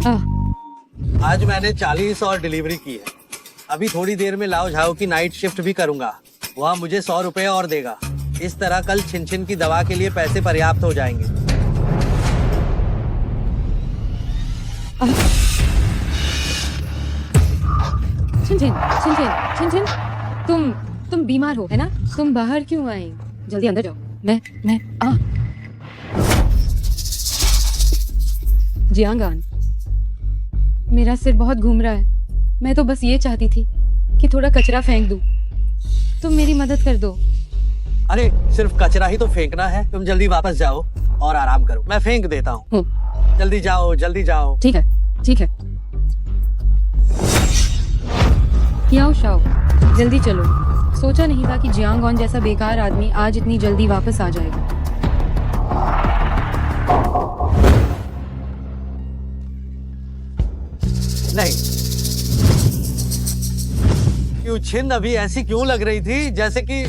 आज मैंने 40 और डिलीवरी की है। अभी थोड़ी देर में लाओ झाओ की नाइट शिफ्ट भी करूंगा। वह मुझे 100 रुपए और देगा। इस तरह कल छिन छिन की दवा के लिए पैसे पर्याप्त हो जाएंगे। छिन छिन, छिन छिन, छिन छिन, तुम बीमार हो है ना? तुम बाहर क्यों आई? जल्दी अंदर जाओ। मैं जियांगान, मेरा सिर बहुत घूम रहा है। मैं तो बस ये चाहती थी कि थोड़ा कचरा फेंक दूं। तुम मेरी मदद कर दो। अरे सिर्फ कचरा ही तो फेंकना है। तुम जल्दी वापस जाओ और आराम करो, मैं फेंक देता हूँ। जल्दी जाओ, जल्दी जाओ। ठीक है, ठीक है। याओ शाओ, जल्दी चलो। सोचा नहीं था कि जियांगॉन जैसा बेकार आदमी आज इतनी जल्दी वापस आ जाएगा। नहीं, क्यों छिन अभी ऐसी क्यों लग रही थी जैसे कि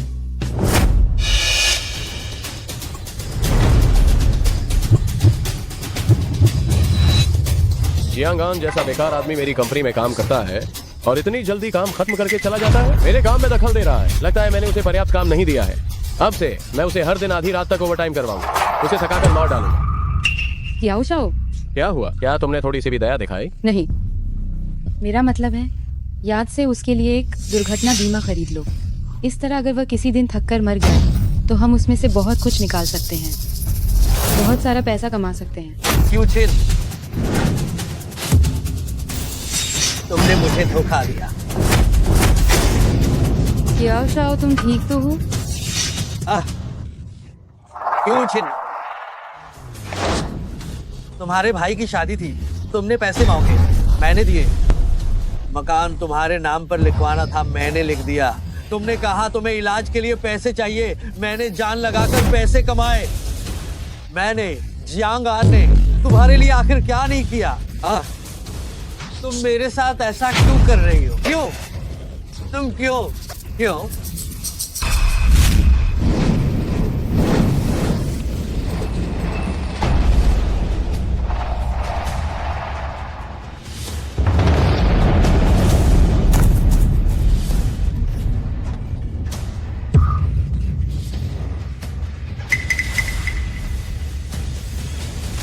जियांगान जैसा बेकार आदमी मेरी कंपनी में काम करता है और इतनी जल्दी काम खत्म करके चला जाता है। मेरे काम में दखल दे रहा है। लगता है मैंने उसे पर्याप्त काम नहीं दिया है। अब से मैं उसे हर दिन आधी रात तक ओवरटाइम करवाऊंगा। उसे थकाकर मार डालूंगा। याओ शाओ, क्या हुआ? क्या तुमने थोड़ी सी भी दया दिखाई? नहीं, मेरा मतलब है याद से उसके लिए एक दुर्घटना बीमा खरीद लो। इस तरह अगर वह किसी दिन थक कर मर गया तो हम उसमें से बहुत कुछ निकाल सकते हैं, बहुत सारा पैसा कमा सकते हैं। क्यों छिन, तुमने मुझे धोखा दिया। याओ शाओ, तुम ठीक तो हो? क्यों छिन, तुम्हारे भाई की शादी थी, तुमने पैसे मांगे, मैंने दिए। मकान तुम्हारे नाम पर लिखवाना था, मैंने लिख दिया। तुमने कहा तुम्हें इलाज के लिए पैसे चाहिए, मैंने जान लगाकर पैसे कमाए। मैंने, जियांगान ने तुम्हारे लिए आखिर क्या नहीं किया? तुम मेरे साथ ऐसा क्यों कर रही हो? क्यों? तुम क्यों? क्यों?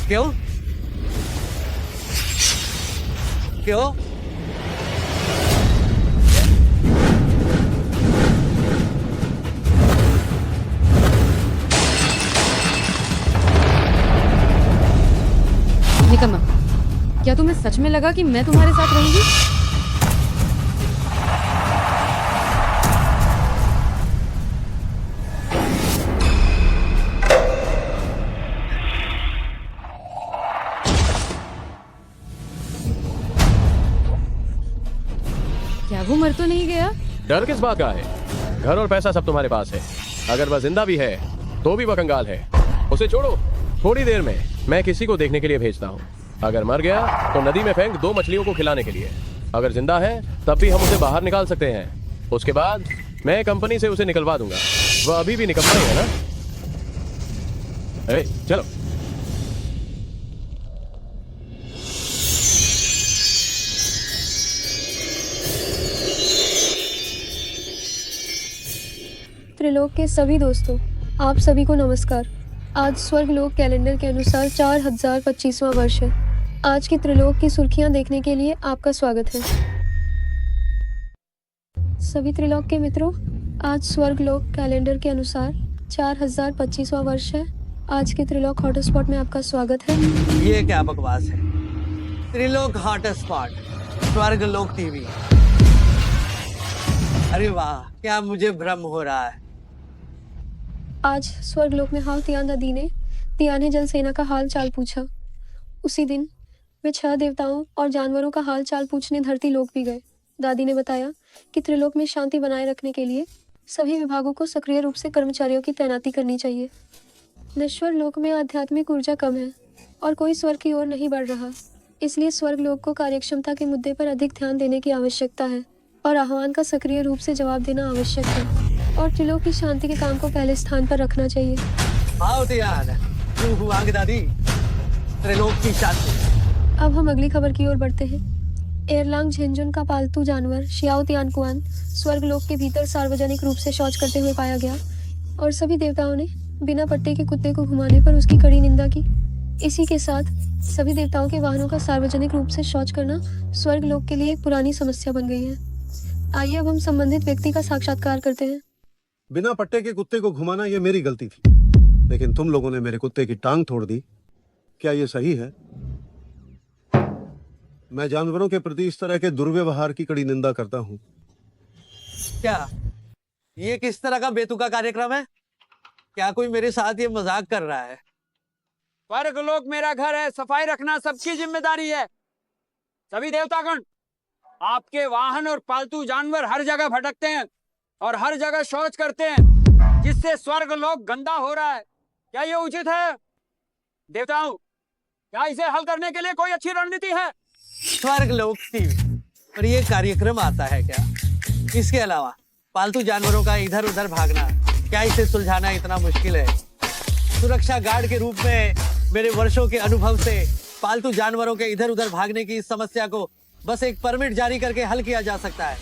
क्यों? क्यों? निकम्मा, क्या तुम्हें सच में लगा कि मैं तुम्हारे साथ रहूंगी? क्या वो मर तो नहीं गया? डर किस बात का है? घर और पैसा सब तुम्हारे पास है। अगर वह जिंदा भी है तो भी वह कंगाल है। उसे छोड़ो, थोड़ी देर में मैं किसी को देखने के लिए भेजता हूँ। अगर मर गया तो नदी में फेंक 2 मछलियों को खिलाने के लिए। अगर जिंदा है तब भी हम उसे बाहर निकाल सकते हैं। उसके बाद मैं कंपनी से उसे निकलवा दूंगा। वह अभी भी निकम्मा ही है ना? अरे चलो। त्रिलोक के सभी दोस्तों, आप सभी को नमस्कार। आज स्वर्गलोक कैलेंडर के अनुसार 4025वां वर्ष है। आज की त्रिलोक की सुर्खियां देखने के लिए आपका स्वागत है। सभी त्रिलोक के मित्रों, आज स्वर्गलोक कैलेंडर के अनुसार 4025वां वर्ष है। आज के त्रिलोक हॉटस्पॉट में आपका स्वागत है। ये क्या बकवास है? त्रिलोक हॉटस्पॉट, स्वर्गलोक टीवी। अरे वाह, क्या मुझे भ्रम हो रहा है। आज स्वर्गलोक में हाल तियान दादी ने तियाने जल सेना का हाल चाल पूछा। उसी दिन वे 6 देवताओं और जानवरों का हाल चाल पूछने धरती लोक भी गए। दादी ने बताया कि त्रिलोक में शांति बनाए रखने के लिए सभी विभागों को सक्रिय रूप से कर्मचारियों की तैनाती करनी चाहिए। नश्वर लोक में आध्यात्मिक ऊर्जा कम है और कोई स्वर्ग की ओर नहीं बढ़ रहा। इसलिए स्वर्ग लोक को कार्यक्षमता के मुद्दे पर अधिक ध्यान देने की आवश्यकता है और आह्वान का सक्रिय रूप से जवाब देना आवश्यक है और त्रिलोक की शांति के काम को पहले स्थान पर रखना चाहिए। दादी, त्रिलोक की शांति। अब हम अगली खबर की ओर बढ़ते हैं। एयरलांग झेंझुन का पालतू जानवर शियाओ तियानकुआन स्वर्गलोक के भीतर सार्वजनिक रूप से शौच करते हुए पाया गया और सभी देवताओं ने बिना पट्टे के कुत्ते को घुमाने पर उसकी कड़ी निंदा की। इसी के साथ सभी देवताओं के वाहनों का सार्वजनिक रूप से शौच करना स्वर्गलोक के लिए एक पुरानी समस्या बन गई है। आइए अब हम संबंधित व्यक्ति का साक्षात्कार करते हैं। बिना पट्टे के कुत्ते को घुमाना ये मेरी गलती थी, लेकिन तुम लोगों ने मेरे कुत्ते की टांग तोड़ दी। क्या ये सही है? मैं जानवरों के प्रति इस तरह के दुर्व्यवहार की कड़ी निंदा करता हूँ। क्या ये किस तरह का बेतुका कार्यक्रम है? क्या कोई मेरे साथ ये मजाक कर रहा है? स्वर्गलोक मेरा घर है, सफाई रखना सबकी जिम्मेदारी है। सभी देवतागण, आपके वाहन और पालतू जानवर हर जगह भटकते हैं और हर जगह शौच करते हैं, जिससे स्वर्गलोक गंदा हो रहा है। क्या ये उचित है? देवताओं, क्या इसे हल करने के लिए कोई अच्छी रणनीति है? स्वर्गलोक टीवी पर ये कार्यक्रम आता है क्या? इसके अलावा पालतू जानवरों का इधर उधर भागना, क्या इसे सुलझाना इतना मुश्किल है? सुरक्षा गार्ड के रूप में मेरे वर्षों के अनुभव से पालतू जानवरों के इधर उधर भागने की इस समस्या को बस एक परमिट जारी करके हल किया जा सकता है।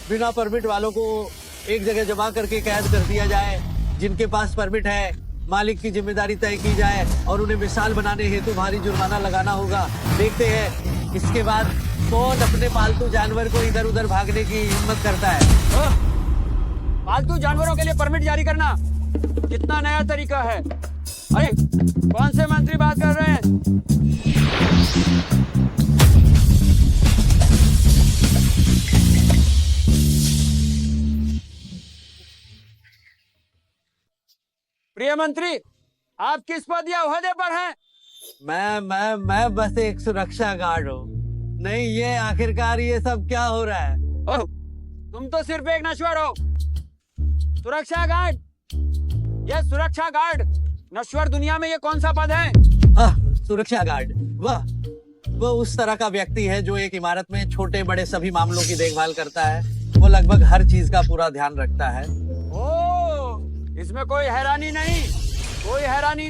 बिना परमिट वालों को एक जगह जमा करके कैद कर दिया जाए। जिनके पास परमिट है, मालिक की जिम्मेदारी तय की जाए और उन्हें मिसाल बनाने हेतु भारी जुर्माना लगाना होगा। देखते हैं इसके बाद कौन अपने पालतू जानवर को इधर उधर भागने की हिम्मत करता है। पालतू जानवरों के लिए परमिट जारी करना कितना नया तरीका है। अरे कौन से मंत्री बात कर रहे हैं? प्रिय मंत्री, आप किस पद या ओहदे पर हैं? मैं बस एक सुरक्षा गार्ड हूँ। नहीं, ये आखिरकार ये सब क्या हो रहा है? ओह, तुम तो सिर्फ एक नश्वर हो। सुरक्षा गार्ड? यह सुरक्षा गार्ड नश्वर दुनिया में ये कौन सा पद है? सुरक्षा गार्ड वह उस तरह का व्यक्ति है जो एक इमारत में छोटे बड़े सभी मामलों की देखभाल करता है। वो लगभग हर चीज का पूरा ध्यान रखता है। ओह, इसमें कोई हैरानी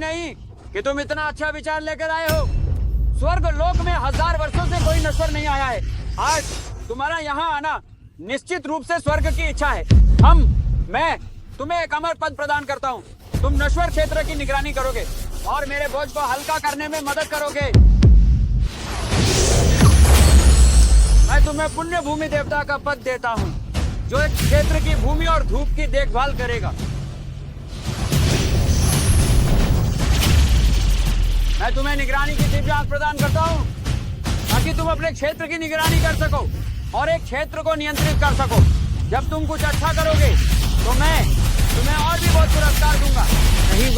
नहीं कि तुम इतना अच्छा विचार लेकर आए हो। स्वर्ग लोक में 1000 वर्षों से कोई नश्वर नहीं आया है। आज तुम्हारा यहाँ आना निश्चित रूप से स्वर्ग की इच्छा है। मैं तुम्हें एक अमर पद प्रदान करता हूँ। तुम नश्वर क्षेत्र की निगरानी करोगे और मेरे बोझ को हल्का करने में मदद करोगे। मैं तुम्हें पुण्य भूमि देवता का पद देता हूँ, जो एक क्षेत्र की भूमि और धूप की देखभाल करेगा। मैं तुम्हें निगरानी की दिव्य आंख प्रदान करता हूँ, ताकि तुम अपने क्षेत्र की निगरानी कर सको और एक क्षेत्र को नियंत्रित कर सको। जब तुम कुछ अच्छा करोगे तो मैं तुम्हें और भी बहुत पुरस्कार दूंगा। नहीं,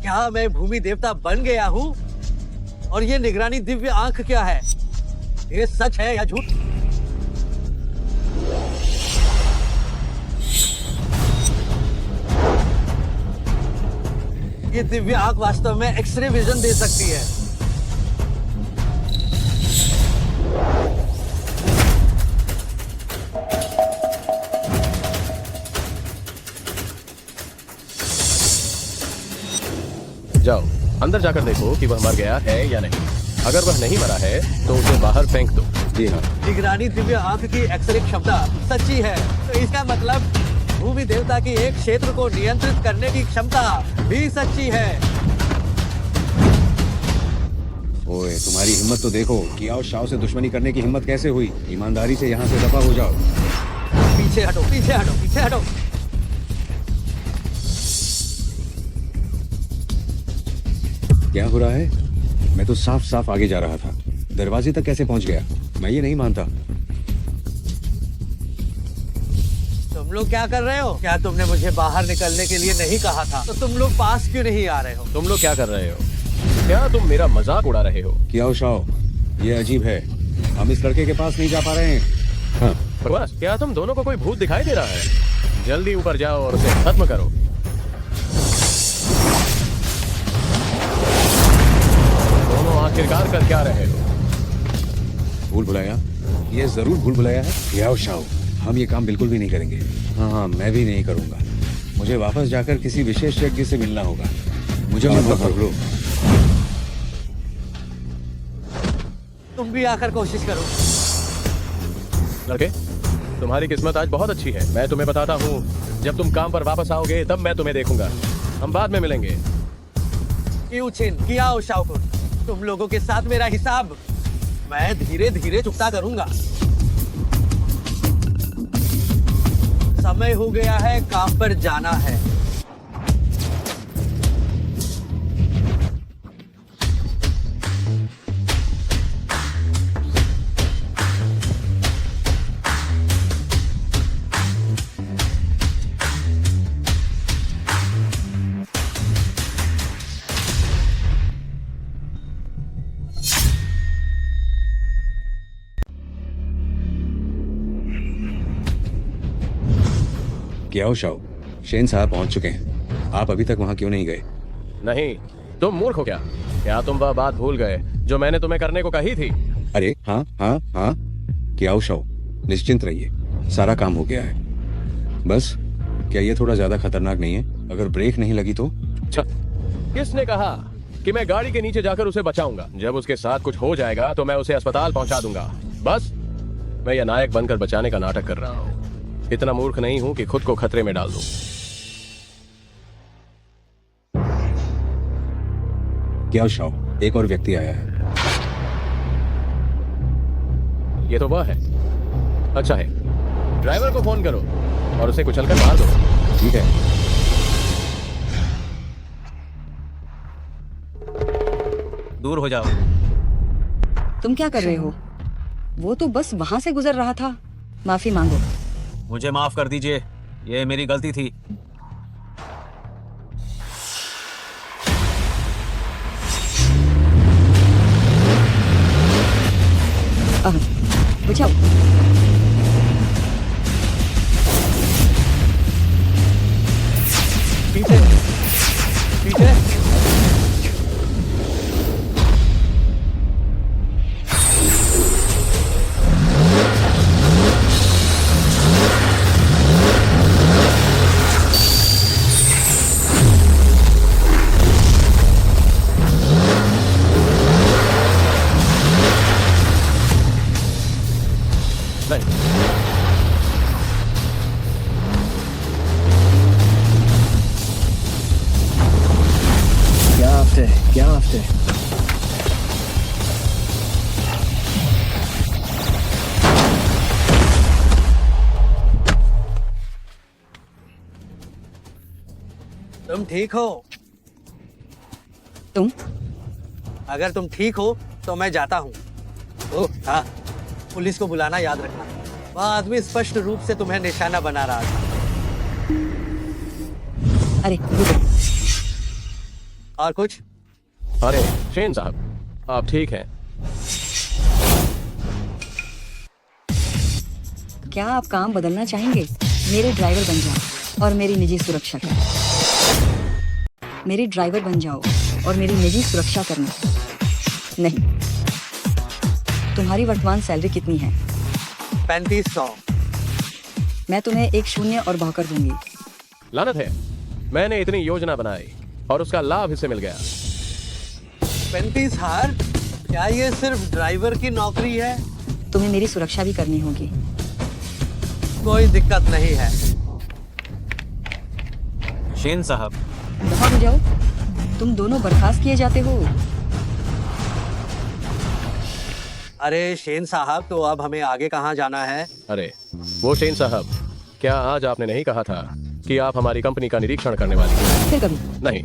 क्या मैं भूमि देवता बन गया हूँ? और ये निगरानी दिव्य आंख क्या है? ये सच है या झूठ? ये दिव्य आंख वास्तव में एक्सरे विजन दे सकती है। जाओ अंदर जाकर देखो कि वह मर गया है या नहीं। अगर वह नहीं मरा है तो उसे बाहर फेंक दो। जी हाँ। निगरानी दिव्य आंख की एक्सरे क्षमता सच्ची है, तो इसका मतलब भूमि देवता की एक क्षेत्र को नियंत्रित करने की क्षमता भी सच्ची है। ओए, तुम्हारी हिम्मत तो देखो। कियाओ शाओ से दुश्मनी करने की हिम्मत कैसे हुई? ईमानदारी से यहाँ से दफा हो जाओ। पीछे हटो, पीछे हटो, पीछे हटो। क्या हो रहा है? मैं तो साफ साफ आगे जा रहा था, दरवाजे तक कैसे पहुंच गया? मैं ये नहीं मानता। तुम लोग क्या कर रहे हो? क्या तुमने मुझे बाहर निकलने के लिए नहीं कहा था? तो तुम लोग पास क्यों नहीं आ रहे हो? तुम लोग क्या कर रहे हो? क्या तुम मेरा मजाक उड़ा रहे हो? कियाओ शाओ, ये अजीब है। हम इस लड़के के पास नहीं जा पा रहे हैं। हाँ। बस, क्या तुम दोनों को कोई भूत दिखाई दे रहा है? जल्दी ऊपर जाओ और उसे खत्म करो। दोनों आखिरकार कर क्या रहे हो? भूल भुलाया? ये जरूर भूल भुलाया है। कियाओ शाओ, हम ये काम बिल्कुल भी नहीं करेंगे। हाँ हाँ, मैं भी नहीं करूँगा। मुझे वापस जाकर किसी विशेषज्ञ से मिलना होगा। मुझे मत पकड़ो। तुम भी आकर कोशिश करो। लड़के, तुम्हारी किस्मत आज बहुत अच्छी है। मैं तुम्हें बताता हूँ, जब तुम काम पर वापस आओगे तब मैं तुम्हें देखूंगा। हम बाद में मिलेंगे। यूचिन, किया हो शाओकुन, तुम लोगों के साथ मेरा हिसाब मैं धीरे धीरे चुकता करूंगा। समय हो गया है, काम पर जाना है। क्या हो शाओ, शेन साहब पहुंच चुके हैं। आप अभी तक वहां क्यों नहीं गए? नहीं, तुम मूर्ख हो क्या? क्या तुम वह बात भूल गए जो मैंने तुम्हें करने को कही थी? अरे हाँ हाँ हाँ, क्या हो शाओ, निश्चिंत रहिए, सारा काम हो गया है। बस क्या ये थोड़ा ज्यादा खतरनाक नहीं है? अगर ब्रेक नहीं लगी तो? किसने कहा कि मैं गाड़ी के नीचे जाकर उसे बचाऊंगा? जब उसके साथ कुछ हो जाएगा तो मैं उसे अस्पताल पहुंचा दूंगा। बस मैं यह नायक बनकर बचाने का नाटक कर रहा हूँ। इतना मूर्ख नहीं हूं कि खुद को खतरे में डाल दूं। क्या शाओ, एक और व्यक्ति आया है। ये तो वह है। अच्छा है, ड्राइवर को फोन करो और उसे कुचलकर मार दो। ठीक है। दूर हो जाओ। तुम क्या कर रहे हो? वो तो बस वहां से गुजर रहा था। माफी मांगो। मुझे माफ कर दीजिए, ये मेरी गलती थी। बचाओ। पीछे पीछे। क्या आफ्टर तुम ठीक हो? तुम अगर तुम ठीक हो तो मैं जाता हूँ। ओह हाँ, पुलिस को बुलाना याद रखना। वह आदमी स्पष्ट रूप से तुम्हें निशाना बना रहा था। अरे रुको। और कुछ? अरे शेन साहब, आप ठीक हैं? क्या आप काम बदलना चाहेंगे? मेरे ड्राइवर बन जाओ और मेरी निजी सुरक्षा करना। मेरे ड्राइवर बन जाओ और मेरी निजी सुरक्षा करना। नहीं। तुम्हारी वर्तमान सैलरी कितनी है? 3500। मैं तुम्हें एक शून्य और बहकर दूंगी। लानत है, मैंने इतनी योजना बनाई और उसका लाभ इसे मिल गया। 35,000? क्या ये सिर्फ ड्राइवर की नौकरी है? तुम्हें मेरी सुरक्षा भी करनी होगी। कोई दिक्कत नहीं है। शेन साहब, दफा हो जाओ। तुम दोनों बर्खास्त किए जाते हो। अरे शेन साहब, तो अब हमें आगे कहाँ जाना है? अरे वो शेन साहब, क्या आज आपने नहीं कहा था कि आप हमारी कंपनी का निरीक्षण करने वाली हैं? फिर कभी। नहीं।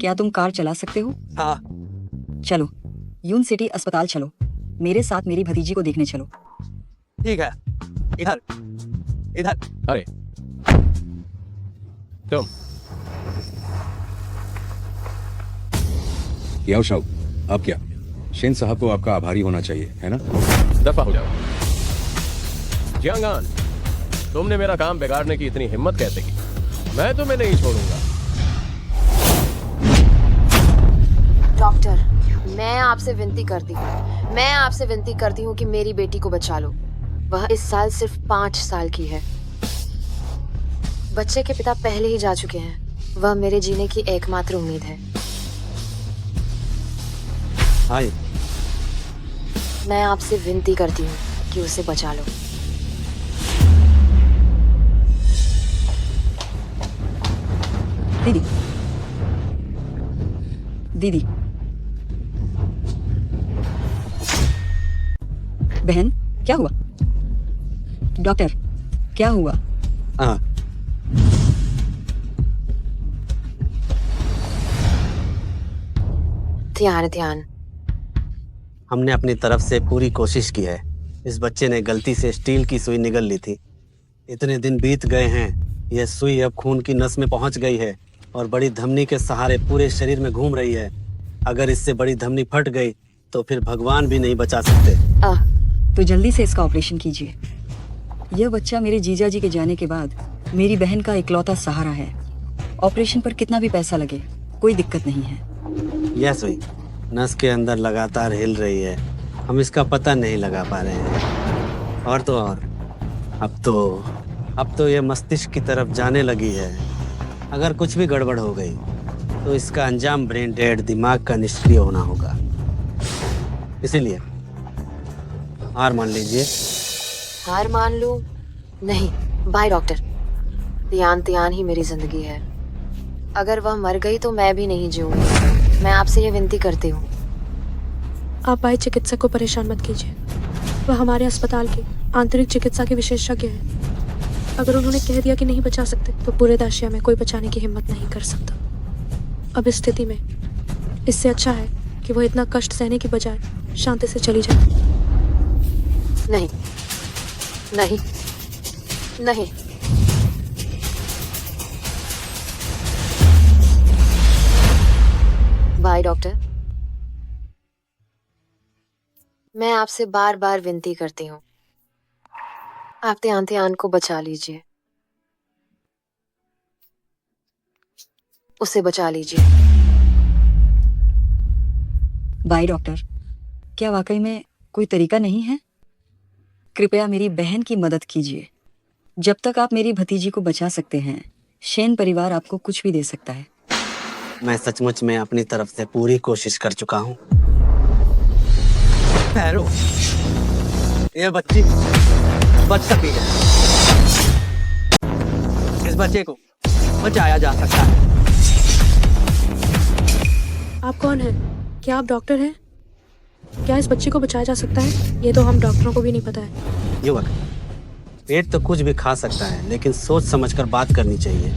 क्या तुम कार चला सकते हो? हाँ। चलो यून सिटी अस्पताल चलो। मेरे साथ मेरी भतीजी को देखने चलो। ठीक है, इधर इधर। अरे तुम याओ शाओ, आप क्या? शेन साहब को आपका आभारी होना चाहिए, है ना? दफा हो जाओ। जियांगान, तुमने मेरा काम बिगाड़ने की इतनी हिम्मत कैसे की? मैं तुम्हें नहीं छोड़ूंगा। डॉक्टर, मैं आपसे विनती करती हूँ कि मेरी बेटी को बचा लो। वह इस साल सिर्फ 5 साल की है। बच्चे के पिता पहले ही जा चुके हैं। वह मेरे जीने की एकमात्र उम्मीद है। हाय, मैं आपसे विनती करती हूँ कि उसे बचा लो। दीदी, दीदी, बहन, क्या हुआ? डॉक्टर, क्या हुआ? हाँ, ध्यान ध्यान। हमने अपनी तरफ से पूरी कोशिश की है। इस बच्चे ने गलती से स्टील की सुई निगल ली थी। इतने दिन बीत गए हैं, यह सुई अब खून की नस में पहुंच गई है और बड़ी धमनी के सहारे पूरे शरीर में घूम रही है। अगर इससे बड़ी धमनी फट गई तो फिर भगवान भी नहीं बचा सकते। तो जल्दी से इसका ऑपरेशन कीजिए। यह बच्चा मेरे जीजा जी के जाने के बाद मेरी बहन का इकलौता सहारा है। ऑपरेशन पर कितना भी पैसा लगे, कोई दिक्कत नहीं है। यह सुई नस के अंदर लगातार हिल रही है। हम इसका पता नहीं लगा पा रहे हैं। और तो और अब तो यह मस्तिष्क की तरफ जाने लगी है। अगर कुछ भी गड़बड़ हो गई तो इसका अंजाम ब्रेन डेड, दिमाग का निष्क्रिय होना होगा। इसीलिए हार मान लीजिए। हार मान लूं? नहीं। By doctor. तियान ही मेरी जिंदगी है। अगर वह मर गई तो मैं भी नहीं जीऊंगी। मैं आपसे ये विनती करती हूँ। आप भाई चिकित्सक को परेशान मत कीजिए। वह हमारे अस्पताल के आंतरिक चिकित्सा के विशेषज्ञ हैं। अगर उन्होंने कह दिया कि नहीं बचा सकते तो पूरे दाशिया में कोई बचाने की हिम्मत नहीं कर सकता। अब इस स्थिति में इससे अच्छा है कि वह इतना कष्ट सहने की बजाय शांति से चली जाए। नहीं नहीं नहीं। By doctor. मैं आपसे बार बार विनती करती हूँ, आप तियान को बचा लीजिए। उसे बचा लीजिए। बाय डॉक्टर, क्या वाकई में कोई तरीका नहीं है? कृपया मेरी बहन की मदद कीजिए। जब तक आप मेरी भतीजी को बचा सकते हैं, शेन परिवार आपको कुछ भी दे सकता है। मैं सचमुच में अपनी तरफ से पूरी कोशिश कर चुका हूँ। ठहरो, ये बच्ची बच सकती है। इस बच्चे को बचाया जा सकता है। आप कौन हैं? क्या आप डॉक्टर हैं? क्या इस बच्चे को बचाया जा सकता है? ये तो हम डॉक्टरों को भी नहीं पता है। युवक, पेट तो कुछ भी खा सकता है, लेकिन सोच समझकर बात करनी चाहिए।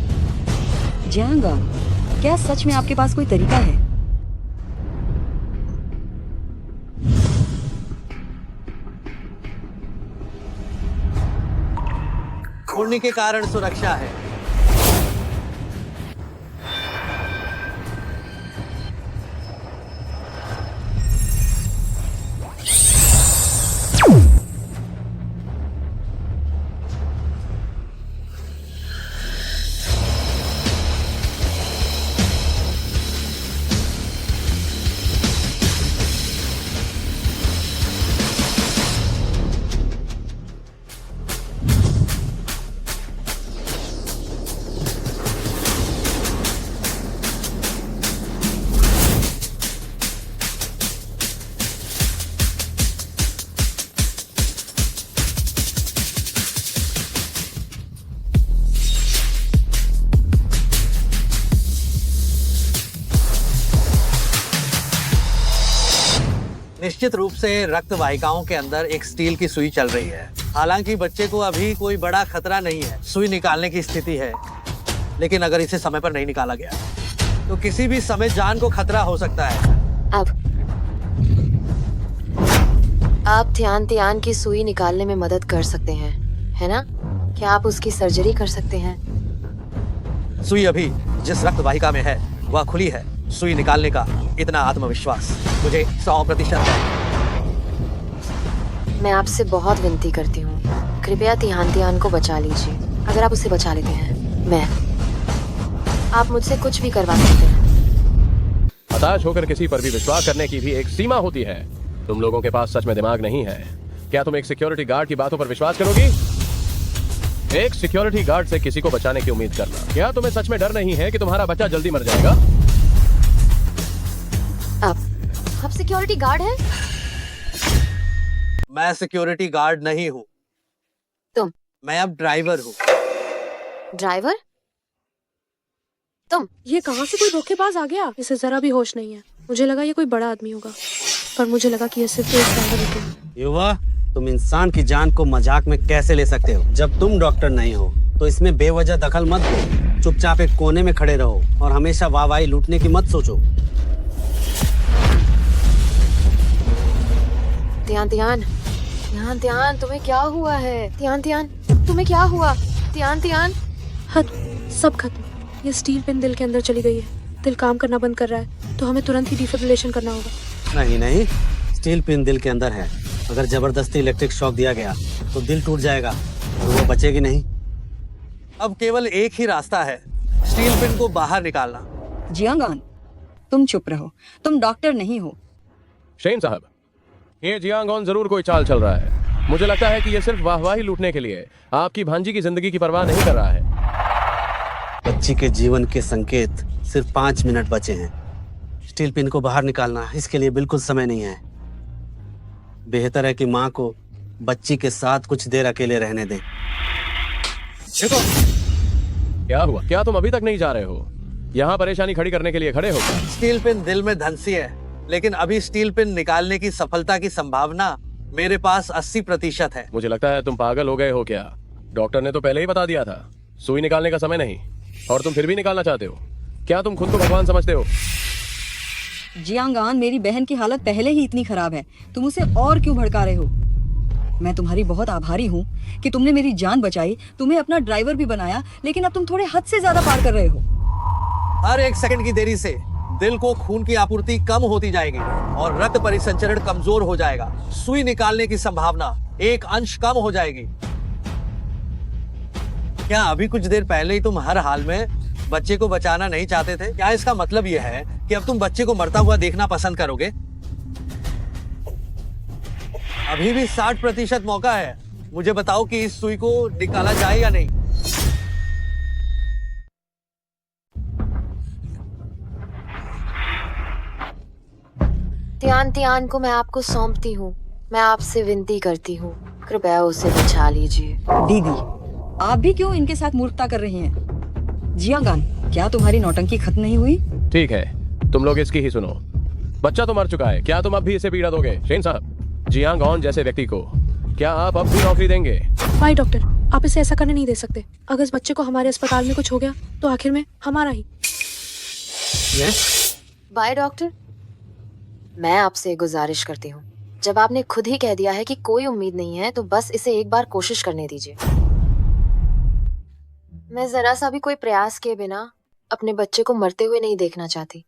जाऊंगा। क्या सच में आपके पास कोई तरीका है? उड़ने के कारण सुरक्षा है। निश्चित रूप से रक्त वाहिकाओं के अंदर एक स्टील की सुई चल रही है। हालांकि बच्चे को अभी कोई बड़ा खतरा नहीं है, सुई निकालने की स्थिति है। लेकिन अगर इसे समय पर नहीं निकाला गया तो किसी भी समय जान को खतरा हो सकता है। अब आप तियान की सुई निकालने में मदद कर सकते हैं, है ना? क्या आप उसकी सर्जरी कर सकते हैं? सुई अभी जिस रक्त वाहिका में है वह खुली है। सुई निकालने का इतना आत्मविश्वास मुझे 100% है। मैं आपसे बहुत विनती करती हूँ, कृपया तियान को बचा लीजिए। अगर आप उसे बचा लेते हैं, आप मुझसे कुछ भी करवा सकते हैं। हताश होकर किसी पर भी विश्वास करने की भी एक सीमा होती है। तुम लोगों के पास सच में दिमाग नहीं है क्या तुम एक सिक्योरिटी गार्ड की बातों पर विश्वास करोगी? एक सिक्योरिटी गार्ड से किसी को बचाने की उम्मीद करना, क्या तुम्हें सच में डर नहीं है कि तुम्हारा बच्चा जल्दी मर जाएगा? आप सिक्योरिटी गार्ड हैं? मैं सिक्योरिटी गार्ड नहीं हूँ, तुम? मैं अब ड्राइवर हूँ। ड्राइवर? तुम? ये कहाँ से कोई धोखेबाज आ गया? इसे जरा भी होश नहीं है। मुझे लगा ये कोई बड़ा आदमी होगा, पर मुझे लगा कि ये सिर्फ एक ड्राइवर है। युवा, तुम इंसान की जान को मजाक में कैसे ले सकते हो? जब तुम डॉक्टर नहीं हो तो इसमें बेवजह दखल मत दो। चुपचाप एक कोने में खड़े रहो और हमेशा वाहवाही लूटने की मत सोचो। ध्यान, तुम्हें क्या हुआ है? ध्यान, तुम्हें क्या हुआ? ध्यान। हद, सब खत्म। ये स्टील पिन दिल के अंदर चली गई है। दिल काम करना बंद कर रहा है, तो हमें तुरंत ही डिफिब्रिलेशन करना होगा। नहीं, स्टील पिन दिल के अंदर है। अगर जबरदस्ती इलेक्ट्रिक शॉक दिया गया तो दिल टूट जाएगा और वो बचेगी नहीं। अब केवल एक ही रास्ता है, स्टील पिन को बाहर निकालना। जियांगान, तुम चुप रहो, तुम डॉक्टर नहीं हो। शेन साहब, ये जियांगॉन जरूर कोई चाल चल रहा है। मुझे लगता है कि ये सिर्फ वाहवाही लूटने के लिए आपकी भांजी की जिंदगी की परवाह नहीं कर रहा है। बच्ची के जीवन के संकेत सिर्फ 5 मिनट बचे हैं। स्टील पिन को बाहर निकालना, इसके लिए बिल्कुल समय नहीं है। बेहतर है कि माँ को बच्ची के साथ कुछ देर अकेले रहने दें। देखो, क्या हुआ? क्या तुम अभी तक नहीं जा रहे हो? यहाँ परेशानी खड़ी करने के लिए खड़े हो? स्टील पिन दिल में धंसी है, लेकिन अभी स्टील पिन निकालने की सफलता की संभावना मेरे पास 80% है। मुझे लगता है तुम पागल हो गए हो क्या? डॉक्टर ने तो पहले ही बता दिया था, सुई निकालने का समय नहीं, और तुम फिर भी निकालना चाहते हो। क्या तुम खुद को भगवान समझते हो? जियांगान, मेरी बहन की हालत पहले ही इतनी खराब है, तुम उसे और क्यों भड़का रहे हो? मैं तुम्हारी बहुत आभारी हूँ कि तुमने मेरी जान बचाई, तुम्हें अपना ड्राइवर भी बनाया, लेकिन अब तुम थोड़े हद से ज्यादा पार कर रहे हो। हर 1 सेकंड की देरी से दिल को खून की आपूर्ति कम होती जाएगी और रक्त परिसंचरण कमजोर हो जाएगा। सुई निकालने की संभावना 1 अंश कम हो जाएगी। क्या अभी कुछ देर पहले ही तुम हर हाल में बच्चे को बचाना नहीं चाहते थे? क्या इसका मतलब यह है कि अब तुम बच्चे को मरता हुआ देखना पसंद करोगे? अभी भी 60% मौका है। मुझे बताओ कि इस सुई को निकाला जाए या नहीं। ध्यान को मैं आपको सौंपती हूँ। मैं आपसे विनती करती हूँ, कृपया उसे बचा लीजिए। दीदी, आप भी क्यों इनके साथ मूर्खता कर रही हैं? जियांगान, क्या तुम्हारी नौटंकी खत्म नहीं हुई? ठीक है, तुम लोग इसकी ही सुनो। बच्चा तो मर चुका है, क्या तुम अब भी इसे पीड़ा दोगे? शेन साहब, जियांगॉन जैसे व्यक्ति को क्या आप अब भी नौकरी देंगे? भाई डॉक्टर, आप इसे ऐसा करने नहीं दे सकते। अगर इस बच्चे को हमारे अस्पताल में कुछ हो गया तो आखिर में हमारा ही। बाय डॉक्टर, मैं आपसे एक गुजारिश करती हूँ। जब आपने खुद ही कह दिया है कि कोई उम्मीद नहीं है, तो बस इसे एक बार कोशिश करने दीजिए। मैं जरा सा भी कोई प्रयास किए बिना अपने बच्चे को मरते हुए नहीं देखना चाहती।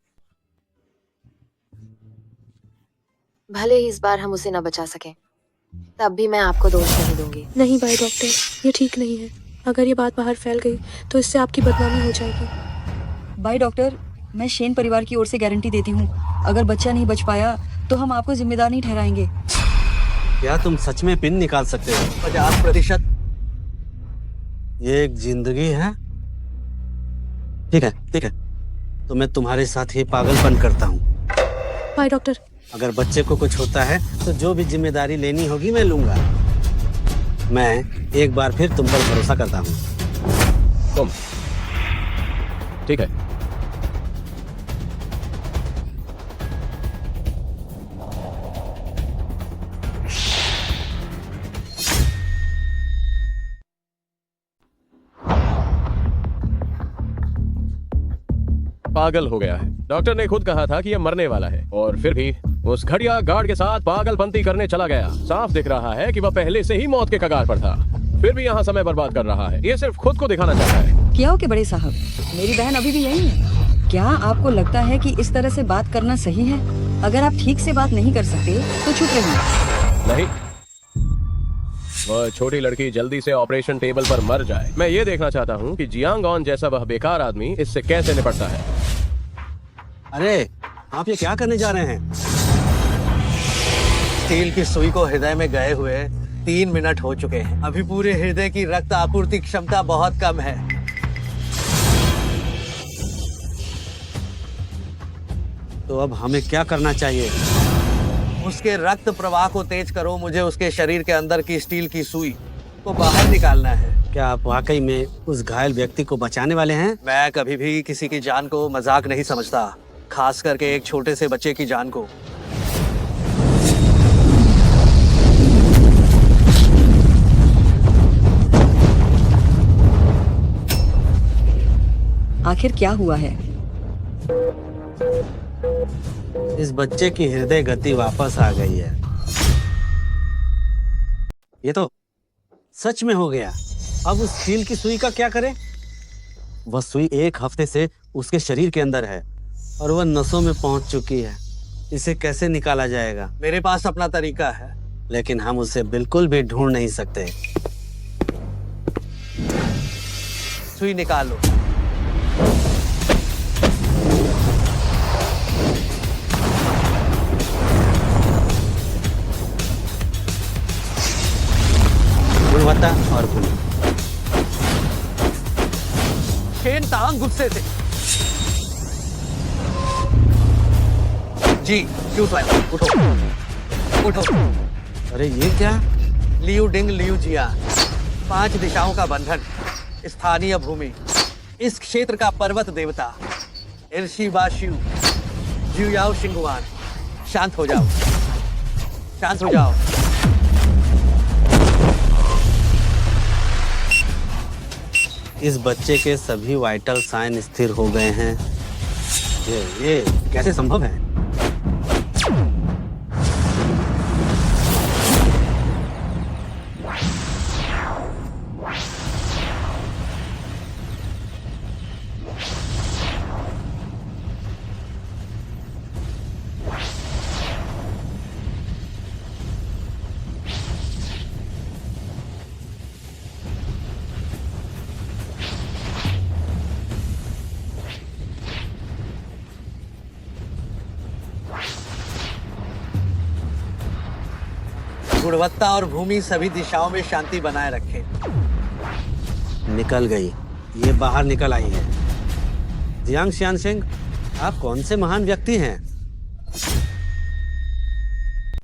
भले ही इस बार हम उसे न बचा सकें, तब भी मैं आपको दोष नहीं दूंगी। नहीं भाई डॉक्टर, ये ठीक नहीं है। अगर ये बात बाहर फैल गई तो इससे आपकी बदनामी हो जाएगी। बाय डॉक्टर, मैं शेन परिवार की ओर से गारंटी देती हूँ, अगर बच्चा नहीं बच पाया तो हम आपको जिम्मेदार नहीं ठहराएंगे। क्या तुम सच में पिन निकाल सकते हो? 50%। ये एक जिंदगी है। ठीक है, तो मैं तुम्हारे साथ ये पागलपन करता हूँ। By doctor. अगर बच्चे को कुछ होता है तो जो भी जिम्मेदारी लेनी होगी मैं लूंगा। मैं एक बार फिर तुम पर भरोसा करता हूँ। तुम ठीक है? पागल हो गया है। डॉक्टर ने खुद कहा था कि यह मरने वाला है, और फिर भी उस घड़िया गार्ड के साथ पागलपंती करने चला गया। साफ दिख रहा है कि वह पहले से ही मौत के कगार पर था, फिर भी यहाँ समय बर्बाद कर रहा है। ये सिर्फ खुद को दिखाना चाहता है। क्या हो के बड़े साहब, मेरी बहन अभी भी यही है। क्या आपको लगता है कि इस तरह से बात करना सही है? अगर आप ठीक से बात नहीं कर सकते तो चुप रहिए। नहीं, वह छोटी लड़की जल्दी से ऑपरेशन टेबल पर मर जाए। मैं ये देखना चाहता हूँ कि जियांगॉन जैसा वह बेकार आदमी इससे कैसे निपटता है। अरे, आप ये क्या करने जा रहे हैं? स्टील की सुई को हृदय में गए हुए 3 मिनट हो चुके हैं। अभी पूरे हृदय की रक्त आपूर्ति क्षमता बहुत कम है। तो अब हमें क्या करना चाहिए? उसके रक्त प्रवाह को तेज करो। मुझे उसके शरीर के अंदर की स्टील की सुई को बाहर निकालना है। क्या आप वाकई में उस घायल व्यक्ति को बचाने वाले हैं? मैं कभी भी किसी की जान को मजाक नहीं समझता, खास करके एक छोटे से बच्चे की जान को। आखिर क्या हुआ है? इस बच्चे की हृदय गति वापस आ गई है। ये तो सच में हो गया। अब उस स्टील की सुई का क्या करें? वह सुई 1 हफ्ते से उसके शरीर के अंदर है और वह नसों में पहुंच चुकी है। इसे कैसे निकाला जाएगा? मेरे पास अपना तरीका है। लेकिन हम उसे बिल्कुल भी ढूंढ नहीं सकते। सुई निकालो। गुणवत्ता और गुण। शेन तांग गुस्से से। जी क्यों साहब, उठो उठो। अरे ये क्या? लियू डिंग लियू जिया, 5 दिशाओं का बंधन, स्थानीय भूमि, इस क्षेत्र का पर्वत देवता, इर्शी बाशियू, जियाओ शिंगुआन। शांत हो जाओ, शांत हो जाओ। इस बच्चे के सभी वाइटल साइन स्थिर हो गए हैं। ये कैसे संभव है? गुणवत्ता और भूमि सभी दिशाओं में शांति बनाए रखे। निकल गई। ये बाहर निकल आई है। जियांग शियानशेंग, आप कौन से महान व्यक्ति हैं?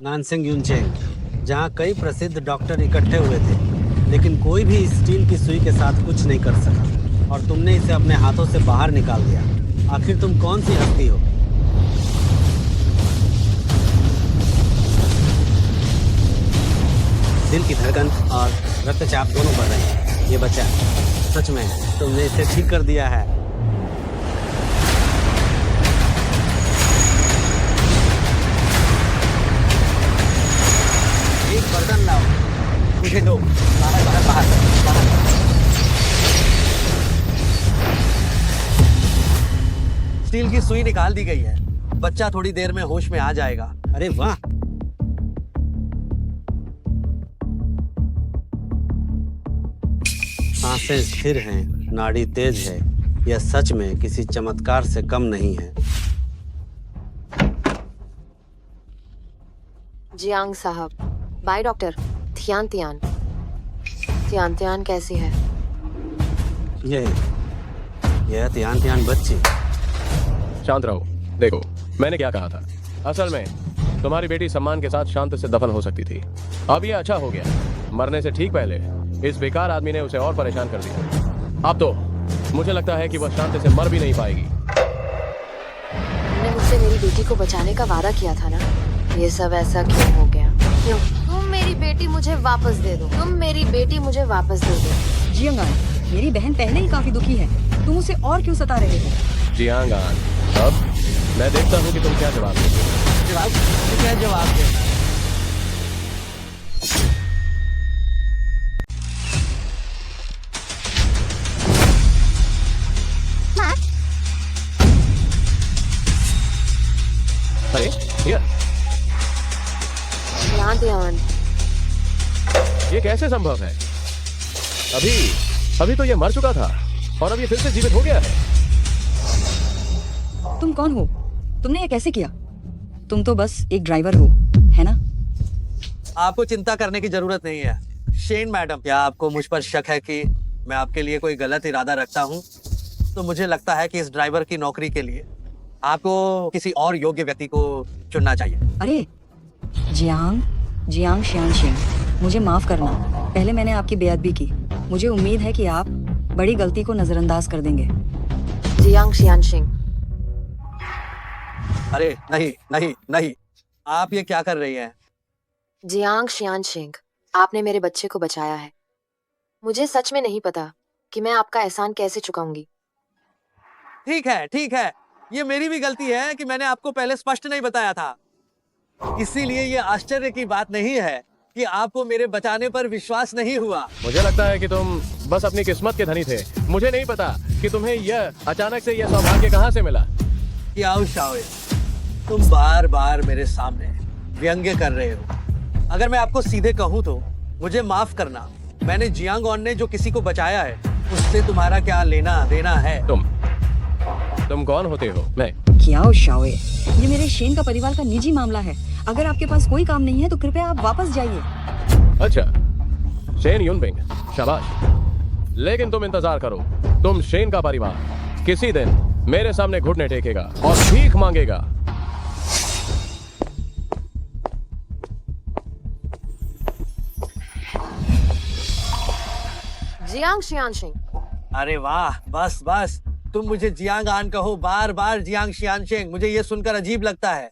नानसेंग यूनचेंग, जहाँ कई प्रसिद्ध डॉक्टर इकट्ठे हुए थे, लेकिन कोई भी स्टील की सुई के साथ कुछ नहीं कर सका और तुमने इसे अपने हाथों से बाहर निकाल दिया। आखिर तुम कौन सी हस्ती हो? दिल की धड़कन और रक्तचाप दोनों बढ़ रहे हैं। ये बच्चा सच में तुमने इसे ठीक कर दिया है। एक बर्तन लाओ, मुझे दो। बाहर बाहर बाहर बाहर। स्टील की सुई निकाल दी गई है। बच्चा थोड़ी देर में होश में आ जाएगा। अरे वाह! सांसें स्थिर हैं, नाड़ी तेज है। यह सच में किसी चमत्कार से कम नहीं है। जियांग साहब, bye doctor. Tian Tian, Tian Tian कैसी है? यह त्यान त्यान बच्ची। शांत रहो। देखो, मैंने क्या कहा था। असल में तुम्हारी बेटी सम्मान के साथ शांत से दफन हो सकती थी। अब ये अच्छा हो गया। मरने से ठीक पहले इस बेकार आदमी ने उसे और परेशान कर दिया। अब तो मुझे लगता है कि वह शांति से मर भी नहीं पाएगी। तुमने मुझसे मेरी बेटी को बचाने का वादा किया था ना? ये सब ऐसा क्यों हो गया? क्यों? तुम मेरी बेटी मुझे वापस दे दो। तुम मेरी बेटी मुझे वापस दे दो। जियांगान, मेरी बहन पहले ही काफी दुखी है। तुम उसे और क्यों सता रहे हो? जियांगान, अब मैं देखता हूँ कि तुम क्या जवाब देते। क्या जवाब देना? अरे ये ध्यान। ये कैसे संभव है? अभी तो ये मर चुका था और अब ये फिर से जीवित हो गया है। तुम कौन हो? तुमने ये कैसे किया? तुम तो बस एक ड्राइवर हो, है ना? आपको चिंता करने की जरूरत नहीं है। शेन मैडम, क्या आपको मुझ पर शक है कि मैं आपके लिए कोई गलत इरादा रखता हूँ? तो मुझे लगता है कि इस ड्राइवर की नौकरी के लिए आपको किसी और योग्य व्यक्ति को चुनना चाहिए। अरे जियांग शियानशिंग, मुझे माफ करना। पहले मैंने आपकी बेअदबी की। मुझे उम्मीद है कि आप बड़ी गलती को नजरअंदाज कर देंगे। जियांग शियानशिंग। अरे नहीं नहीं नहीं, आप ये क्या कर रही हैं? जियांग शियानशिंग, आपने मेरे बच्चे को बचाया है। मुझे सच में नहीं पता कि मैं आपका एहसान कैसे चुकाऊंगी। ठीक है, ये मेरी भी गलती है कि मैंने आपको पहले स्पष्ट नहीं बताया था। इसीलिए ये आश्चर्य की बात नहीं है कि आपको मेरे बचाने पर विश्वास नहीं हुआ। मुझे लगता है कि तुम बस अपनी किस्मत के धनी थे। मुझे नहीं पता कि तुम्हें यह अचानक से यह सौभाग्य कहाँ से मिला। याओ शाओ, तुम बार बार मेरे सामने व्यंग्य कर रहे हो। अगर मैं आपको सीधे कहूँ तो मुझे माफ करना। मैंने जियांगऑन ने जो किसी को बचाया है उससे तुम्हारा क्या लेना देना है? तुम कौन होते हो? मैं क्या शाओए, ये मेरे शेन का परिवार का निजी मामला है। अगर आपके पास कोई काम नहीं है तो कृपया आप वापस जाइए। अच्छा, शेन यूनबिंग, शाबाश। लेकिन तुम इंतजार करो, तुम शेन का परिवार किसी दिन मेरे सामने घुटने टेकेगा और भीख मांगेगा। जियांग शियानशिंग। अरे वाह, बस तुम मुझे जियांग आन कहो, बार बार जियांग शियानशेंग। मुझे ये सुनकर अजीब लगता है।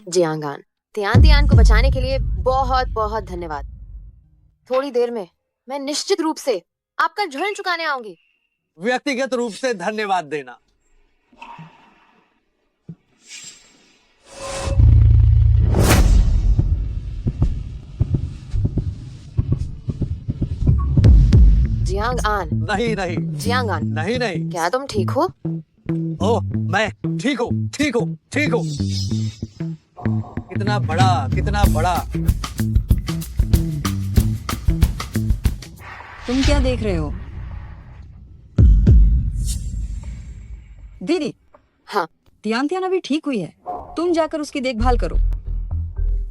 जियांग आन, तियान को बचाने के लिए बहुत बहुत धन्यवाद। थोड़ी देर में मैं निश्चित रूप से आपका ऋण चुकाने आऊंगी। व्यक्तिगत रूप से धन्यवाद देना। जियांग आन। नहीं नहीं जियांग आन, नहीं नहीं। क्या तुम ठीक हो? ओह, मैं ठीक हूँ। कितना बड़ा। तुम क्या देख रहे हो? दीदी, हाँ, तियान अभी ठीक हुई है। तुम जाकर उसकी देखभाल करो।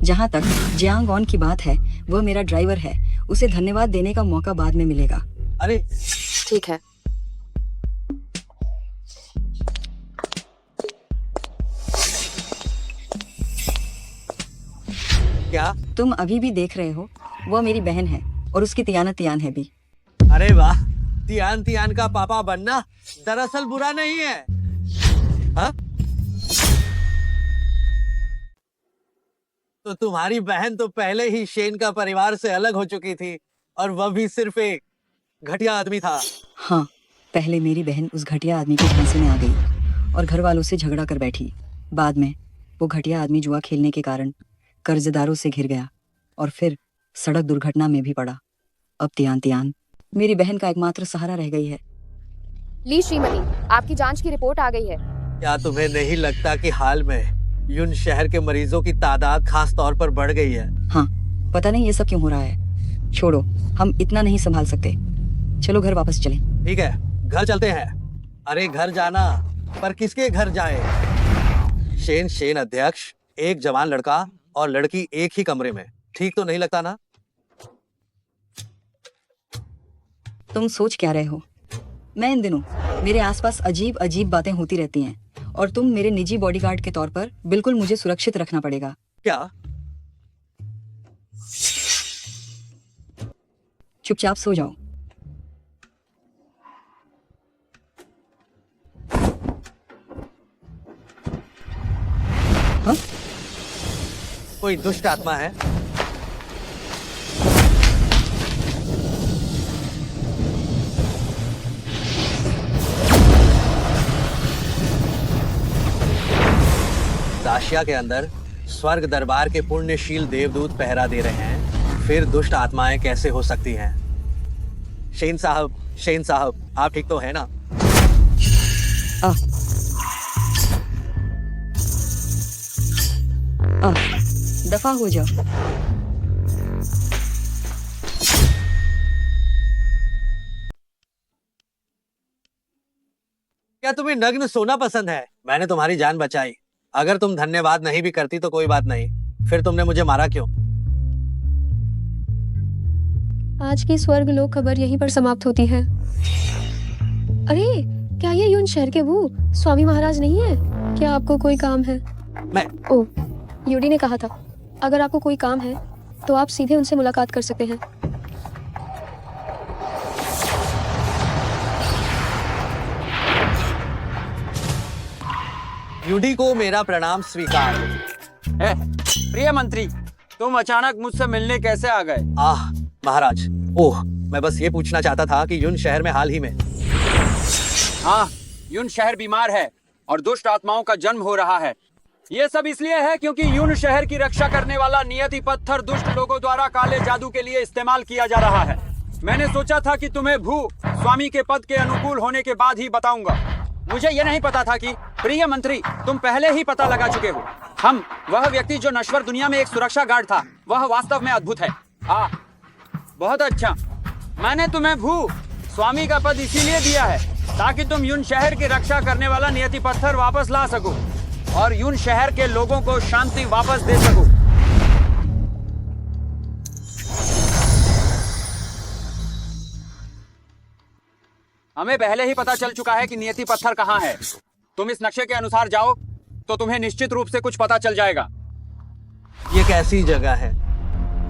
जहाँ तक जियांगऑन की बात है, वह मेरा ड्राइवर है। उसे धन्यवाद देने का मौका बाद में मिलेगा। अरे ठीक है। क्या? तुम अभी भी देख रहे हो, वह मेरी बहन है और उसकी तियान है भी। अरे वाह, तियान का पापा बनना दरअसल बुरा नहीं है। हाँ? तो तुम्हारी बहन तो पहले ही शेन का परिवार से अलग हो चुकी थी, और वह भी सिर्फ एक घटिया आदमी था। हाँ, पहले मेरी बहन उस घटिया आदमी के झांसे में आ गई और घर वालों से झगड़ा कर बैठी। बाद में वो घटिया आदमी जुआ खेलने के कारण कर्जदारों से घिर गया और फिर सड़क दुर्घटना में भी पड़ा। अब तियान मेरी बहन का एकमात्र सहारा रह गई है। ली श्रीमती, आपकी जांच की रिपोर्ट आ गई है। क्या तुम्हें नहीं लगता कि हाल में यून शहर के मरीजों की तादाद खास तौर पर बढ़ गई है? हाँ, पता नहीं ये सब क्यों हो रहा है। छोड़ो, हम इतना नहीं संभाल सकते। चलो घर वापस चलें। ठीक है, घर चलते हैं। अरे घर जाना, पर किसके घर जाए? शेन अध्यक्ष, एक जवान लड़का और लड़की एक ही कमरे में। ठीक तो नहीं लगता ना? तुम सोच क्या रहे हो? मैं इन दिनों मेरे आसपास अजीब बातें होती रहती हैं और तुम मेरे निजी बॉडीगार्ड के तौर पर बिल्कुल मुझे सुरक्षित रखना पड़ेगा। क्या? चुपचाप सो जाओ। हाँ? कोई दुष्ट आत्मा है? दाशिया के अंदर स्वर्ग दरबार के पुण्यशील देवदूत पहरा दे रहे हैं, फिर दुष्ट आत्माएं कैसे हो सकती हैं? शेन साहब, आप ठीक तो है ना? दफा हो जाओ। क्या तुम्हें नग्न सोना पसंद है? मैंने तुम्हारी जान बचाई। अगर तुम धन्यवाद नहीं भी करती तो कोई बात नहीं, फिर तुमने मुझे मारा क्यों? आज की स्वर्ग लोक खबर यहीं पर समाप्त होती है। अरे क्या ये यून शहर के वो स्वामी महाराज नहीं है? क्या आपको कोई काम है? मैं यूडी ने कहा था अगर आपको कोई काम है तो आप सीधे उनसे मुलाकात कर सकते हैं। यूडी को मेरा प्रणाम स्वीकार। प्रिय मंत्री, तुम अचानक मुझसे मिलने कैसे आ गए? महाराज, ओह, मैं बस ये पूछना चाहता था कि यून शहर में हाल ही में। हाँ, यून शहर बीमार है और दुष्ट आत्माओं का जन्म हो रहा है। ये सब इसलिए है क्योंकि यून शहर की रक्षा करने वाला नियति पत्थर दुष्ट लोगों द्वारा काले जादू के लिए इस्तेमाल किया जा रहा है। मैंने सोचा था कि तुम्हें भू स्वामी के पद के अनुकूल होने के बाद ही बताऊंगा। मुझे यह नहीं पता था कि प्रिय मंत्री तुम पहले ही पता लगा चुके हो। वह व्यक्ति जो नश्वर दुनिया में एक सुरक्षा गार्ड था, वह वास्तव में अद्भुत है। बहुत अच्छा। मैंने तुम्हें भू स्वामी का पद इसीलिए दिया है ताकि तुम यून शहर की रक्षा करने वाला नियति पत्थर वापस ला सको और यून शहर के लोगों को शांति वापस दे सको। हमें पहले ही पता चल चुका है कि नियति पत्थर कहाँ है। तुम इस नक्शे के अनुसार जाओ तो तुम्हें निश्चित रूप से कुछ पता चल जाएगा। ये कैसी जगह है?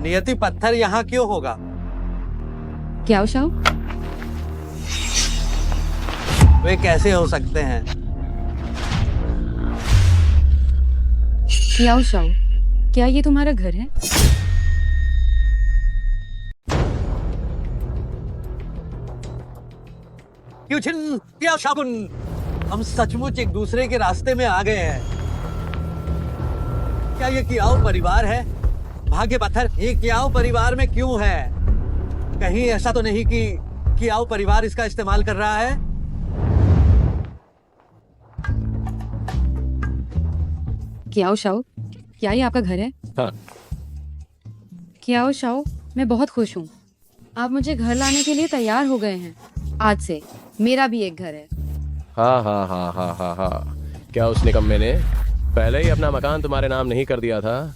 नियति पत्थर यहाँ क्यों होगा? क्या शाओ? वे कैसे हो सकते हैं? क्या शाओ, क्या ये तुम्हारा घर है? क्यूचिन, क्या शाकुन, हम सचमुच एक दूसरे के रास्ते में आ गए हैं। क्या ये कियाओ परिवार है? भाग्य पत्थर ये कियाओ परिवार में क्यों है? कहीं ऐसा तो नहीं कि कियाओ परिवार इसका इस्तेमाल कर रहा है? क्या शाओ, क्या ये आपका घर है? हाँ। क्या शाओ, मैं बहुत खुश हूँ। आप मुझे घर लाने के लिए तैयार हो गए हैं। आज से मेरा भी एक घर है। हाँ हाँ हाँ हाँ हाँ हाँ। क्या उस निकम्मे ने पहले ही अपना मकान तुम्हारे नाम नहीं कर दिया था?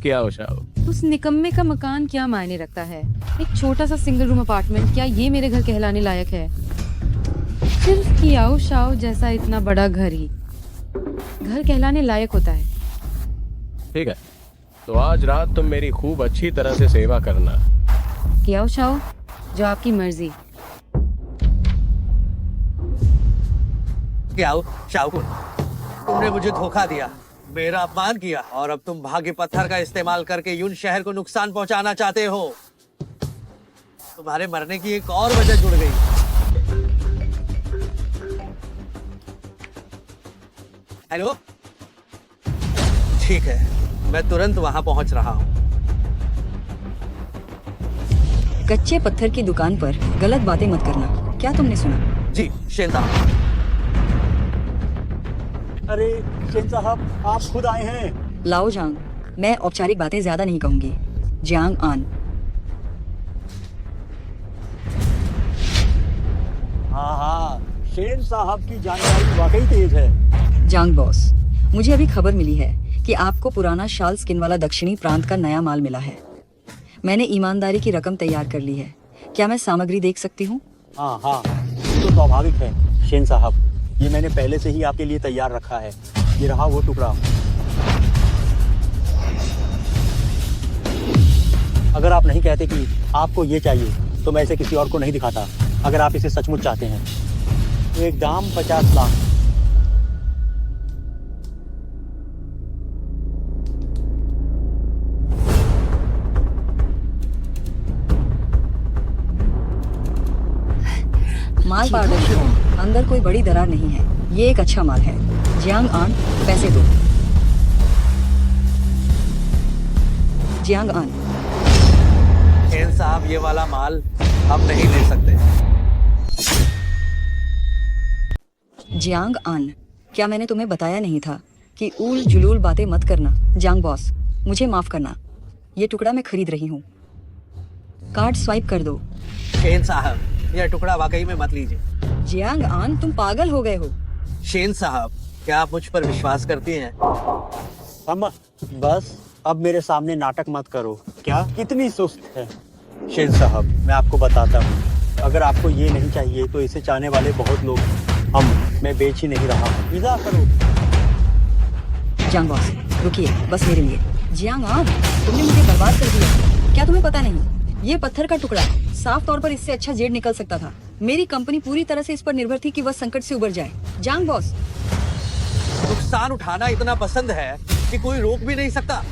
क्या शाओ? उस निकम्मे का मकान क्या मायने रखता है? एक छोटा सा सिंगल रूम अपार्टमेंट क्या ये मेरे घर कहलाने लायक है? सिर्फ कियाओ शाओ जैसा इतना बड़ा घर ही घर कहलाने लायक होता है। ठीक है, तो आज रात तुम मेरी खूब अच्छी तरह से सेवा करना। कियाओ शाओ, जो आपकी मर्जी। कियाओ शाकुन, तुमने मुझे धोखा दिया, मेरा अपमान किया और अब तुम भाग्य पत्थर का इस्तेमाल करके यून शहर को नुकसान पहुंचाना चाहते हो। तुम्हारे मरने की एक और वजह जुड़ गई। हेलो, ठीक है, मैं तुरंत वहां पहुंच रहा हूं। कच्चे पत्थर की दुकान पर गलत बातें मत करना। क्या तुमने सुना? जी शेंता। अरे शेन साहब, आप खुद आए हैं। लाओ जांग, मैं औपचारिक बातें ज्यादा नहीं कहूंगी। जियांग आन। हाँ, शेन साहब की जानकारी वाकई तेज है। जांग बॉस, मुझे अभी खबर मिली है कि आपको पुराना शाल स्किन वाला दक्षिणी प्रांत का नया माल मिला है। मैंने ईमानदारी की रकम तैयार कर ली है। क्या मैं सामग्री देख सकती हूँ? हाँ, तो स्वाभाविक है शेन साहब, ये मैंने पहले से ही आपके लिए तैयार रखा है। ये रहा वो टुकड़ा। अगर आप नहीं कहते कि आपको ये चाहिए तो मैं इसे किसी और को नहीं दिखाता। अगर आप इसे सचमुच चाहते हैं तो एक दाम 50 लाख। माल पारदर्शी है, अंदर कोई बड़ी दरार नहीं है। ये एक अच्छा माल है। जियांग आन, पैसे दो। जियांग आन। शेन साहब, ये वाला माल हम नहीं ले सकते। जियांग आन, क्या मैंने तुम्हें बताया नहीं था कि ऊल जुलूल बातें मत करना? जांग बॉस, मुझे माफ करना। ये टुकड़ा मैं खरीद रही हूँ। कार्ड स्वाइप कर दो। शेन साहब, यह टुकड़ा वाकई में मत लीजिए। जियांग आन, तुम पागल हो गए हो। शेन साहब, क्या आप मुझ पर विश्वास करती हैं? अम्मा बस अब मेरे सामने नाटक मत करो। क्या कितनी सुस्त है शेर साहब, मैं आपको बताता हूँ, अगर आपको ये नहीं चाहिए तो इसे चाहने वाले बहुत लोग हैं। मैं बेच ही नहीं रहा हूँ, विदा करो। जियांग बॉस रुकिए, बस मेरे लिए। जियांग आन, तुमने मुझे बर्बाद कर दिया। क्या तुम्हें पता नहीं, ये पत्थर का टुकड़ा, साफ तौर पर इससे अच्छा जेड निकल सकता था। मेरी कंपनी पूरी तरह से इस पर निर्भर थी कि वह संकट से उबर जाए। जियांग बॉस, नुकसान उठाना इतना पसंद है कि कोई रोक भी नहीं सकता।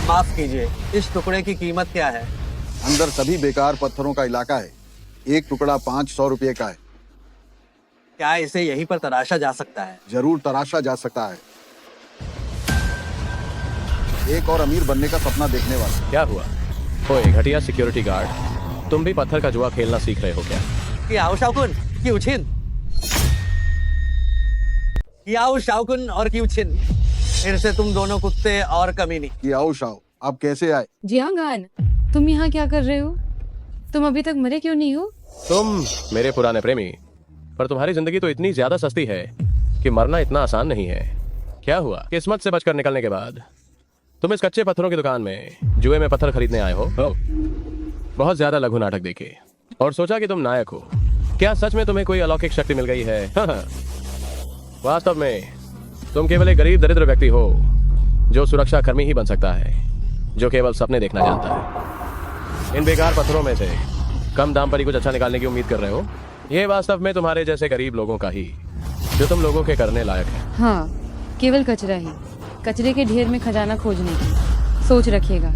माफ कीजिए, इस टुकड़े की कीमत क्या है? अंदर सभी बेकार पत्थरों का इलाका है। एक टुकड़ा 500 रुपये का है। क्या इसे यहीं पर तराशा जा सकता है? जरूर तराशा जा सकता है। एक और अमीर बनने का सपना देखने वाला। क्या हुआ? ओए घटिया सिक्योरिटी गार्ड, तुम भी पत्थर का जुआ खेलना सीख रहे हो क्या? कियाओ शाओकुन, क्यूचिन। कियाओ शाओकुन और क्यूचिन, फिर से तुम दोनों कुत्ते और कमीनी। कियाओ शाओ, आप कैसे आए? जियांग आन, तुम यहाँ क्या कर रहे हो? तुम अभी तक मरे क्यों नहीं हो? तुम मेरे पुराने प्रेमी, पर तुम्हारी जिंदगी तो इतनी ज्यादा सस्ती है कि मरना इतना आसान नहीं है। क्या हुआ? किस्मत से बचकर निकलने के बाद तुम इस कच्चे पत्थरों की दुकान में जुए में पत्थर खरीदने आए हो? बहुत ज्यादा लघु नाटक देखे और सोचा कि तुम नायक हो। क्या सच में तुम्हें कोई अलौकिक शक्ति मिल गई है? वास्तव में तुम केवल एक गरीब दरिद्र व्यक्ति हो जो सुरक्षा कर्मी ही बन सकता है, जो केवल सपने देखना जानता है। इन बेकार पत्थरों में से कम दाम पर ही कुछ अच्छा निकालने की उम्मीद कर रहे हो? ये वास्तव में तुम्हारे जैसे गरीब लोगों का ही, जो तुम लोगों के करने लायक है। हाँ, केवल कचरा ही, कचरे के ढेर में खजाना खोजने की सोच रखिएगा।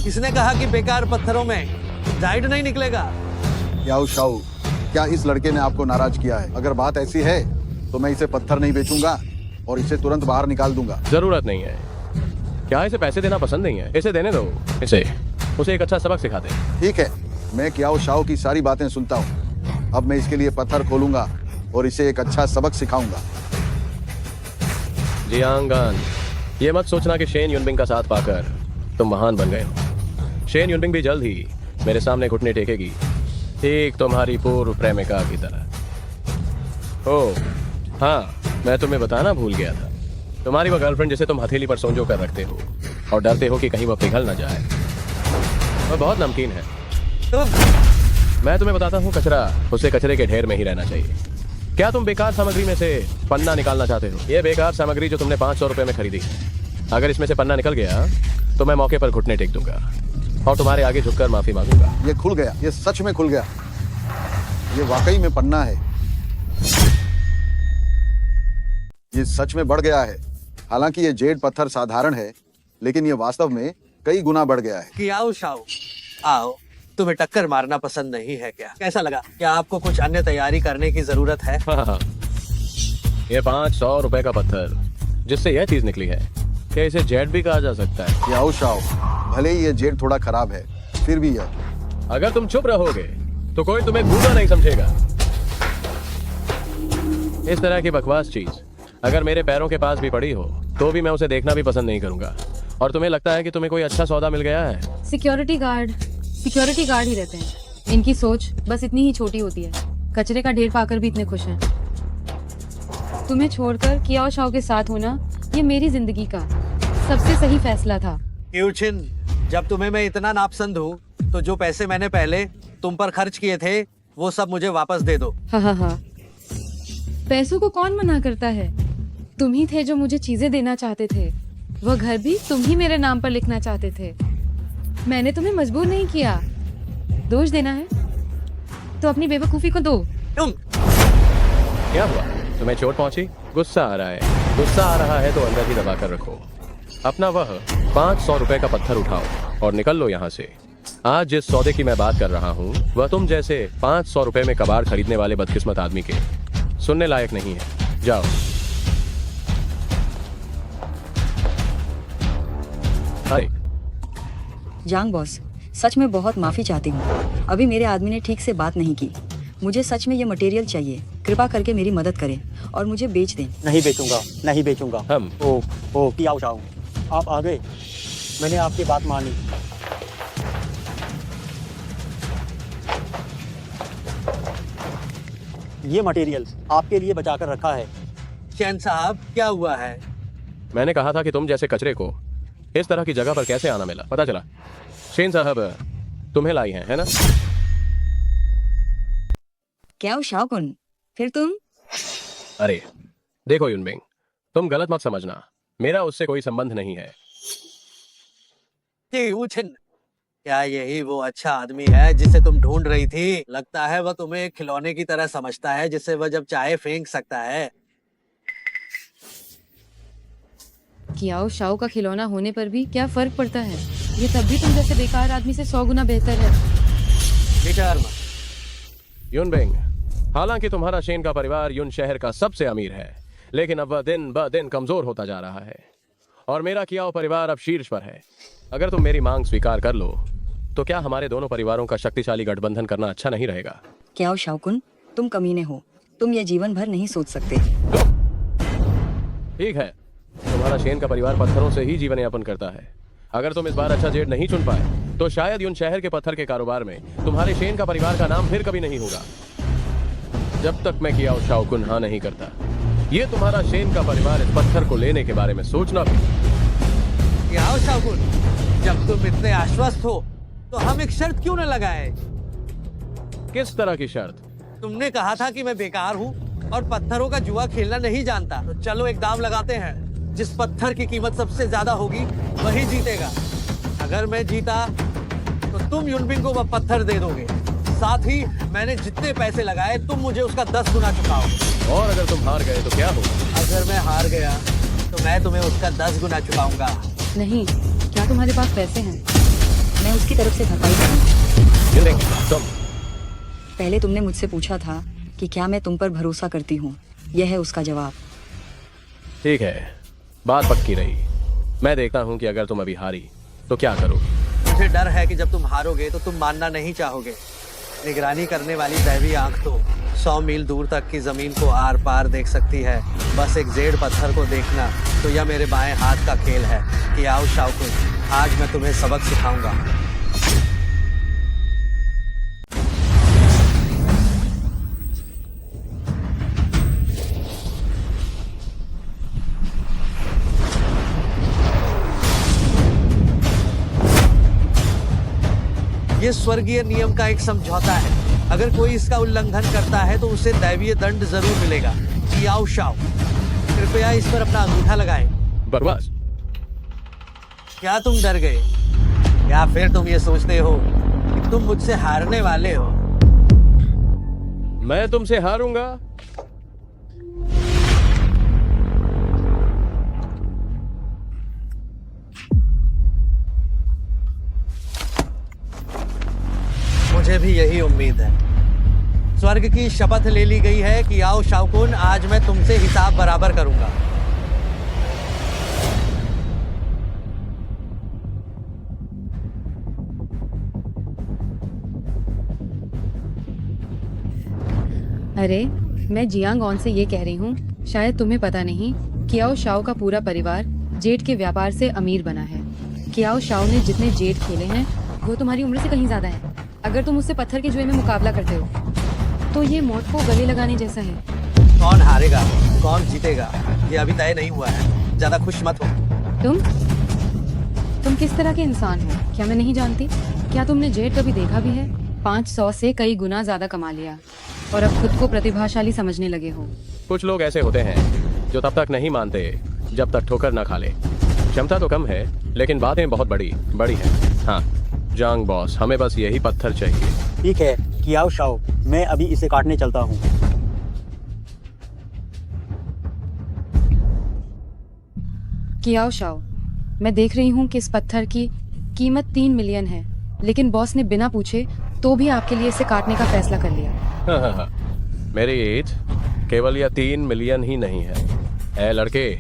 किसने कहा कि बेकार पत्थरों में डाइड नहीं निकलेगा? कियाओ शाओ, क्या इस लड़के ने आपको नाराज किया है? अगर बात ऐसी है तो मैं इसे पत्थर नहीं बेचूंगा और इसे तुरंत बाहर निकाल दूंगा। जरूरत नहीं है। क्या इसे पैसे देना पसंद नहीं है? इसे देने दो, उसे एक अच्छा सबक सिखाते। ठीक है, मैं कियाओ शाओ की सारी बातें सुनता हूँ। अब मैं इसके लिए पत्थर खोलूंगा और इसे एक अच्छा सबक सिखाऊंगा। जियांग आन, ये मत सोचना कि शेन युनबिंग का साथ पाकर तुम महान बन गए हो। शेन युनबिंग भी जल्द ही मेरे सामने घुटने टेकेगी, ठीक तुम्हारी पूर्व प्रेमिका की तरह। ओह हाँ, मैं तुम्हें बताना भूल गया था। तुम्हारी वो गर्लफ्रेंड जिसे तुम हथेली पर सोंजो कर रखते हो और डरते हो कि कहीं वो पिघल ना जाए, वह बहुत नमकीन है। मैं तुम्हें बताता हूँ, कचरा उसे कचरे के ढेर में ही रहना चाहिए। क्या तुम बेकार सामग्री में से पन्ना निकालना चाहते हो? ये बेकार सामग्री जो तुमने 500 रुपए में खरीदी, अगर इसमें से पन्ना निकल गया तो मैं मौके पर घुटने टेक दूंगा और तुम्हारे आगे झुककर माफी मांगूंगा। ये खुल गया, ये सच में खुल गया। ये वाकई में पन्ना है। ये सच में बढ़ गया है। हालांकि ये जेड पत्थर साधारण है, लेकिन ये वास्तव में कई गुना बढ़ गया है। कियाओ शाओ, आओ, तुम्हें टक्कर मारना पसंद नहीं है क्या? कैसा लगा? क्या आपको कुछ अन्य तैयारी करने की जरूरत है? हाँ। ये 500 रुपए का पत्थर जिससे यह चीज निकली है, क्या इसे जेड भी कहा जा सकता है? कियाओ शाओ, भले ही ये जेड थोड़ा खराब है, फिर भी यह। अगर तुम चुप रहोगे तो कोई तुम्हें गूंगा नहीं समझेगा। इस तरह की बकवास चीज अगर मेरे पैरों के पास भी पड़ी हो तो भी मैं उसे देखना भी पसंद नहीं करूंगा। और तुम्हें लगता है कि तुम्हें कोई अच्छा सौदा मिल गया है? सिक्योरिटी गार्ड ही रहते हैं। इनकी सोच बस इतनी ही छोटी होती है। कचरे का ढेर पाकर भी इतने खुश हैं। तुम्हें छोड़कर कियाओ शाओ के साथ होना ये मेरी जिंदगी का सबसे सही फैसला था। क्यूचिन, जब तुम्हें मैं इतना नापसंद हूँ तो जो पैसे मैंने पहले तुम पर खर्च किए थे वो सब मुझे वापस दे दो। हाँ, पैसों को कौन मना करता है? तुम ही थे जो मुझे चीजें देना चाहते थे। वह घर भी तुम ही मेरे नाम पर लिखना चाहते थे। मैंने तुम्हें मजबूर नहीं किया। दोष देना है तो अपनी बेवकूफी को दो। तुम क्या हुआ? तुम्हें चोट पहुंची? गुस्सा आ रहा है? गुस्सा आ रहा है तो अंदर ही दबा कर रखो। अपना वह 500 रुपए का पत्थर उठाओ और निकल लो यहाँ से। आज जिस सौदे की मैं बात कर रहा हूँ वह तुम जैसे 500 रुपए में कबाड़ खरीदने वाले बदकिस्मत आदमी के सुनने लायक नहीं है। जाओ। जियांग बॉस, सच में बहुत माफी चाहती हूँ। अभी मेरे आदमी ने ठीक से बात नहीं की। मुझे सच में ये मटेरियल चाहिए। कृपा करके मेरी मदद करें और मुझे बेच दें। नहीं बेचूंगा, नहीं बेचूंगा। हम ओ कियाओ शाओ, आप आ गए। मैंने आपकी बात मानी। ये मटेरियल आपके लिए बचाकर रखा है। चैन साहब, क्या हुआ है? मैंने कहा था कि तुम जैसे कचरे को इस तरह की जगह पर कैसे आना मिला। पता चला शेन साहब तुम्हें लाई है ना? क्या हो शाओकुन, फिर तुम? अरे देखो युनबिंग, तुम गलत मत समझना, मेरा उससे कोई संबंध नहीं है। जी उछिन, क्या यही वो अच्छा आदमी है जिसे तुम ढूंढ रही थी? लगता है वह तुम्हें एक खिलौने की तरह समझता है जिसे वह जब चाहे फेंक सकता है। कियाओ शाओ का खिलौना होने पर भी क्या फर्क पड़ता है? ये तब भी तुम जैसे बेकार आदमी से 100 गुना बेहतर है। बेकार मत। युनबिंग, हालांकि तुम्हारा शेन का परिवार युन शहर का सबसे अमीर है, लेकिन अब वह दिन ब दिन कमजोर होता जा रहा है और मेरा कियाओ परिवार अब शीर्ष पर है। अगर तुम मेरी मांग स्वीकार कर लो तो क्या हमारे दोनों परिवारों का शक्तिशाली गठबंधन करना अच्छा नहीं रहेगा? क्या हो शाओकुन, तुम कमीने हो, तुम ये जीवन भर नहीं सोच सकते। ठीक है, तुम्हारा शेन का परिवार पत्थरों से ही जीवन यापन करता है। अगर तुम इस बार अच्छा जेड नहीं चुन पाए तो शायद युन शहर के पत्थर के कारोबार में तुम्हारे शेन का परिवार का नाम फिर कभी नहीं होगा, जब तक मैं कियाओ शाओकुन हाँ नहीं करता। ये तुम्हारा शेन का परिवार इस पत्थर को लेने के बारे में सोचना भी। कियाओ शाओकुन, जब तुम इतने आश्वस्त हो तो हम एक शर्त क्यों न लगाए? किस तरह की शर्त? तुमने कहा था कि मैं बेकार हूँ और पत्थरों का जुआ खेलना नहीं जानता, तो चलो एक दाव लगाते हैं। जिस पत्थर की कीमत सबसे ज्यादा होगी वही जीतेगा। अगर मैं जीता तो तुम युनबिंग को वह पत्थर दे दोगे, साथ ही मैंने जितने पैसे लगाए तुम मुझे उसका 10 गुना चुकाओगे। और अगर तुम हार गए तो क्या होगा? अगर मैं हार गया तो मैं तुम्हें उसका 10 गुना चुकाऊंगा। नहीं, क्या तुम्हारे पास पैसे हैं? मैं उसकी तरफ से भरपाई करूं। युनबिंग, तुम पहले तुमने मुझसे पूछा था कि क्या मैं तुम पर भरोसा करती हूँ, यह है उसका जवाब। ठीक है, बात पक्की रही। मैं देखता हूँ कि अगर तुम अभी हारी तो क्या करोगे। मुझे डर है कि जब तुम हारोगे तो तुम मानना नहीं चाहोगे। निगरानी करने वाली दैवी आंख तो 100 मील दूर तक की जमीन को आर पार देख सकती है। बस एक जेड पत्थर को देखना तो यह मेरे बाएं हाथ का खेल है। कियाओ शाओकुन, आज मैं तुम्हें सबक सिखाऊंगा। ये स्वर्गीय नियम का एक समझौता है। अगर कोई इसका उल्लंघन करता है तो उसे दैवीय दंड जरूर मिलेगा। कियाओ शाओ, कृपया इस पर अपना अंगूठा लगाएं। बकवास। क्या तुम डर गए, या फिर तुम ये सोचते हो कि तुम मुझसे हारने वाले हो? मैं तुमसे हारूंगा? मुझे भी यही उम्मीद है। स्वर्ग की शपथ ले ली गई है कि आओ शाओकुन, आज मैं तुमसे हिसाब बराबर करूंगा। अरे, मैं जियांग ऑन से ये कह रही हूँ, शायद तुम्हें पता नहीं, कियाओ शाओ का पूरा परिवार जेड के व्यापार से अमीर बना है। कियाओ शाओ ने जितने जेड खेले हैं वो तुम्हारी उम्र से कहीं ज्यादा है। अगर तुम उससे पत्थर के जुए में मुकाबला करते हो तो ये मौत को गले लगाने जैसा है। कौन हारेगा, कौन जीतेगा, ये अभी तय नहीं हुआ है। ज्यादा खुश मत हो। तुम किस तरह के इंसान हो, क्या मैं नहीं जानती? क्या तुमने जेड कभी देखा भी है? 500 से कई गुना ज्यादा कमा लिया और अब खुद को प्रतिभाशाली समझने लगे हो। कुछ लोग ऐसे होते हैं जो तब तक नहीं मानते जब तक ठोकर ना खा ले। क्षमता तो कम है लेकिन बातें बहुत बड़ी बड़ी हैं। हाँ जांग बॉस, हमें बस यही पत्थर चाहिए। ठीक है कियाओ शाओ, मैं अभी इसे काटने चलता हूँ। कियाओ शाओ, मैं देख रही हूँ कि इस पत्थर की कीमत 3 मिलियन है, लेकिन बॉस ने बिना पूछे तो भी आपके लिए इसे काटने का फैसला कर लिया। मेरी एज केवल यह 3 मिलियन ही नहीं है। ए लड़के,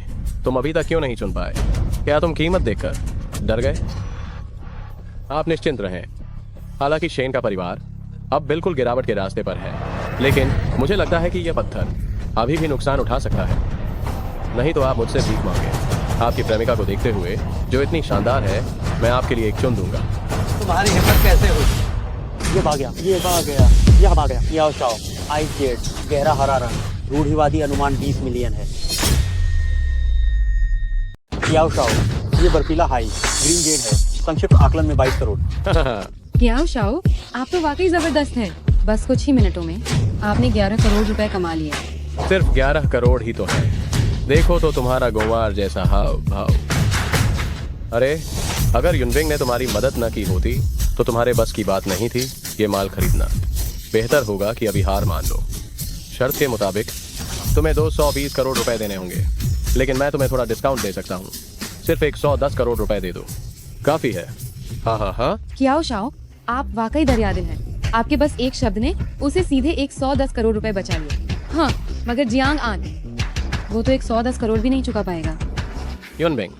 तुम अभी तक क्यों नहीं चुन पाए? क्या तुम कीमत देखकर डर गए? आप निश्चिंत रहें, हालांकि शेन का परिवार अब बिल्कुल गिरावट के रास्ते पर है। लेकिन मुझे लगता है कि यह पत्थर अभी भी नुकसान उठा सकता है। नहीं तो आप मुझसे भीख मांगे। आपकी प्रेमिका को देखते हुए जो इतनी शानदार है, मैं आपके लिए एक चुन दूंगा। तुम्हारी हिम्मत कैसे हुई? ये भाग गया, ये भाग गया, यह भाग गया। याओ शाओ, आइस जेड, गहरा हरा रंग, रूढ़िवादी अनुमान 20 मिलियन है। याओ शाओ, ये बर्फीला हाई, ग्रीन जेड है, संक्षिप्त आकलन में 22 करोड़। क्या शाओ, आप तो वाकई जबरदस्त हैं। बस कुछ ही मिनटों में आपने 11 करोड़ रुपए कमा लिए। सिर्फ 11 करोड़ ही तो है। देखो तो तुम्हारा गोवार जैसा हाव भाव। अरे अगर युनबिंग ने तुम्हारी मदद न की होती तो तुम्हारे बस की बात नहीं थी ये माल खरीदना। बेहतर होगा कि अभी हार मान लो। शर्त के मुताबिक तुम्हें 220 करोड़ रुपए देने होंगे, लेकिन मैं तुम्हें थोड़ा डिस्काउंट दे सकता हूँ। सिर्फ 110 करोड़ रुपए दे दो, काफी है। हाँ हाँ हाँ। क्या शाओ, आप वाकई दरियादिल हैं। आपके बस एक शब्द ने उसे सीधे 110 करोड़ रुपए बचा लिए। हाँ, मगर जियांग आन, वो तो 110 करोड़ भी नहीं चुका पाएगा। युनबिंग,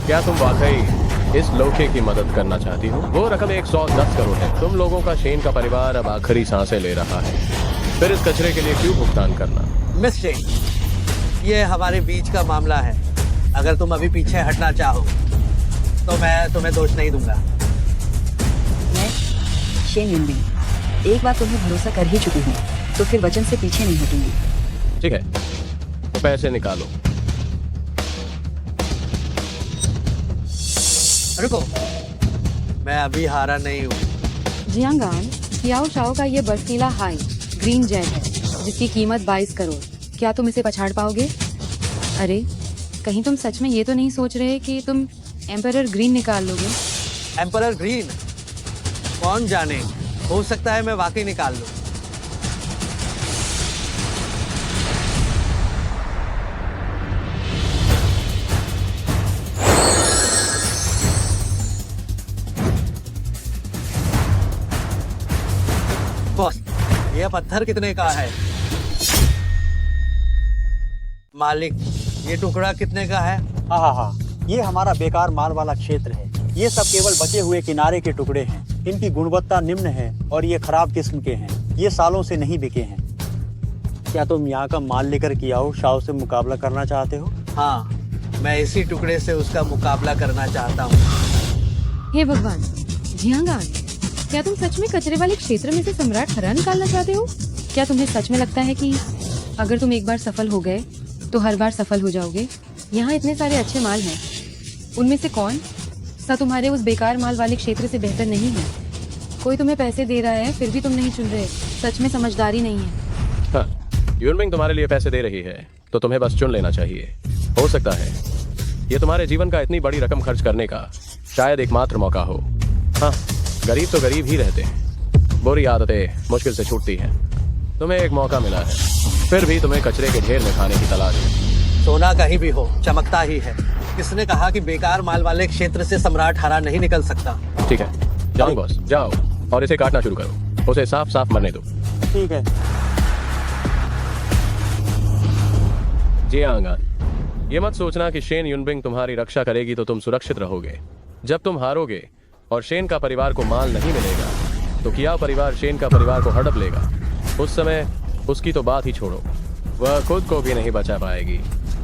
क्या तुम वाकई इस लौटे की मदद करना चाहती हो? वो रकम 110 करोड़ है। तुम लोगों का शेन का परिवार अब आखिरी सांसें ले रहा है, फिर इस कचरे के लिए क्यों भुगतान करना? मिस शेन, ये हमारे बीच का मामला है। अगर तुम अभी पीछे हटना चाहो तो मैं तुम्हें दोष नहीं दूंगा। मैं शेन युनबिंग एक बार तुम्हें भरोसा कर ही चुकी हूँ, तो फिर वचन से पीछे नहीं हटूंगी। ठीक है, तो पैसे निकालो। रुको, मैं अभी हारा नहीं हूँ। जियांग आन, कियाओ शाओ का ये बर्फीला हाई ग्रीन जेट है, जिसकी कीमत 22 करोड़। क्या तुम इसे पछाड़ पाओगे? अरे कहीं तुम सच में ये तो नहीं सोच रहे कि तुम एम्परर ग्रीन निकाल लोगे? Emperor green? कौन जाने, हो सकता है मैं वाकई निकाल लूं। बॉस, यह पत्थर कितने का है? मालिक, ये टुकड़ा कितने का है? हाँ, ये हमारा बेकार माल वाला क्षेत्र है। ये सब केवल बचे हुए किनारे के टुकड़े हैं। इनकी गुणवत्ता निम्न है और ये खराब किस्म के हैं। ये सालों से नहीं बिके हैं। क्या तुम यहाँ का माल लेकर कियाओ शाओ से मुकाबला करना चाहते हो? हाँ, मैं इसी टुकड़े से उसका मुकाबला करना चाहता हूँ। हे भगवान, जियांग आन, क्या तुम सच में कचरे वाले क्षेत्र में से सम्राट हरा निकालना चाहते हो? क्या तुम्हें सच में लगता है कि अगर तुम एक बार सफल हो गए तो हर बार सफल हो जाओगे? यहाँ इतने सारे अच्छे माल हैं, उनमें से कौन सा तुम्हारे उस बेकार माल वाले क्षेत्र से बेहतर नहीं है? कोई तुम्हें पैसे दे रहा है फिर भी तुम नहीं चुन रहे। सच में समझदारी नहीं है। हाँ, युनबिंग तुम्हारे लिए पैसे दे रही है तो तुम्हें बस चुन लेना चाहिए। हो सकता है ये तुम्हारे जीवन का इतनी बड़ी रकम खर्च करने का शायद एकमात्र मौका हो। हाँ, गरीब तो गरीब ही रहते हैं, बुरी आदतें मुश्किल से छूटती हैं। तुम्हें एक मौका मिला है, फिर भी तुम्हें कचरे के ढेर में खाने की तलाश है। सोना कहीं भी हो, चमकता ही है। किसने कहा कि बेकार माल वाले क्षेत्र से सम्राट हरा नहीं निकल सकता? ठीक है, जाओ बॉस, जाओ और इसे काटना शुरू करो। उसे साफ साफ मरने दो। ठीक है। जियांग आन, ये मत सोचना कि शेन युनबिंग तुम्हारी रक्षा करेगी तो तुम सुरक्षित रहोगे। जब तुम हारोगे और शेन का परिवार को माल नहीं मिलेगा तो कियाओ परिवार शेन का परिवार को हड़प लेगा। उस समय उसकी तो बात ही छोड़ो, वह खुद को भी नहीं बचा पाएगी।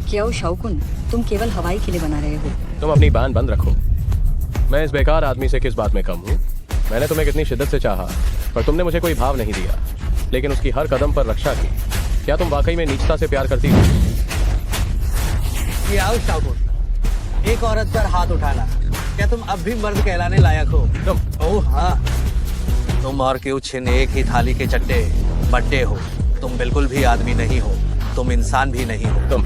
कियाओ शाओकुन, तुम केवल हवाई किले बना रहे हो। तुम अपनी बान बंद रखो। मैं इस बेकार आदमी से किस बात में कम हूँ? मैंने तुम्हें कितनी शिद्दत से चाहा, पर तुमने मुझे कोई भाव नहीं दिया, लेकिन उसकी हर कदम पर रक्षा की। क्या तुम वाकई में नीचता से प्यार करती हो? कियाओ शाओकुन, एक औरत पर हाथ उठाना, क्या तुम अब भी मर्द कहलाने लायक हो? तुम? ओह हाँ, तुम और क्यूछिन एक ही थाली के चट्टे बट्टे हो। तुम बिल्कुल भी आदमी नहीं हो, तुम इंसान भी नहीं हो। तुम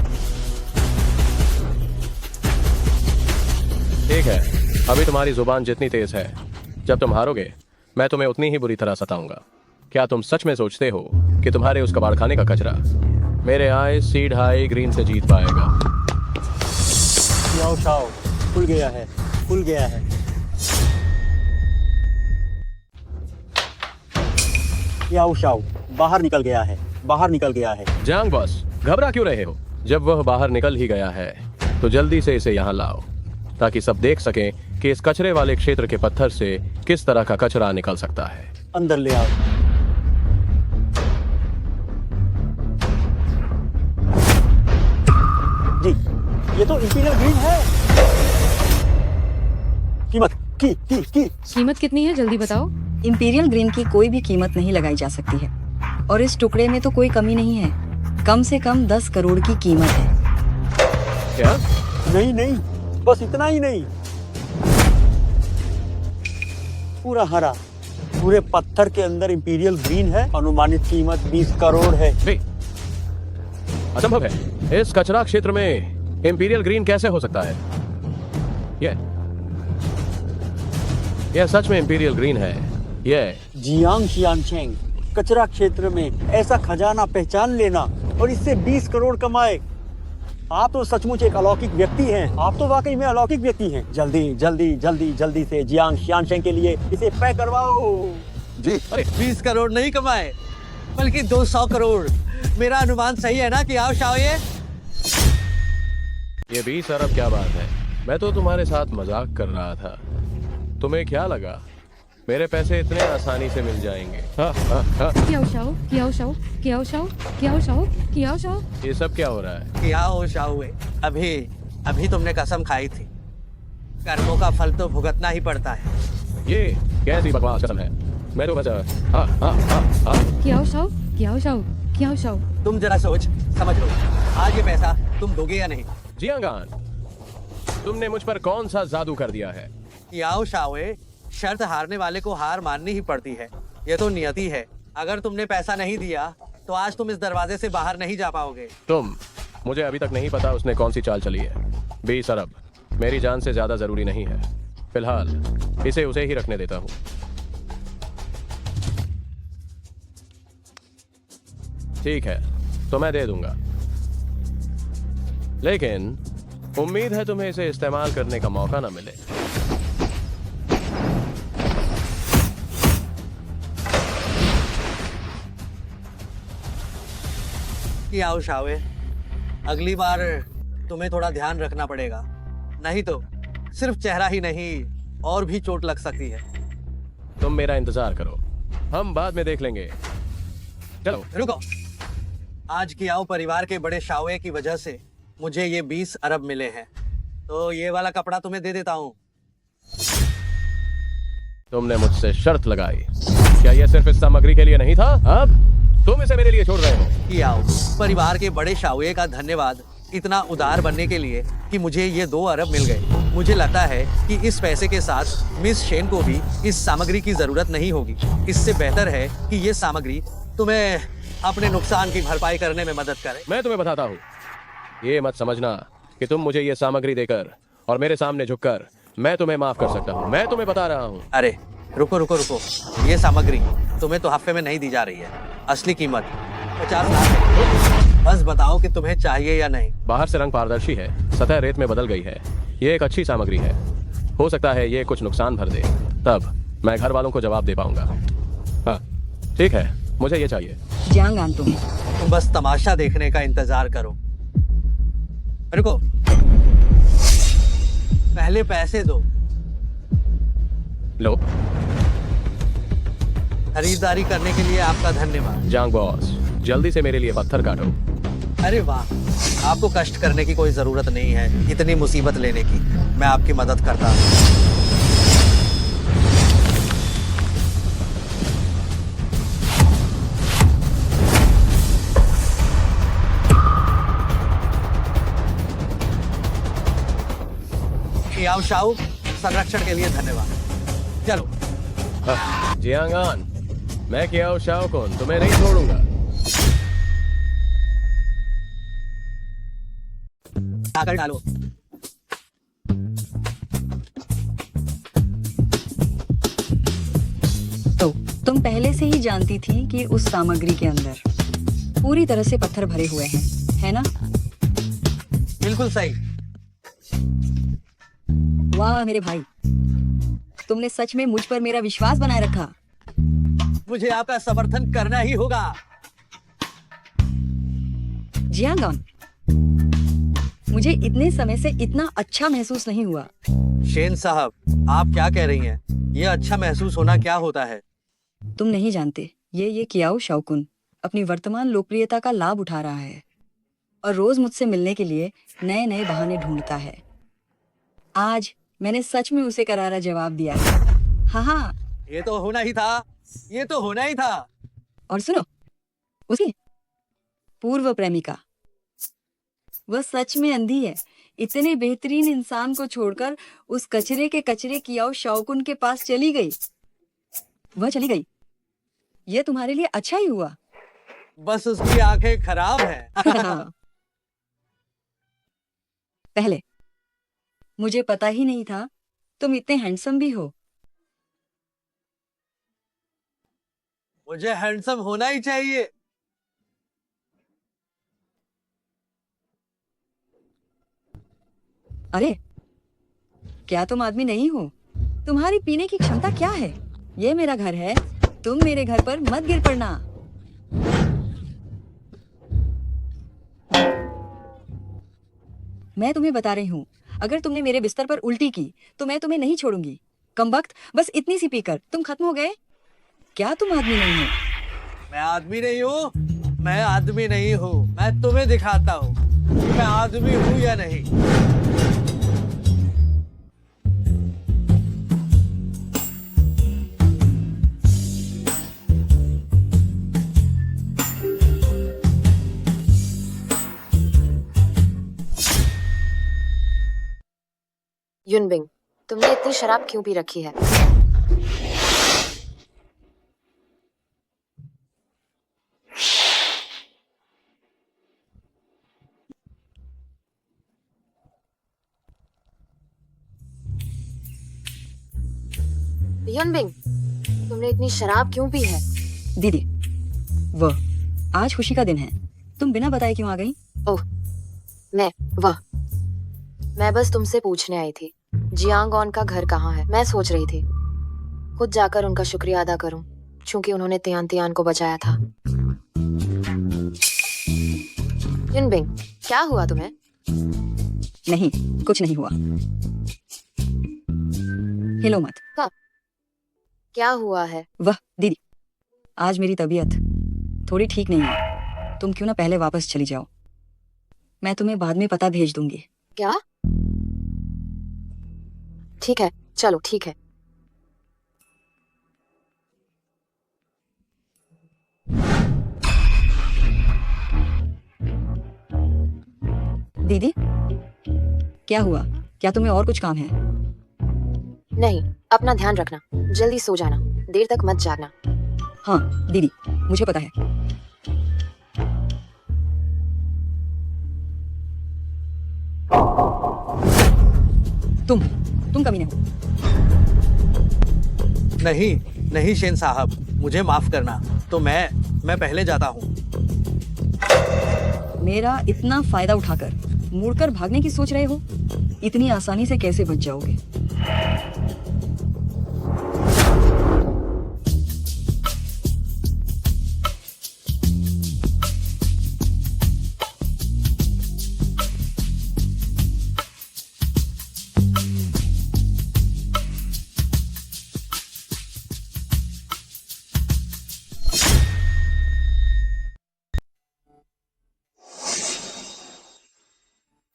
ठीक है, अभी तुम्हारी जुबान जितनी तेज है, जब तुम हारोगे मैं तुम्हें उतनी ही बुरी तरह सताऊंगा। क्या तुम सच में सोचते हो कि तुम्हारे उस कबाड़खाने का कचरा मेरे आए सीड हाई ग्रीन से जीत पाएगा? कियाओ शाओ, खुल गया है, खुल गया है। कियाओ शाओ, बाहर निकल गया है, बाहर निकल गया है। जांग बॉस, घबरा क्यों रहे हो? जब वह बाहर निकल ही गया है तो जल्दी से इसे यहाँ लाओ, ताकि सब देख सकें कि इस कचरे वाले क्षेत्र के पत्थर से किस तरह का कचरा निकल सकता है। अंदर ले आओ। ये तो इंपीरियल ग्रीन है। कीमत की कीमत कितनी है जल्दी बताओ। इंपीरियल ग्रीन की कोई भी कीमत नहीं लगाई जा सकती है, और इस टुकड़े में तो कोई कमी नहीं है। कम से कम 10 करोड़ की कीमत है। क्या? नहीं, बस इतना ही नहीं, पूरा हरा, पूरे पत्थर के अंदर इंपीरियल ग्रीन है। अनुमानित कीमत 20 करोड़ है। असंभव है। इस कचरा क्षेत्र में इंपीरियल ग्रीन कैसे हो सकता है? यह सच में इंपीरियल ग्रीन है। यह जियांग शियानचेंग, कचरा क्षेत्र में ऐसा खजाना पहचान लेना और इससे 20 करोड़ कमाए। आप तो सचमुच एक अलौकिक व्यक्ति हैं। आप तो वाकई में अलौकिक व्यक्ति हैं। जल्दी से जियांग शियानचेंग के लिए इसे पैक करवाओ। जी 20 करोड़ नहीं कमाए, बल्कि 200 करोड़। मेरा अनुमान सही है ना कि आओ शाओये? ये 20 अरब क्या बात है? मैं तो तुम्हारे साथ मजाक कर रहा था। तुम्हें क्या लगा मेरे पैसे इतने आसानी से मिल जाएंगे? ये सब क्या हो रहा है? क्या हो शाओये? अभी तुमने कसम खाई थी। कर्मों का फल तो भुगतना ही पड़ता है। ये कैसी बकवास कसम है? मैं तो बचा। तुम जरा सोच समझ लो, आज ये पैसा तुम दोगे या नहीं? जियांगान, तुमने मुझ पर कौन सा जादू कर दिया है? याओ शाओये, शर्त हारने वाले को हार माननी ही पड़ती है। ये तो नियति है। अगर तुमने पैसा नहीं दिया तो आज तुम इस दरवाजे से बाहर नहीं जा पाओगे। मुझे अभी तक नहीं पता उसने कौन सी चाल चली है। 20 अरब मेरी जान से ज्यादा जरूरी नहीं है। फिलहाल इसे उसे ही रखने देता हूँ। ठीक है, तो मैं दे दूंगा, लेकिन उम्मीद है तुम्हें इसे इस्तेमाल करने का मौका ना मिले। याओ शाओये, अगली बार तुम्हें थोड़ा ध्यान रखना पड़ेगा, नहीं तो सिर्फ चेहरा ही नहीं और भी चोट लग सकती है। तुम मेरा इंतजार करो, हम बाद में देख लेंगे। चलो रुको। आज कियाओ परिवार के बड़े शाओये की वजह से मुझे ये 20 अरब मिले हैं, तो ये वाला कपड़ा तुम्हें दे देता हूँ। तुमने मुझसे शर्त लगाई, क्या यह सिर्फ इस सामग्री के लिए नहीं था? अब तुम इसे मेरे लिए छोड़ रहे हो? कियाओ परिवार के बड़े शाओये का धन्यवाद इतना उदार बनने के लिए कि मुझे ये 2 अरब मिल गए। मुझे लगता है कि इस पैसे के साथ मिस शेन को भी इस सामग्री की जरूरत नहीं होगी। इससे बेहतर है कि ये सामग्री तुम्हें अपने नुकसान की भरपाई करने में मदद करे। मैं तुम्हें बताता हूँ, ये मत समझना कि तुम मुझे ये सामग्री देकर और मेरे सामने झुककर मैं तुम्हें माफ कर सकता हूँ। मैं तुम्हें बता रहा हूँ। अरे रुको, ये सामग्री तुम्हें तो हफ्ते में नहीं दी जा रही है। असली कीमत 50 लाख है। बस बताओ कि तुम्हें चाहिए या नहीं। बाहर से रंग पारदर्शी है, सतह रेत में बदल गई है। ये एक अच्छी सामग्री है, हो सकता है ये कुछ नुकसान भर दे, तब मैं घर वालों को जवाब दे पाऊंगा। हाँ ठीक है, मुझे ये चाहिए। जियांगान, तुम बस तमाशा देखने का इंतजार करो। रुको, पहले पैसे दो। लो, खरीदारी करने के लिए आपका धन्यवाद। जांग बॉस, जल्दी से मेरे लिए पत्थर काटो। अरे वाह, आपको कष्ट करने की कोई जरूरत नहीं है, इतनी मुसीबत लेने की। मैं आपकी मदद करता हूँ। याओ शाओ, संरक्षण के लिए धन्यवाद। चलो। जियांगान, मैं कियाओ शाओ कौन, तुम्हें नहीं छोड़ूंगा। आकर डालो। तो तुम पहले से ही जानती थी कि उस सामग्री के अंदर पूरी तरह से पत्थर भरे हुए हैं, है ना? बिल्कुल सही। वाह मेरे भाई, तुमने सच में मुझ पर मेरा विश्वास बनाए रखा। मुझे आपका समर्थन करना ही होगा। जियांगान, मुझे इतने समय से इतना अच्छा महसूस नहीं हुआ। शेन साहब, आप क्या कह रही हैं? ये अच्छा महसूस होना क्या होता है? तुम नहीं जानते, ये कियाओ शाओकुन अपनी वर्तमान लोकप्रियता का लाभ उठा रहा है। और रोज मुझसे मिलने के लिए नए नए बहाने ढूंढता है। आज मैंने सच में उसे करारा जवाब दिया है। हाँ, ये तो होना ही था, ये तो होना ही था। और सुनो, उसकी पूर्व प्रेमिका, वह सच में अंधी है। इतने बेहतरीन इंसान को छोड़कर उस कचरे के कचरे कियाओ शाओकुन के पास चली गई। वह चली गई, यह तुम्हारे लिए अच्छा ही हुआ। बस उसकी आंखें खराब हैं। पहले मुझे पता ही नहीं था तुम इतने हैंडसम भी हो। मुझे हैंडसम होना ही चाहिए। अरे, क्या तुम आदमी नहीं हो? तुम्हारी पीने की क्षमता क्या है? ये मेरा घर है, तुम मेरे घर पर मत गिर पड़ना। मैं तुम्हें बता रही हूँ, अगर तुमने मेरे बिस्तर पर उल्टी की तो मैं तुम्हें नहीं छोड़ूंगी। कमबख्त, बस इतनी सी पीकर तुम खत्म हो गए। क्या तुम आदमी नहीं हो? मैं आदमी नहीं हूँ, मैं आदमी नहीं हूँ। मैं तुम्हें दिखाता हूँ कि मैं आदमी हूँ या नहीं। युनबिंग, तुमने इतनी शराब क्यों पी रखी है? युनबिंग, तुमने इतनी शराब क्यों पी है? दीदी, वह आज खुशी का दिन है, तुम बिना बताए क्यों आ गई? ओह, मैं बस तुमसे पूछने आई थी जियांगॉन का घर कहाँ है। मैं सोच रही थी खुद जाकर उनका शुक्रिया अदा करूं, क्योंकि उन्होंने तियान तियान को बचाया था। युनबिंग, क्या हुआ तुम्हें? नहीं, कुछ नहीं हुआ। हिलो मत। क्या हुआ है? वह दीदी, आज मेरी तबीयत थोड़ी ठीक नहीं है। तुम क्यों ना पहले वापस चली जाओ, मैं तुम्हें बाद में पता भेज दूंगी। क्या? ठीक है, चलो ठीक है। दीदी, क्या हुआ? क्या तुम्हें और कुछ काम है? नहीं, अपना ध्यान रखना, जल्दी सो जाना, देर तक मत जागना। हाँ दीदी, मुझे पता है। तुम कमीने हो। नहीं शेन साहब, मुझे माफ करना। तो मैं पहले जाता हूँ। मेरा इतना फायदा उठाकर मुड़कर भागने की सोच रहे हो? इतनी आसानी से कैसे बच जाओगे?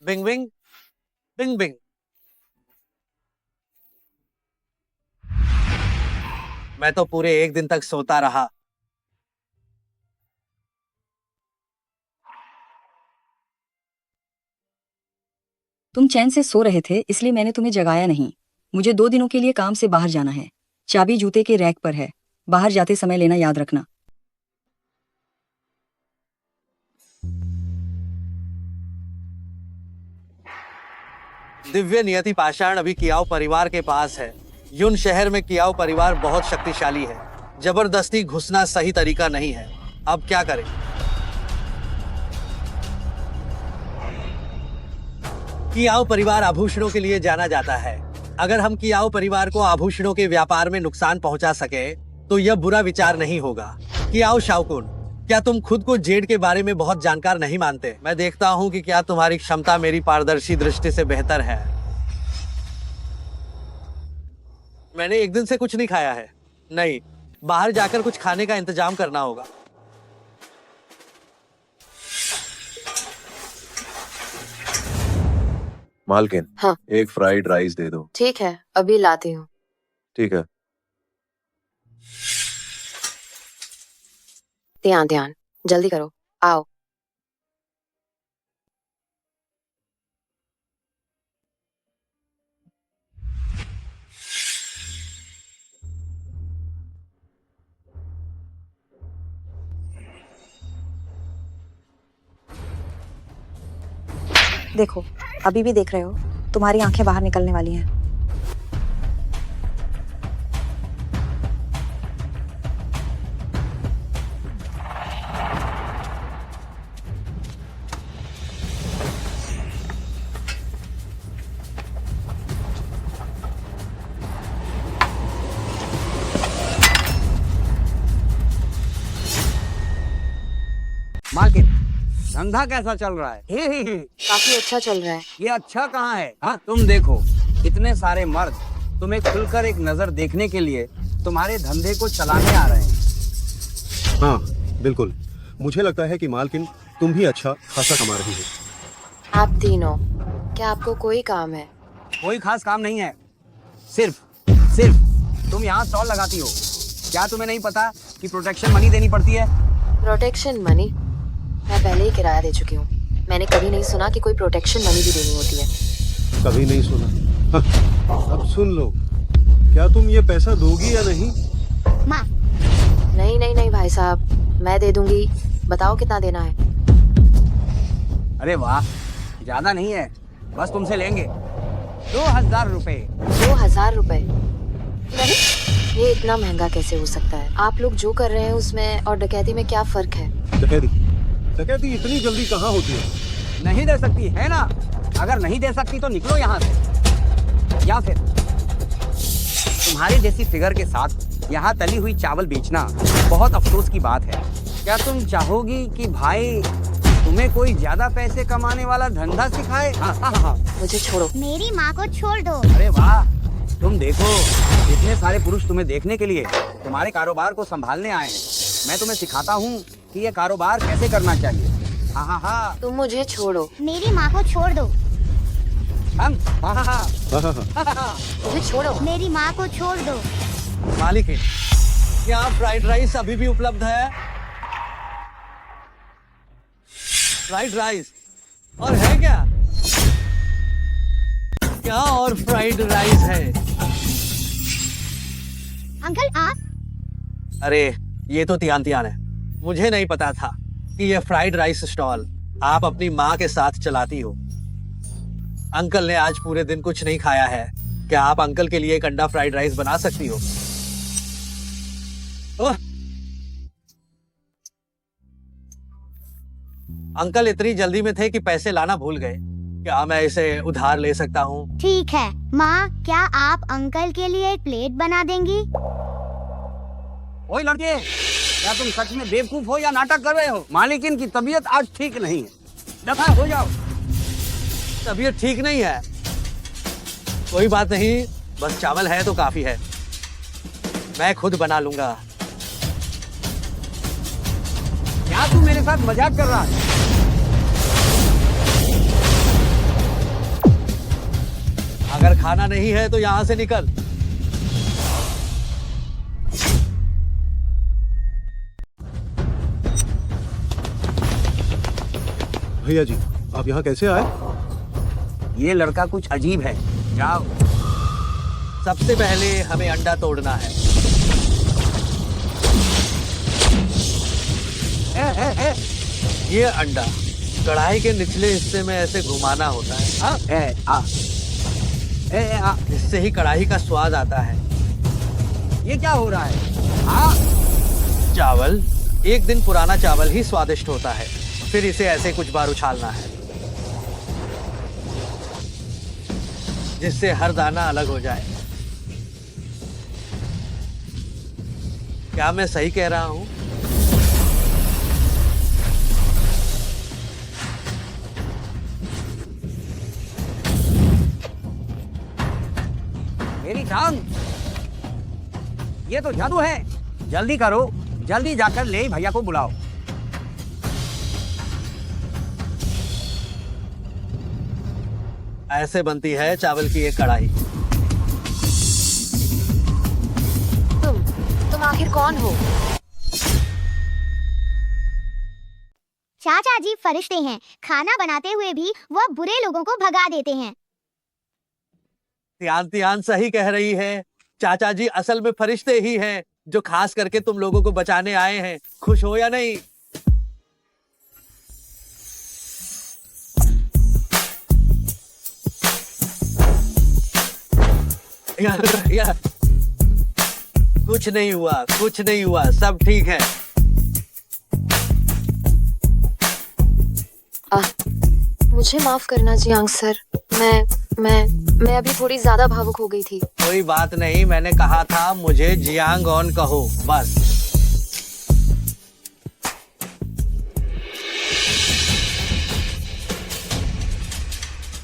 बिंग बिंग बिंग बिंग। मैं तो पूरे एक दिन तक सोता रहा। तुम चैन से सो रहे थे, इसलिए मैंने तुम्हें जगाया नहीं। मुझे 2 दिनों के लिए काम से बाहर जाना है। चाबी जूते के रैक पर है, बाहर जाते समय लेना याद रखना। दिव्य नियति पाषाण अभी कियाओ परिवार के पास है। युन शहर में कियाओ परिवार बहुत शक्तिशाली है। जबरदस्ती घुसना सही तरीका नहीं है। अब क्या करें? कियाओ परिवार आभूषणों के लिए जाना जाता है। अगर हम कियाओ परिवार को आभूषणों के व्यापार में नुकसान पहुंचा सके तो यह बुरा विचार नहीं होगा। कियाओ शाओकुन, क्या तुम खुद को जेड के बारे में बहुत जानकार नहीं मानते? मैं देखता हूं कि क्या तुम्हारी क्षमता मेरी पारदर्शी दृष्टि से बेहतर है। मैंने एक दिन से कुछ नहीं खाया है। नहीं, बाहर जाकर कुछ खाने का इंतजाम करना होगा। मालकिन, हाँ। एक फ्राइड राइस दे दो। ठीक है, अभी लाती हूँ। ठीक है। ध्यान ध्यान, जल्दी करो, आओ। देखो, अभी भी देख रहे हो, तुम्हारी आंखें बाहर निकलने वाली हैं। मालकिन, धंधा कैसा चल रहा है? काफी अच्छा चल रहा है। ये अच्छा कहाँ है? हाँ, तुम देखो, इतने सारे मर्द तुम्हें खुलकर एक नजर देखने के लिए तुम्हारे धंधे को चलाने आ रहे हैं। हाँ बिल्कुल, मुझे लगता है कि मालकिन तुम भी अच्छा खासा कमा रही हो। आप तीनों, क्या आपको कोई काम है? कोई खास काम नहीं है, सिर्फ तुम यहाँ स्टॉल लगाती हो। क्या तुम्हें नहीं पता कि प्रोटेक्शन मनी देनी पड़ती है? Protection money? मैं पहले ही किराया दे चुकी हूँ। मैंने कभी नहीं सुना कि कोई प्रोटेक्शन मनी भी देनी होती है। कभी नहीं सुना? हाँ, अब सुन लो, क्या तुम ये पैसा दोगी या नहीं? माँ। नहीं नहीं नहीं भाई साहब, मैं दे दूंगी। बताओ कितना देना है? अरे वाह, ज्यादा नहीं है, बस तुमसे लेंगे 2000 रुपए। 2000 रुपए? नहीं, ये इतना महंगा कैसे हो सकता है? आप लोग जो कर रहे हैं उसमें और डकैती में क्या फर्क है? डकैती इतनी जल्दी कहाँ होती है? नहीं दे सकती है ना? अगर नहीं दे सकती तो निकलो यहाँ से, या फिर तुम्हारी जैसी फिगर के साथ यहाँ तली हुई चावल बेचना बहुत अफसोस की बात है। क्या तुम चाहोगी कि भाई तुम्हें कोई ज्यादा पैसे कमाने वाला धंधा सिखाए? हाँ। मुझे छोड़ो। मेरी माँ को छोड़ दो। अरे वाह, तुम देखो, इतने सारे पुरुष तुम्हें देखने के लिए तुम्हारे कारोबार को संभालने आए हैं। मैं तुम्हें सिखाता हूँ कि ये कारोबार कैसे करना चाहिए। हाँ। तुम मुझे छोड़ो। मेरी माँ को छोड़ दो। हम मुझे छोड़ो। मेरी माँ को छोड़ दो। मालिक, क्या फ्राइड राइस अभी भी उपलब्ध है? फ्राइड राइस और है क्या? क्या और फ्राइड राइस है? अंकल आप? अरे ये तो तियान है। मुझे नहीं पता था कि ये फ्राइड राइस स्टॉल आप अपनी माँ के साथ चलाती हो। अंकल ने आज पूरे दिन कुछ नहीं खाया है। क्या आप अंकल के लिए एक अंडा फ्राइड राइस बना सकती हो? ओह! अंकल इतनी जल्दी में थे कि पैसे लाना भूल गए। क्या मैं इसे उधार ले सकता हूँ? ठीक है। माँ, क्या आप अंकल के लिए एक प्लेट बना देंगी? ओए लड़के, क्या तुम सच में बेवकूफ हो या नाटक कर रहे हो? मालिकिन की तबीयत आज ठीक नहीं है, दफा हो जाओ। तबीयत ठीक नहीं है? कोई बात नहीं, बस चावल है तो काफी है, मैं खुद बना लूंगा। क्या तू मेरे साथ मजाक कर रहा है? अगर खाना नहीं है तो यहाँ से निकल। भैया जी, आप यहाँ कैसे आए? ये लड़का कुछ अजीब है। जाओ। सबसे पहले हमें अंडा तोड़ना है। ये अंडा कढ़ाई के निचले हिस्से में ऐसे घुमाना होता है। इससे ही कढ़ाई का स्वाद आता है। ये क्या हो रहा है? चावल, एक दिन पुराना चावल ही स्वादिष्ट होता है। फिर इसे ऐसे कुछ बार उछालना है जिससे हर दाना अलग हो जाए। क्या मैं सही कह रहा हूं? मेरी जान, ये तो जादू है। जल्दी करो, जल्दी जाकर ले भैया को बुलाओ। ऐसे बनती है चावल की एक कढ़ाई। तुम आखिर कौन हो? चाचा जी फरिश्ते हैं, खाना बनाते हुए भी वह बुरे लोगों को भगा देते हैं। तियान तियान सही कह रही है। चाचा जी असल में फरिश्ते ही हैं जो खास करके तुम लोगों को बचाने आए हैं। खुश हो या नहीं? या कुछ नहीं हुआ, कुछ नहीं हुआ, सब ठीक है। मुझे माफ करना जियांग सर। मैं अभी थोड़ी ज्यादा भावुक हो गई थी। कोई बात नहीं, मैंने कहा था मुझे जियांग ऑन कहो बस।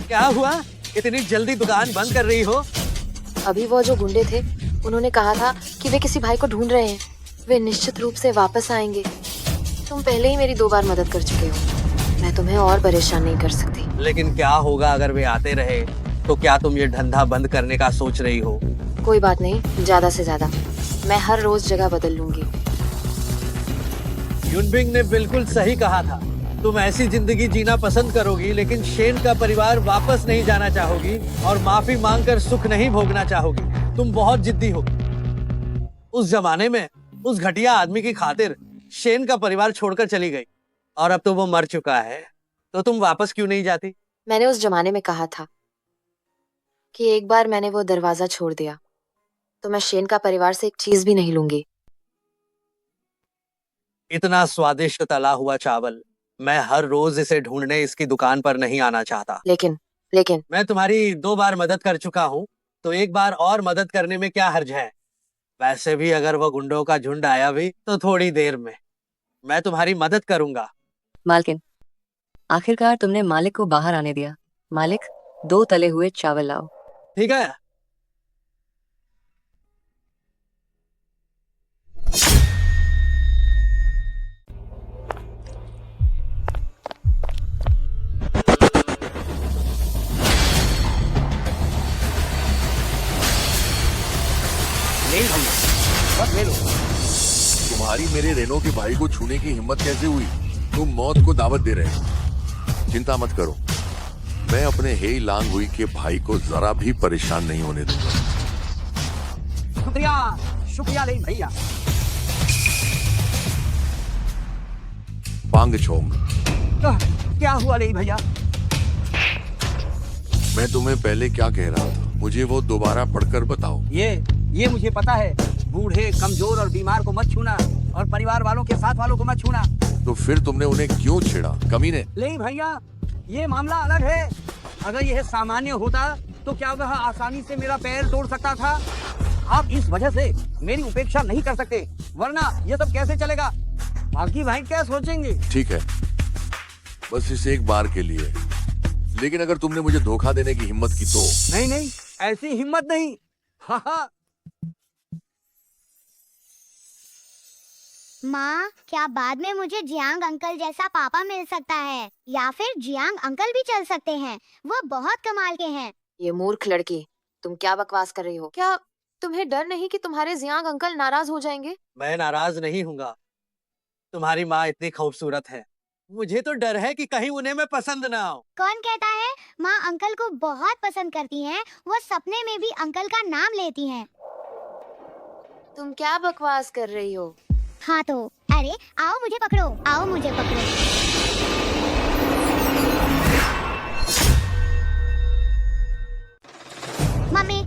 क्या हुआ? इतनी जल्दी दुकान बंद कर रही हो? अभी वो जो गुंडे थे उन्होंने कहा था कि वे किसी भाई को ढूंढ रहे हैं। वे निश्चित रूप से वापस आएंगे। तुम पहले ही मेरी 2 बार मदद कर चुके हो। मैं तुम्हें और परेशान नहीं कर सकती। लेकिन क्या होगा अगर वे आते रहे? तो क्या तुम ये धंधा बंद करने का सोच रही हो? कोई बात नहीं, ज्यादा से ज्यादा मैं हर रोज जगह बदल लूंगी। युनबिंग ने बिल्कुल सही कहा था। तुम ऐसी जिंदगी जीना पसंद करोगी, लेकिन शेन का परिवार वापस नहीं जाना चाहोगी और माफी मांगकर सुख नहीं भोगना चाहोगी। तुम बहुत जिद्दी हो। उस जमाने में उस घटिया आदमी की खातिर शेन का परिवार छोड़कर चली गई, और अब तो वो मर चुका है। तो तुम वापस क्यों नहीं जाती? मैंने उस जमाने में कहा था कि एक बार मैंने वो दरवाजा छोड़ दिया तो मैं शेन का परिवार से एक चीज भी नहीं लूंगी। इतना स्वादिष्ट तला हुआ चावल, मैं हर रोज इसे ढूंढने इसकी दुकान पर नहीं आना चाहता। लेकिन मैं तुम्हारी 2 बार मदद कर चुका हूँ, तो एक बार और मदद करने में क्या हर्ज है? वैसे भी अगर वो गुंडों का झुंड आया भी तो थोड़ी देर में मैं तुम्हारी मदद करूंगा। मालकिन, आखिरकार तुमने मालिक को बाहर आने दिया। मालिक, 2 तले हुए चावल लाओ। ठीक है। बस ले लो। तुम्हारी मेरे रेनो के भाई को छूने की हिम्मत कैसे हुई? तुम मौत को दावत दे रहे हो। चिंता मत करो, मैं अपने हेई लांग हुई के भाई को जरा भी परेशान नहीं होने दूंगा। शुक्रिया, शुक्रिया ले भैया। पांग छोंग, क्या हुआ ले भैया? मैं तुम्हें पहले क्या कह रहा था, मुझे वो दोबारा पढ़कर बताओ। ये मुझे पता है। बूढ़े, कमजोर और बीमार को मत छूना, और परिवार वालों के साथ वालों को मत छूना। तो फिर तुमने उन्हें क्यों छेड़ा, कमीने? नहीं भैया, ये मामला अलग है। अगर यह सामान्य होता तो क्या वह आसानी से मेरा पैर तोड़ सकता था? आप इस वजह से मेरी उपेक्षा नहीं कर सकते, वरना यह सब कैसे चलेगा? बाकी भाई क्या सोचेंगे? ठीक है, बस इस एक बार के लिए। लेकिन अगर तुमने मुझे धोखा देने की हिम्मत की तो? नहीं, ऐसी हिम्मत नहीं। हाँ। माँ, क्या बाद में मुझे जियांग अंकल जैसा पापा मिल सकता है, या फिर जियांग अंकल भी चल सकते हैं? वो बहुत कमाल के हैं। ये मूर्ख लड़की, तुम क्या बकवास कर रही हो? क्या तुम्हें डर नहीं कि तुम्हारे जियांग अंकल नाराज हो जाएंगे? मैं नाराज नहीं हूँगा। तुम्हारी माँ इतनी खूबसूरत है, मुझे तो डर है कि कहीं उन्हें मैं पसंद ना आऊं। कौन कहता है? माँ अंकल को बहुत पसंद करती हैं। वो सपने में भी अंकल का नाम लेती हैं। तुम क्या बकवास कर रही हो? हाँ तो, अरे आओ मुझे पकड़ो, आओ मुझे पकड़ो। मम्मी,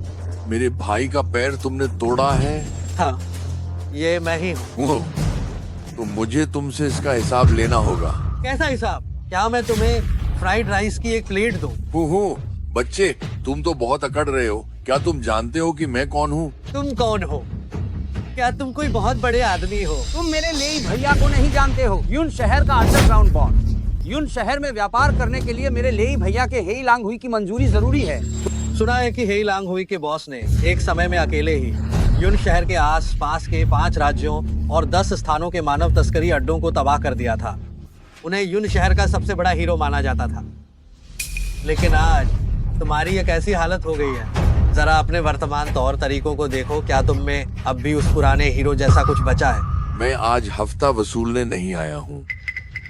मेरे भाई का पैर तुमने तोड़ा है? हाँ, ये मैं ही हूँ। तो मुझे तुमसे इसका हिसाब लेना होगा। कैसा हिसाब? क्या मैं तुम्हें फ्राइड राइस की एक प्लेट दूं? बच्चे, तुम तो बहुत अकड़ रहे हो। क्या तुम जानते हो कि मैं कौन हूँ? तुम कौन हो? क्या तुम कोई बहुत बड़े आदमी हो? तुम मेरे लेई भैया को नहीं जानते हो। यून शहर का अंडरग्राउंड बॉस। यून शहर में व्यापार करने के लिए मेरे लेई भैया के हेई लांग हुई की मंजूरी जरूरी है। सुना है कि हेई लांग हुई के बॉस ने एक समय में अकेले ही यून शहर के आस-पास के 5 राज्यों और 10 स्थानों के मानव तस्करी अड्डों को तबाह कर दिया था। उन्हें यून शहर का सबसे बड़ा हीरो माना जाता था। लेकिन आज तुम्हारी ये कैसी हालत हो गई है? जरा अपने वर्तमान तौर तरीकों को देखो, क्या तुम में अब भी उस पुराने हीरो जैसा कुछ बचा है? मैं आज हफ्ता वसूलने नहीं आया हूँ,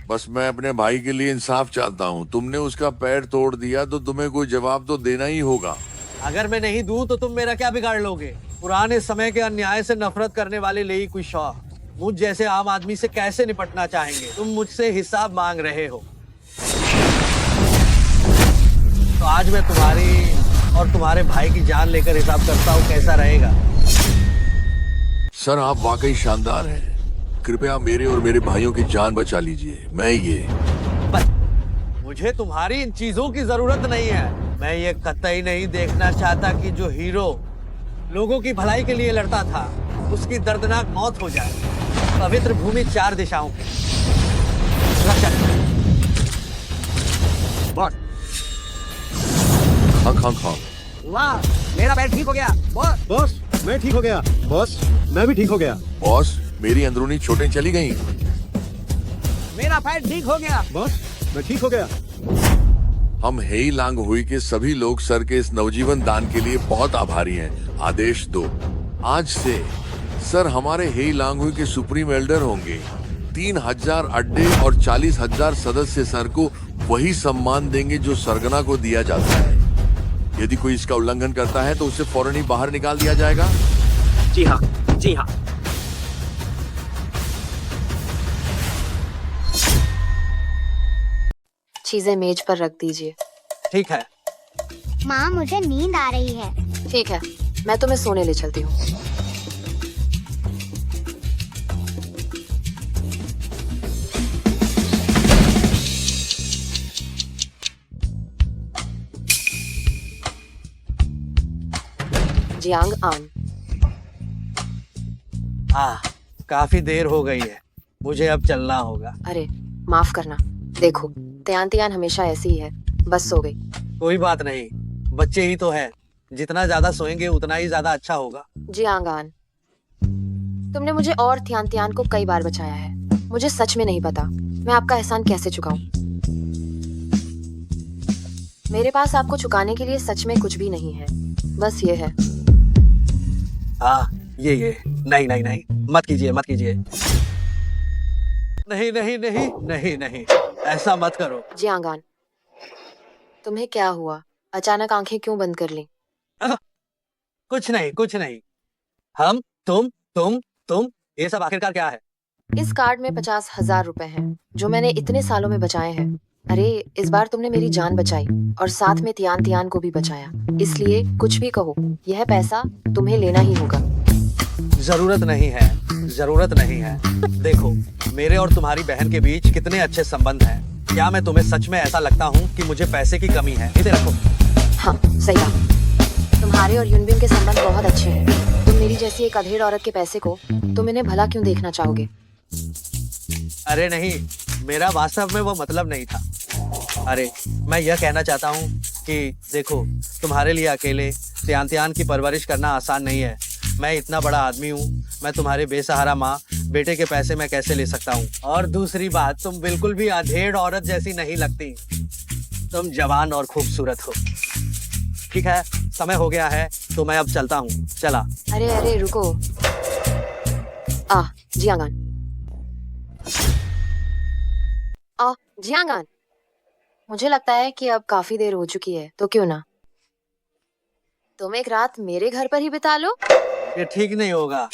बस मैं अपने भाई के लिए इंसाफ चाहता हूँ। तुमने उसका पैर तोड़ दिया तो तुम्हें कोई जवाब तो देना ही होगा। अगर मैं नहीं दूं तो तुम मेरा क्या बिगाड़ लोगे? पुराने समय के अन्याय से नफरत करने वाले लेई कुई शॉ मुझ जैसे आम आदमी से कैसे निपटना चाहेंगे? तुम मुझसे हिसाब मांग रहे हो, तो आज मैं तुम्हारी और तुम्हारे भाई की जान लेकर हिसाब करता हूँ, कैसा रहेगा? सर आप वाकई शानदार हैं। कृपया मेरे और मेरे भाइयों की जान बचा लीजिए। मुझे तुम्हारी इन चीजों की जरूरत नहीं है। मैं ये कतई नहीं देखना चाहता कि जो हीरो लोगों की भलाई के लिए लड़ता था उसकी दर्दनाक मौत हो जाए। पवित्र भूमि 4 दिशाओं की रक्षा करें। वाह, मेरा पैर ठीक हो गया बॉस मैं ठीक हो गया। बॉस मैं भी ठीक हो गया। बॉस मेरी अंदरूनी चोटें चली गईं। मेरा पैर ठीक हो गया। बॉस मैं ठीक हो गया। हम हेई लांग हुई के सभी लोग सर के इस नवजीवन दान के लिए बहुत आभारी हैं। आदेश दो, आज से सर हमारे हेई लांग हुई के सुप्रीम एल्डर होंगे। 3000 अड्डे और 40,000 सदस्य सर को वही सम्मान देंगे जो सरगना को दिया जाता है। यदि कोई इसका उल्लंघन करता है तो उसे फौरन ही बाहर निकाल दिया जाएगा। जी हाँ, जी हाँ। चीजें मेज पर रख दीजिए। ठीक है। माँ मुझे नींद आ रही है। ठीक है, मैं तुम्हें सोने ले चलती हूँ। जियांग आन। काफी देर हो गई है, मुझे अब चलना होगा। अरे माफ करना, देखो त्यान त्यान हमेशा ऐसी ही है, बस सो गई। कोई बात नहीं, बच्चे ही तो है, जितना ज्यादा सोएंगे उतना ही ज्यादा अच्छा होगा। जियांग आन, तुमने मुझे और त्यान त्यान को कई बार बचाया है। मुझे सच में नहीं पता मैं आपका एहसान कैसे चुकाऊं। मेरे पास आपको चुकाने के लिए सच में कुछ भी नहीं है, बस ये है। ये नहीं नहीं नहीं, मत कीजिए मत कीजिए। नहीं नहीं नहीं नहीं नहीं, ऐसा मत करो। जियांग आन, तुम्हें क्या हुआ? अचानक आंखें क्यों बंद कर ली? कुछ नहीं कुछ नहीं। हम तुम ये सब आखिरकार क्या है? इस कार्ड में 50,000 रुपए हैं जो मैंने इतने सालों में बचाए हैं। अरे इस बार तुमने मेरी जान बचाई और साथ में त्यान त्यान को भी बचाया, इसलिए कुछ भी कहो यह पैसा तुम्हें लेना ही होगा। जरूरत नहीं है, जरूरत नहीं है। देखो मेरे और तुम्हारी बहन के बीच कितने अच्छे संबंध हैं। क्या मैं तुम्हें सच में ऐसा लगता हूँ कि मुझे पैसे की कमी है? इधर रखो। हाँ सही कहा, तुम्हारे और यूनबिन के संबंध बहुत अच्छे हैं। तुम मेरी जैसी एक अधेड़ औरत के पैसे को तुम इन्हें भला क्यों देखना चाहोगे? अरे नहीं, मेरा वास्तव में वो मतलब नहीं था। अरे मैं यह कहना चाहता हूँ कि देखो तुम्हारे लिए अकेले त्यान त्यान की परवरिश करना आसान नहीं है। मैं इतना बड़ा आदमी हूँ, मैं तुम्हारे बेसहारा माँ बेटे के पैसे मैं कैसे ले सकता हूँ? और दूसरी बात, तुम बिल्कुल भी अधेड़ औरत जैसी नहीं लगती। तुम जवान और खूबसूरत हो। ठीक है, समय हो गया है तो मैं अब चलता हूँ। चला। अरे अरे रुको। जियांग आन, जियांग आन, मुझे लगता है कि अब काफी देर हो चुकी है, तो क्यों ना तुम एक रात मेरे घर पर ही बिता लो? ये ठीक नहीं होगा।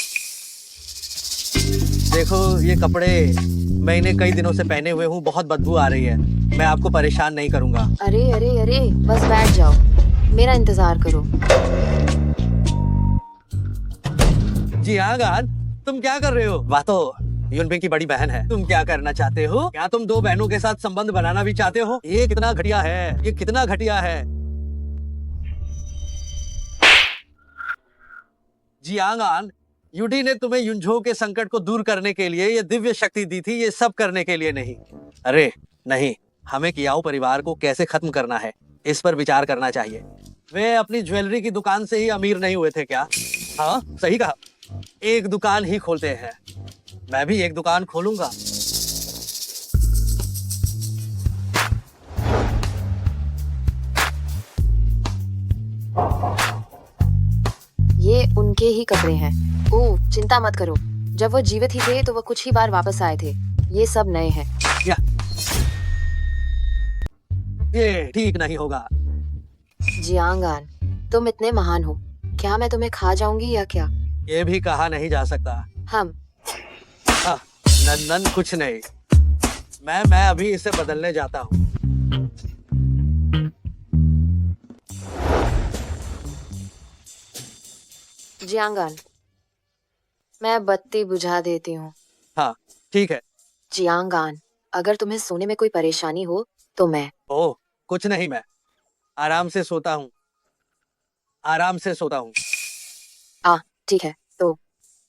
देखो ये कपड़े मैं इन्हें कई दिनों से पहने हुए हूँ, बहुत बदबू आ रही है। मैं आपको परेशान नहीं करूँगा। अरे अरे अरे बस बैठ जाओ, मेरा इंतजार करो। जियांग आन, तुम क्या कर रहे हो? वाह, तो यूनबिन की बड़ी बहन है। तुम क्या करना चाहते हो? क्या तुम दो बहनों के साथ संबंध बनाना भी चाहते हो? ये कितना घटिया है, ये कितना घटिया है। जियांग आन, यूडी ने तुम्हें युनझो के संकट को दूर करने के लिए ये दिव्य शक्ति दी थी, ये सब करने के लिए नहीं। अरे नहीं, हमें कियाओ परिवार को कैसे खत्म करना है इस पर विचार करना चाहिए। वे अपनी ज्वेलरी की दुकान से ही अमीर नहीं हुए थे क्या? हाँ सही कहा, एक दुकान ही खोलते हैं। मैं भी एक दुकान खोलूंगा। उनके ही कपड़े हैं। ओह, चिंता मत करो, जब वो जीवित ही थे तो वो कुछ ही बार वापस आए थे। ये सब नए हैं। ये ठीक नहीं होगा। जियांगान, तुम इतने महान हो, क्या मैं तुम्हें खा जाऊंगी या क्या? ये भी कहा नहीं जा सकता। हम नंदन कुछ नहीं, मैं अभी इसे बदलने जाता हूँ। जियांगान, मैं बत्ती बुझा देती हूँ। हाँ ठीक है। जियांगान, अगर तुम्हें सोने में कोई परेशानी हो तो मैं। ओह कुछ नहीं, मैं आराम से सोता हूँ, आराम से सोता हूँ। ठीक है, तो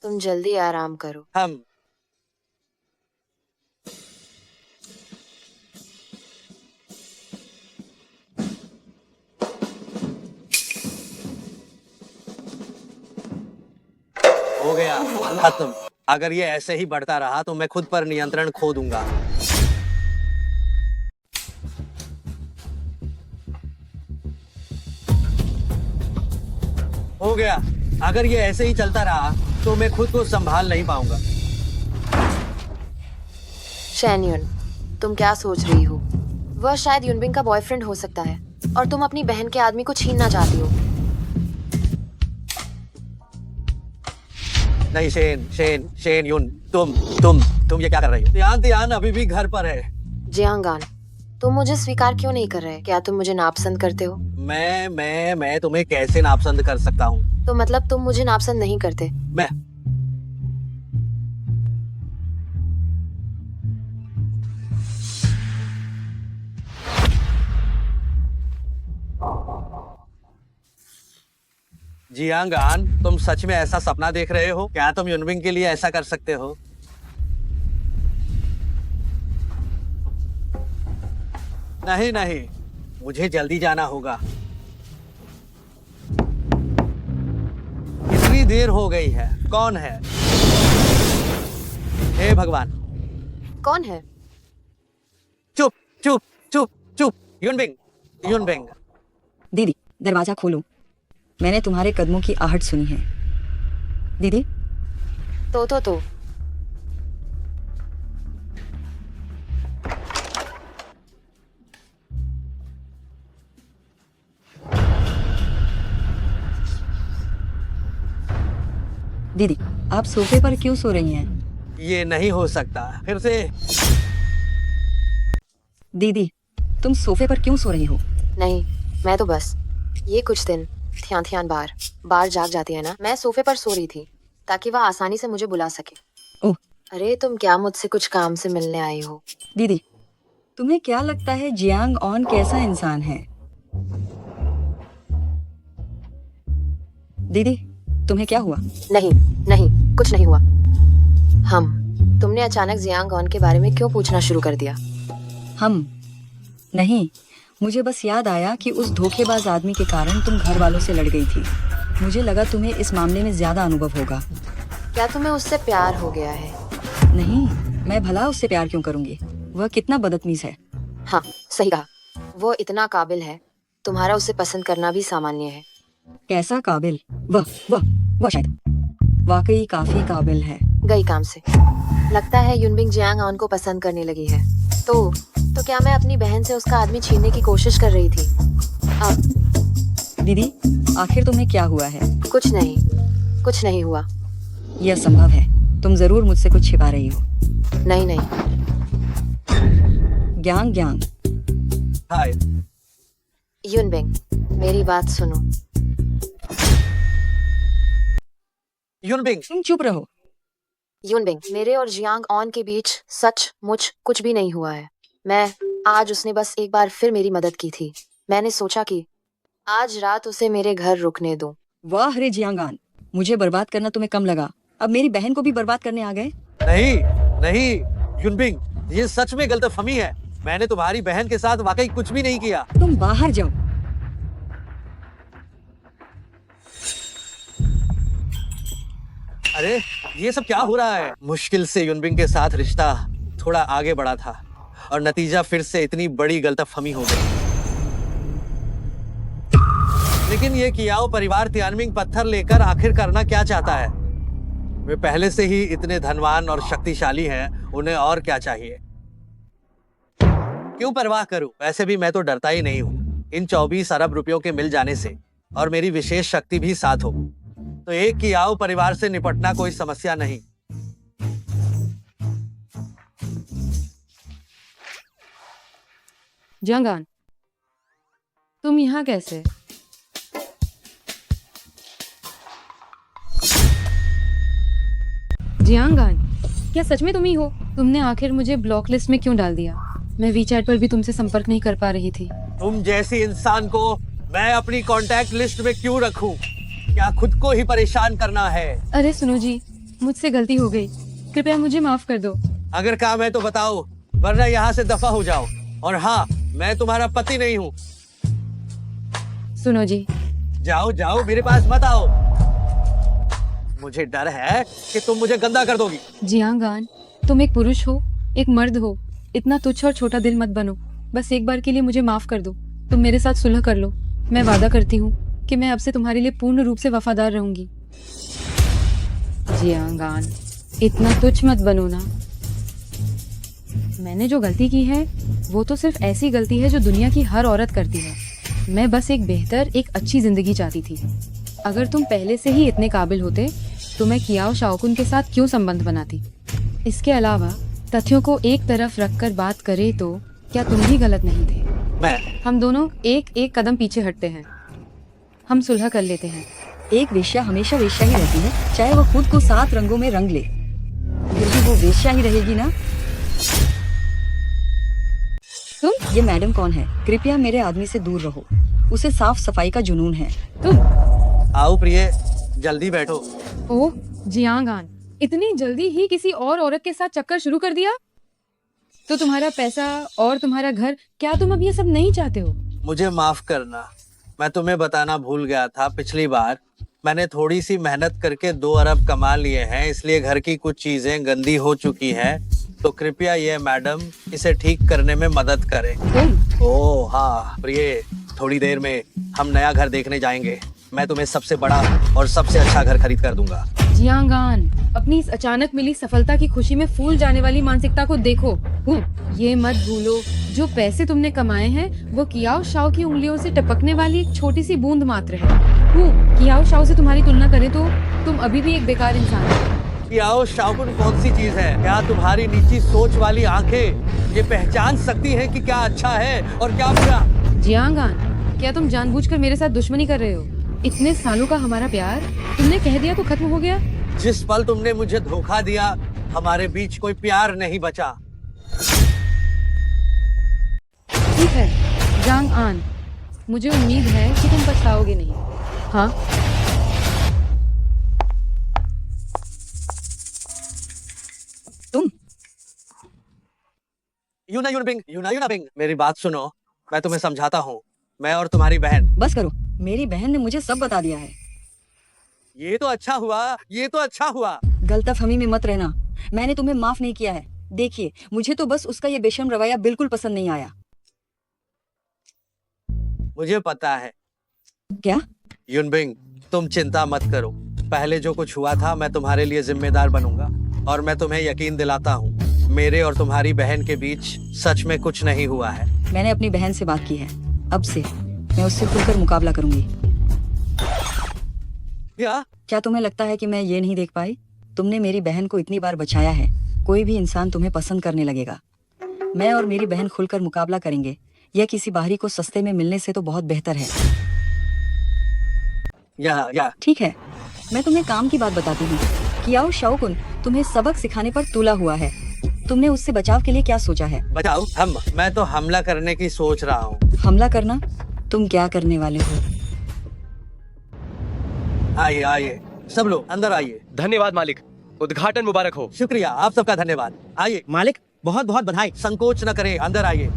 तुम जल्दी आराम करो। हम हो गया, खत्म। अगर ये ऐसे ही बढ़ता रहा तो मैं खुद पर नियंत्रण खो दूंगा। हो गया, अगर ये ऐसे ही चलता रहा तो मैं खुद को संभाल नहीं पाऊंगा। शैनयुन, तुम क्या सोच रही हो? वह शायद युनबिंग का बॉयफ्रेंड हो सकता है और तुम अपनी बहन के आदमी को छीनना चाहती हो। नहीं शेन युन, तुम ये क्या कर रही हो? तियान अभी भी घर पर है। जियांगान, तुम मुझे स्वीकार क्यों नहीं कर रहे? क्या तुम मुझे नापसंद करते हो? मैं तुम्हें कैसे नापसंद कर सकता हूँ? तो मतलब तुम मुझे नापसंद नहीं करते? मैं जियांगान, तुम सच में ऐसा सपना देख रहे हो? क्या तुम युनबिंग के लिए ऐसा कर सकते हो? नहीं, मुझे जल्दी जाना होगा। इतनी देर हो गई है। कौन है? हे भगवान, कौन है? चुप। युनबिंग। दीदी, दरवाजा खोलो। मैंने तुम्हारे कदमों की आहट सुनी है। दीदी। तो दीदी, आप सोफे पर क्यों सो रही हैं? ये नहीं हो सकता, फिर से। दीदी, तुम सोफे पर क्यों सो रही हो? नहीं, मैं तो बस ये कुछ दिन थियान बार जाग जाती है ना। मैं सोफे पर सो रही थी ताकि वह आसानी से मुझे बुला सके। ओह। अरे तुम क्या मुझसे कुछ काम से मिलने आई हो? दीदी, तुम्हें क्या लगता है जियांग ऑन कैसा इंसान है? दीदी, तुम्हें क्या हुआ? नहीं, कुछ नहीं हुआ। तुमने अचानक जियांग ऑन के बारे में क्यों पूछना शुरू कर दिया? नहीं, मुझे बस याद आया कि उस धोखेबाज आदमी के कारण तुम घर वालों से लड़ गई थी। मुझे लगा तुम्हें इस मामले में ज्यादा अनुभव होगा। क्या तुम्हें उससे प्यार हो गया है? नहीं, मैं भला उससे प्यार क्यों करूंगी? वह कितना बदतमीज है। हाँ, सही कहा। वो इतना काबिल है, तुम्हारा उसे पसंद करना भी सामान्य है। कैसा काबिल? वह शायद वाकई काफी काबिल है। गई काम से। लगता है युनबिंग जियांग ऑन को पसंद करने लगी है। तो क्या मैं अपनी बहन से उसका आदमी छीनने की कोशिश कर रही थी? अब दीदी, आखिर तुम्हें क्या हुआ है? कुछ नहीं हुआ। यह संभव है, तुम जरूर मुझसे कुछ छिपा रही हो। नहीं। ग्यांग। हाय युनबिंग, मेरी बात सुनो। युनबिंग, तुम चुप रहो। युनबिंग, मेरे और जियांग ऑन के बीच सचमुच कुछ भी नहीं हुआ है। आज उसने बस एक बार फिर मेरी मदद की थी। मैंने सोचा कि आज रात उसे मेरे घर रुकने दूं। वाह रे जियांगान, मुझे बर्बाद करना तुम्हें कम लगा, अब मेरी बहन को भी बर्बाद करने आ गए। नहीं युनबिंग, ये सच में गलतफहमी है। मैंने तुम्हारी बहन के साथ वाकई कुछ भी नहीं किया। तुम बाहर जाओ। अरे ये सब क्या हो रहा है? मुश्किल से युनबिंग के साथ रिश्ता थोड़ा आगे बढ़ा था और नतीजा फिर से इतनी बड़ी गलतफहमी हो गई। लेकिन ये कियाओ परिवार तियानमिंग पत्थर लेकर आखिर करना क्या चाहता है? वे पहले से ही इतने धनवान और शक्तिशाली हैं, उन्हें और क्या चाहिए? क्यों परवाह करूं? वैसे भी मैं तो डरता ही नहीं हूं। इन 24 अरब रुपयों के मिल जाने से और मेरी विशेष शक्ति भी साथ हो तो एक कियाओ परिवार से निपटना कोई समस्या नहीं। जंगान, तुम यहाँ कैसे? जियांगान, क्या सच में तुम ही हो? तुमने आखिर मुझे ब्लॉक लिस्ट में क्यों डाल दिया? मैं वीचैट पर भी तुमसे संपर्क नहीं कर पा रही थी। तुम जैसी इंसान को मैं अपनी कांटेक्ट लिस्ट में क्यों रखूं? क्या खुद को ही परेशान करना है? अरे सुनो जी, मुझसे गलती हो गई, कृपया मुझे माफ कर दो। अगर काम है तो बताओ, वरना यहाँ से दफा हो जाओ। और हाँ, मैं तुम्हारा पति नहीं हूँ। सुनो जी, जाओ जाओ, मेरे पास मत आओ। मुझे डर है कि तुम मुझे गंदा कर दोगी। जियांगान, तुम एक पुरुष हो, एक मर्द हो, इतना तुच्छ और छोटा दिल मत बनो। बस एक बार के लिए मुझे माफ कर दो। तुम मेरे साथ सुलह कर लो। मैं वादा करती हूँ कि मैं अब से तुम्हारे लिए पूर्ण रूप से वफादार रहूंगी। जियांगान, इतना तुच्छ मत बनो ना। मैंने जो गलती की है वो तो सिर्फ ऐसी गलती है जो दुनिया की हर औरत करती है। मैं बस एक बेहतर, एक अच्छी जिंदगी चाहती थी। अगर तुम पहले से ही इतने काबिल होते तो मैं कियाओ शाओकुन के साथ क्यों संबंध बनाती? इसके अलावा तथ्यों को एक तरफ रखकर बात करें तो क्या तुम भी गलत नहीं थे? हम दोनों एक एक कदम पीछे हटते हैं। हम सुलह कर लेते हैं। एक वेश्या हमेशा वेश्या ही रहती है, चाहे वो खुद को 7 रंगों में रंग ले, फिर भी वो वेश्या ही रहेगी ना। तुम, ये मैडम कौन है? कृपया मेरे आदमी से दूर रहो, उसे साफ सफाई का जुनून है। तुम आओ प्रिय, जल्दी बैठो। ओह जियांगान, इतनी जल्दी ही किसी और औरत के साथ चक्कर शुरू कर दिया? तो तुम्हारा पैसा और तुम्हारा घर, क्या तुम अब ये सब नहीं चाहते हो? मुझे माफ करना, मैं तुम्हें बताना भूल गया था। पिछली बार मैंने थोड़ी सी मेहनत करके 2 अरब कमा लिए हैं, इसलिए घर की कुछ चीजें गंदी हो चुकी हैं। तो कृपया ये मैडम इसे ठीक करने में मदद करें। ओह हाँ प्रिय, थोड़ी देर में हम नया घर देखने जाएंगे। मैं तुम्हें सबसे बड़ा और सबसे अच्छा घर खरीद कर दूंगा। जियांगान, अपनी इस अचानक मिली सफलता की खुशी में फूल जाने वाली मानसिकता को देखो। ये मत भूलो, जो पैसे तुमने कमाए हैं वो कियाओ शाओ की उंगलियों से टपकने वाली एक छोटी सी बूंद मात्र है। कियाओ शाओ से तुम्हारी तुलना करें तो तुम अभी भी एक बेकार इंसान हो। कियाओ शाओकुन कौन सी चीज है? क्या तुम्हारी नीची सोच वाली आंखें ये पहचान सकती हैं कि क्या अच्छा है और क्या बुरा? जियांगान, क्या तुम जानबूझकर मेरे साथ दुश्मनी कर रहे हो? इतने सालों का हमारा प्यार तुमने कह दिया तो खत्म हो गया? जिस पल तुमने मुझे धोखा दिया, हमारे बीच कोई प्यार नहीं बचा। ठीक है जांग आन, मुझे उम्मीद है कि तुम पछताओगे नहीं। हाँ, तुम यूना बिंग, मेरी बात सुनो, मैं तुम्हें समझाता हूँ। मैं और तुम्हारी बहन। बस करो, मेरी बहन ने मुझे सब बता दिया है। ये तो अच्छा हुआ, ये तो अच्छा हुआ। गलतफहमी में मत रहना, मैंने तुम्हें माफ नहीं किया है। देखिए, मुझे तो बस उसका ये बेशर्म रवैया बिल्कुल पसंद नहीं आया। मुझे पता है। क्या? यूनबिंग, तुम चिंता मत करो। पहले जो कुछ हुआ था मैं तुम्हारे लिए जिम्मेदार बनूंगा। और मैं तुम्हें यकीन दिलाता हूँ, मेरे और तुम्हारी बहन के बीच सच में कुछ नहीं हुआ है। मैंने अपनी बहन से बात की है, अब से मैं उससे खुलकर मुकाबला करूंगी। क्या तुम्हें लगता है कि मैं ये नहीं देख पाई? तुमने मेरी बहन को इतनी बार बचाया है, कोई भी इंसान तुम्हें पसंद करने लगेगा। मैं और मेरी बहन खुलकर मुकाबला करेंगे। यह किसी बाहरी को सस्ते में मिलने से तो बहुत बेहतर है। ठीक है, मैं तुम्हें काम की बात बताती हूँ। कियाओ शाओकुन तुम्हें सबक सिखाने पर तुला हुआ है। तुमने उससे बचाव के लिए क्या सोचा है? बचाओ? मैं तो हमला करने की सोच रहा हूँ। हमला करना? तुम क्या करने वाले हो? आइए आइए, सब लोग अंदर आइए। धन्यवाद मालिक, उद्घाटन मुबारक हो। शुक्रिया, आप सबका धन्यवाद। आइए मालिक, बहुत बहुत बधाई। संकोच न करें, अंदर आइए।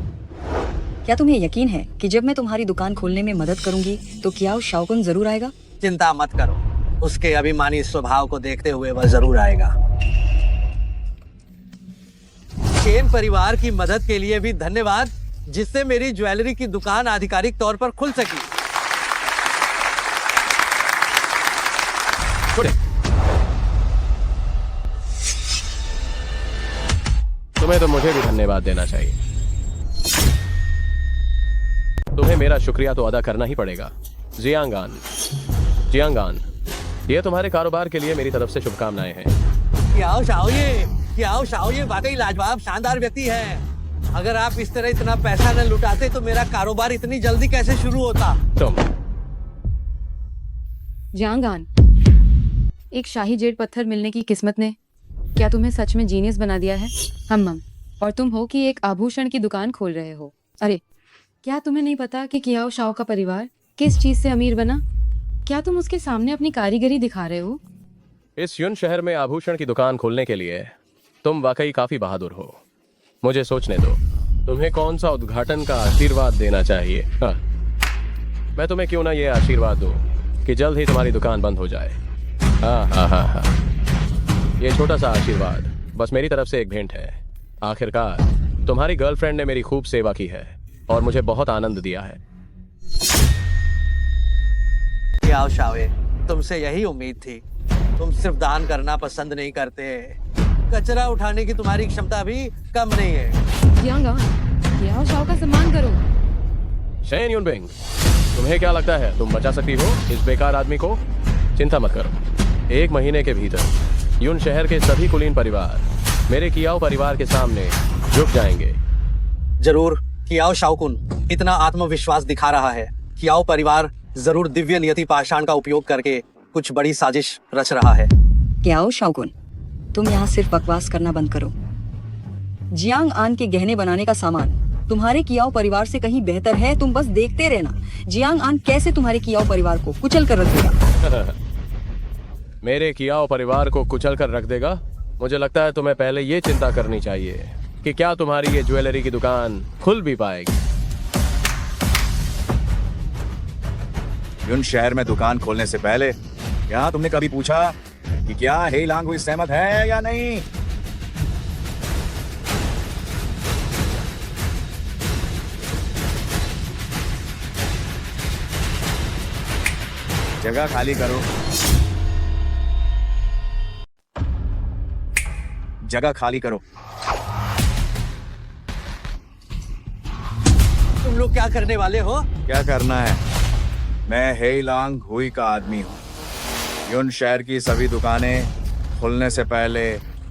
क्या तुम्हें यकीन है कि जब मैं तुम्हारी दुकान खोलने में मदद करूंगी तो कियाओ शाओकुन जरूर आएगा? चिंता मत करो, उसके अभिमानी स्वभाव को देखते हुए वह जरूर आएगा। चेन परिवार की मदद के लिए भी धन्यवाद, जिससे मेरी ज्वेलरी की दुकान आधिकारिक तौर पर खुल सकी। छोड़े। तुम्हें तो मुझे भी धन्यवाद देना चाहिए। तुम्हें मेरा शुक्रिया तो अदा करना ही पड़ेगा। जियांगान, ये तुम्हारे कारोबार के लिए मेरी तरफ से शुभकामनाएं हैं। ये वाकई लाजवाब शानदार व्यक्ति है। अगर आप इस तरह इतना पैसा न लुटाते तो मेरा कारोबार इतनी जल्दी कैसे शुरू होता। तुम जियांगान, एक शाही जेड पत्थर मिलने की किस्मत ने क्या तुम्हें सच में जीनियस बना दिया है? हम और तुम हो कि एक आभूषण की दुकान खोल रहे हो। अरे क्या तुम्हें नहीं पता कि कियाओ शाओ का परिवार किस चीज से अमीर बना? क्या तुम उसके सामने अपनी कारीगरी दिखा रहे हो? इस युन शहर में आभूषण की दुकान खोलने के लिए तुम वाकई काफी बहादुर हो। मुझे सोचने दो, तुम्हें कौन सा उद्घाटन का आशीर्वाद देना चाहिए? हाँ, मैं तुम्हें क्यों ना ये आशीर्वाद दूं कि जल्द ही तुम्हारी दुकान बंद हो जाए। हाँ, ये छोटा सा आशीर्वाद बस मेरी तरफ से एक भेंट है। आखिरकार तुम्हारी गर्लफ्रेंड ने मेरी खूब सेवा की है और मुझे बहुत आनंद दिया है। कियाओ शाओ, तुमसे यही उम्मीद थी। तुम सिर्फ दान करना पसंद नहीं करते, कचरा उठाने की तुम्हारी क्षमता भी कम नहीं है। जियांगान, कियाओ शाओ का सम्मान करो। शेन यूनबिंग, तुम्हें क्या लगता है तुम बचा सकती हो इस बेकार आदमी को? चिंता मत करो, 1 महीने के भीतर यून शहर के सभी कुलीन परिवार मेरे कियाओ परिवार के सामने झुक जाएंगे। जरूर, कियाओ शाओकुन इतना आत्मविश्वास दिखा रहा है। कियाओ परिवार जरूर दिव्य नियति पाषाण का उपयोग करके कुछ बड़ी साजिश रच रहा है। कियाओ शाओकुन, तुम यहाँ सिर्फ बकवास करना बंद करो। जियांग आन के गहने बनाने का सामान तुम्हारे कियाओ परिवार से कहीं बेहतर है। तुम बस देखते रहना जियांग आन कैसे तुम्हारे कियाओ परिवार को कुचल कर रख देगा। मेरे कियाओ परिवार को कुचल कर रख देगा? मुझे लगता है तुम्हें पहले ये चिंता करनी चाहिए कि क्या तुम्हारी ये ज्वेलरी की दुकान खुल भी पाएगी। युन शहर में दुकान खोलने से पहले क्या तुमने कभी पूछा कि क्या हे लांग हुई सहमत है या नहीं? जगह खाली करो, जगह खाली करो। तुम लोग क्या करने वाले हो? क्या करना है? मैं हे लांग हुई का आदमी हूँ। युन शहर की सभी दुकानें खुलने से पहले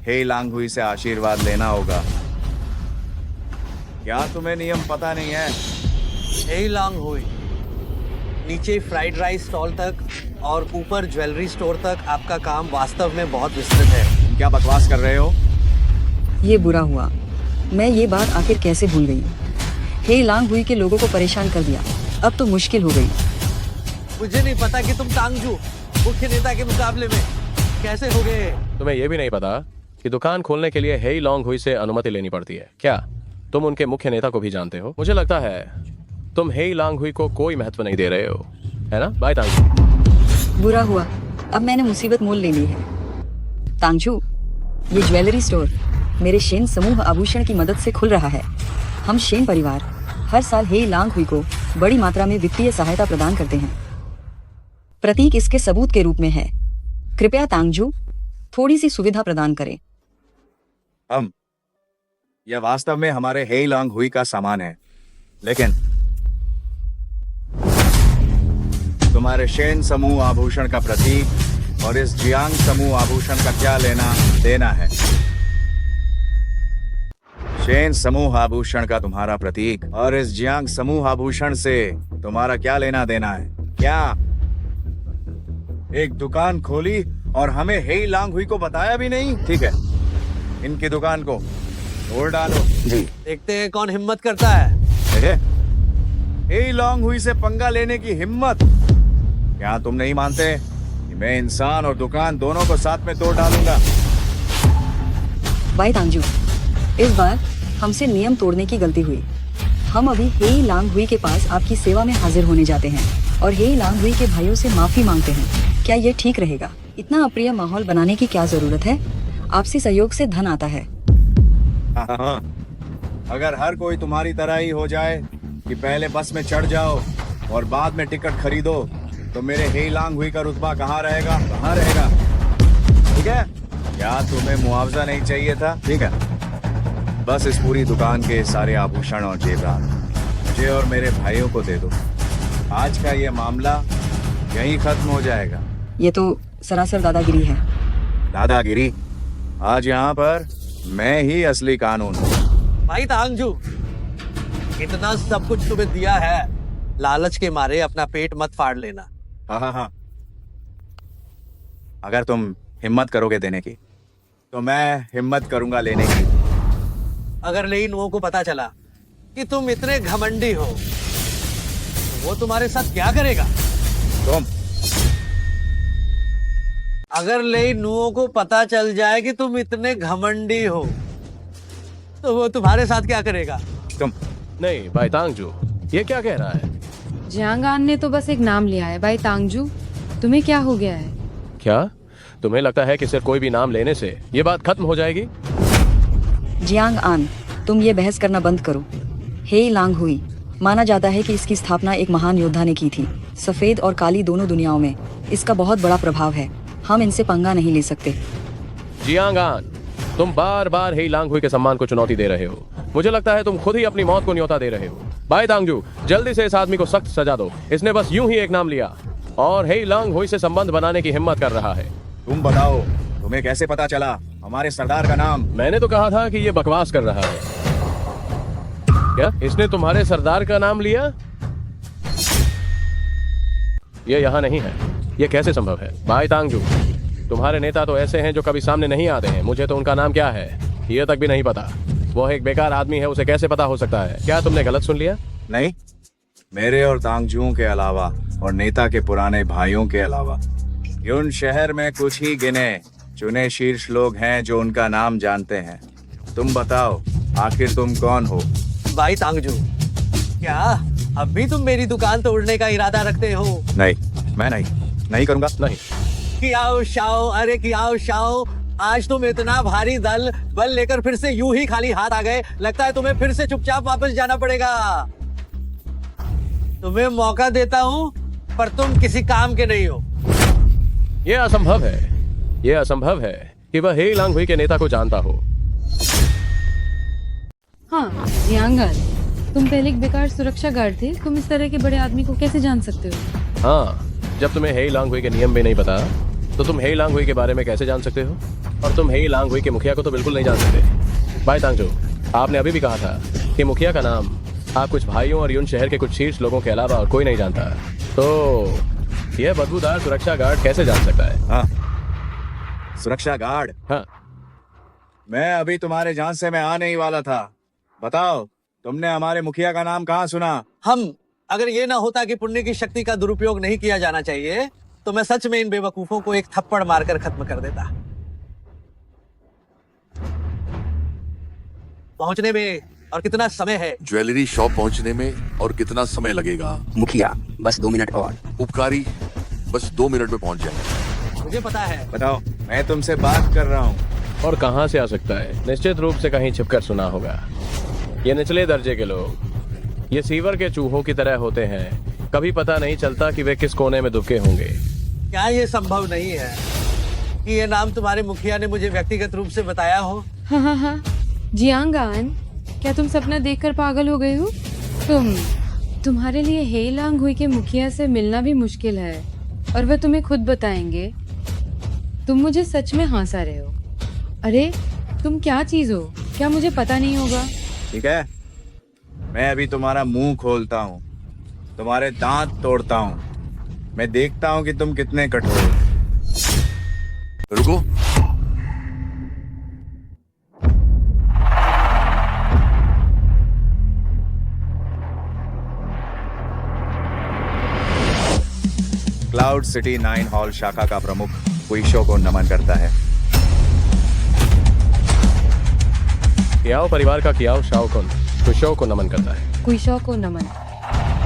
हे लांग हुई से आशीर्वाद लेना होगा। क्या तुम्हें नियम पता नहीं है? हे लांग हुई, नीचे फ्राइड राइस स्टॉल तक और ऊपर ज्वेलरी स्टोर तक आपका काम वास्तव में बहुत विस्तृत है। क्या बकवास कर रहे हो? ये बुरा हुआ, मैं ये बात आखिर कैसे भूल गई। हे लांग हुई के लोगों को परेशान कर दिया, अब तो मुश्किल हो गई। मुझे नहीं पता कि तुम तांगजू मुख्य नेता के मुकाबले में कैसे हो गए। तुम्हें यह भी नहीं पता कि दुकान खोलने के लिए हे लॉन्ग हुई से अनुमति लेनी पड़ती है। क्या तुम उनके मुख्य नेता को भी जानते हो? मुझे लगता है तुम हे लांग हुई को कोई महत्व नहीं दे रहे हो, है ना? बाय तांगजू। बुरा हुआ, अब मैंने मुसीबत मोल ले ली है। तांगजू, ये ज्वेलरी स्टोर मेरे शेन समूह आभूषण की मदद से खुल रहा है। हम शेन परिवार हर साल हे लांग हुई को बड़ी मात्रा में वित्तीय सहायता प्रदान करते हैं। प्रतीक इसके सबूत के रूप में है। कृपया तांगजू थोड़ी सी सुविधा प्रदान करें। यह वास्तव में हमारे हे लांग हुई का सामान है, लेकिन तुम्हारे शेन समूह आभूषण का प्रतीक और इस जियांग समूह आभूषण का क्या लेना देना है? शेन समूह आभूषण का तुम्हारा प्रतीक और इस जियांग समूह आभूषण से तुम्हारा क्या लेना देना है? क्या एक दुकान खोली और हमें हे लांग हुई को बताया भी नहीं? ठीक है, इनकी दुकान को तोड़ डालो। जी, देखते हैं कौन हिम्मत करता है। हे लांग हुई से पंगा लेने की हिम्मत? क्या तुम नहीं मानते कि मैं इंसान और दुकान दोनों को साथ में तोड़ डालूंगा? बाय तांगजू, इस बार हमसे नियम तोड़ने की गलती हुई। हम अभी हे लांग हुई के पास आपकी सेवा में हाजिर होने जाते हैं और हे लांग हुई के भाइयों से माफी मांगते हैं। क्या ये ठीक रहेगा? इतना अप्रिय माहौल बनाने की क्या जरूरत है? आपसी सहयोग से धन आता है। हाँ, अगर हर कोई तुम्हारी तरह ही हो जाए कि पहले बस में चढ़ जाओ और बाद में टिकट खरीदो, तो मेरे हे लांग हुई का रुतबा कहाँ रहेगा? कहाँ रहेगा? ठीक है? क्या तुम्हें मुआवजा नहीं चाहिए था? ठीक है, बस इस पूरी दुकान के सारे आभूषण और जेवरात मुझे और मेरे भाइयों को दे दो। आज का ये मामला यहीं खत्म हो जाएगा। ये तो सरासर दादागिरी है। दादागिरी? आज यहाँ पर मैं ही असली कानून हूँ। भाई तांगजू, इतना सब कुछ तुम्हें दिया है, लालच के मारे अपना पेट मत फाड़ लेना। हाँ, अगर तुम हिम्मत करोगे देने की तो मैं हिम्मत करूंगा लेने की। अगर लेई नुओं को पता चला कि तुम इतने घमंडी हो तो वो तुम्हारे साथ क्या करेगा? तुम अगर लेई नुओं को पता चल जाए कि तुम इतने घमंडी हो तो वो तुम्हारे साथ क्या करेगा? तुम नहीं भाई तांगजू, ये क्या कह रहा है? जियांगान ने तो बस एक नाम लिया है। भाई तांगजू, तुम्हें क्या हो गया है? क्या तुम्हें लगता है कि सिर्फ कोई भी नाम लेने से ये बात खत्म हो जाएगी? जियांग आन, तुम ये बहस करना बंद करो। हे लांग हुई माना जाता है कि इसकी स्थापना एक महान योद्धा ने की थी। सफेद और काली दोनों दुनियाओं में इसका बहुत बड़ा प्रभाव है। हम इनसे पंगा नहीं ले सकते। जियांग आन, तुम बार बार हे लांग हुई के सम्मान को चुनौती दे रहे हो। मुझे लगता है तुम खुद ही अपनी मौत को न्योता दे रहे हो। भाई तांगजू, जल्दी से इस आदमी को सख्त सजा दो। इसने बस यूं ही एक नाम लिया और हे लांग हुई से संबंध बनाने की हिम्मत कर रहा है। तुम बताओ, तुम्हें कैसे पता चला हमारे सरदार का नाम? मैंने तो कहा था कि ये बकवास कर रहा है। क्या इसने तुम्हारे सरदार का नाम लिया? ये यहाँ नहीं है। ये कैसे संभव है? भाई तांगजू, तुम्हारे नेता तो ऐसे हैं जो कभी सामने नहीं आते हैं। मुझे तो उनका नाम क्या है ये तक भी नहीं पता। वो एक बेकार आदमी है, उसे कैसे पता हो सकता है? क्या तुमने गलत सुन लिया? नहीं, मेरे और तांगजुओं के अलावा और नेता के पुराने भाइयों के अलावा यून शहर में कुछ ही गिने चुने शीर्ष लोग हैं जो उनका नाम जानते हैं। तुम बताओ, आखिर तुम कौन हो? भाई तांगजू, क्या अब भी तुम मेरी दुकान तोड़ने का इरादा रखते हो? नहीं, मैं नहीं करूंगा। नहीं। कियाओ शाओ, अरे कियाओ शाओ, आज तुम इतना भारी बल लेकर फिर से यूं ही खाली हाथ आ गए। लगता है तुम्हें फिर से चुपचाप वापस जाना पड़ेगा। तुम्हें मौका देता हूँ, पर तुम किसी काम के नहीं हो। ये असंभव है। ये असंभव है कि वह हे लांग हुई के नेता को जानता हो। हाँ जियांगान, तुम पहले एक बेकार सुरक्षा गार्ड थे। तुम इस तरह के बड़े आदमी को कैसे जान सकते हो? हाँ, जब तुम्हें हे लांग हुई के नियम भी नहीं पता तो तुम हे लांग हुई के बारे में कैसे जान सकते हो? और तुम हे लांग हुई के मुखिया को तो बिल्कुल नहीं जान सकते। भाई तांगजू, आपने अभी भी कहा था कि मुखिया का नाम आप कुछ भाइयों और यून शहर के कुछ शीर्ष लोगों के अलावा और कोई नहीं जानता। तो यह बदबूदार सुरक्षा गार्ड कैसे जान सकता है? हाँ, सुरक्षा गार्ड? हाँ, मैं अभी तुम्हारे जान से मैं आने ही वाला था। बताओ, तुमने हमारे मुखिया का नाम कहाँ सुना? अगर ये ना होता कि पुण्य की शक्ति का दुरुपयोग नहीं किया जाना चाहिए तो मैं सच में इन बेवकूफों को एक थप्पड़ मारकर खत्म कर देता। पहुंचने में और कितना समय है? ज्वेलरी शॉप पहुंचने में और कितना समय लगेगा? मुखिया, बस 2 मिनट और। उपकारी, बस 2 मिनट में पहुंच जाएंगे। मुझे पता है। बताओ, मैं तुमसे बात कर रहा हूँ। और कहाँ से आ सकता है? निश्चित रूप से कहीं छिपकर सुना होगा। ये निचले दर्जे के लोग ये सीवर के चूहों की तरह होते हैं। कभी पता नहीं चलता कि वे किस कोने में दुबके होंगे। क्या ये संभव नहीं है कि ये नाम तुम्हारे मुखिया ने मुझे व्यक्तिगत रूप से बताया हो? हाँ, जियांगान, क्या तुम सपना देखकर पागल हो गए हो? तुम्हारे लिए हे लांग हुई के मुखिया से मिलना भी मुश्किल है और वह तुम्हें खुद बताएंगे। तुम मुझे सच में हंसा रहे हो। अरे तुम क्या चीज हो? क्या मुझे पता नहीं होगा? ठीक है, मैं अभी तुम्हारा मुंह खोलता हूँ, तुम्हारे दांत तोड़ता हूँ। मैं देखता हूँ कि तुम कितने कठोर हो। रुको, क्लाउड सिटी 9 हॉल शाखा का प्रमुख कुइशो को नमन करता है। कियाओ परिवार का कियाओ शाओकुन कुशो को नमन करता है। कुशो को नमन।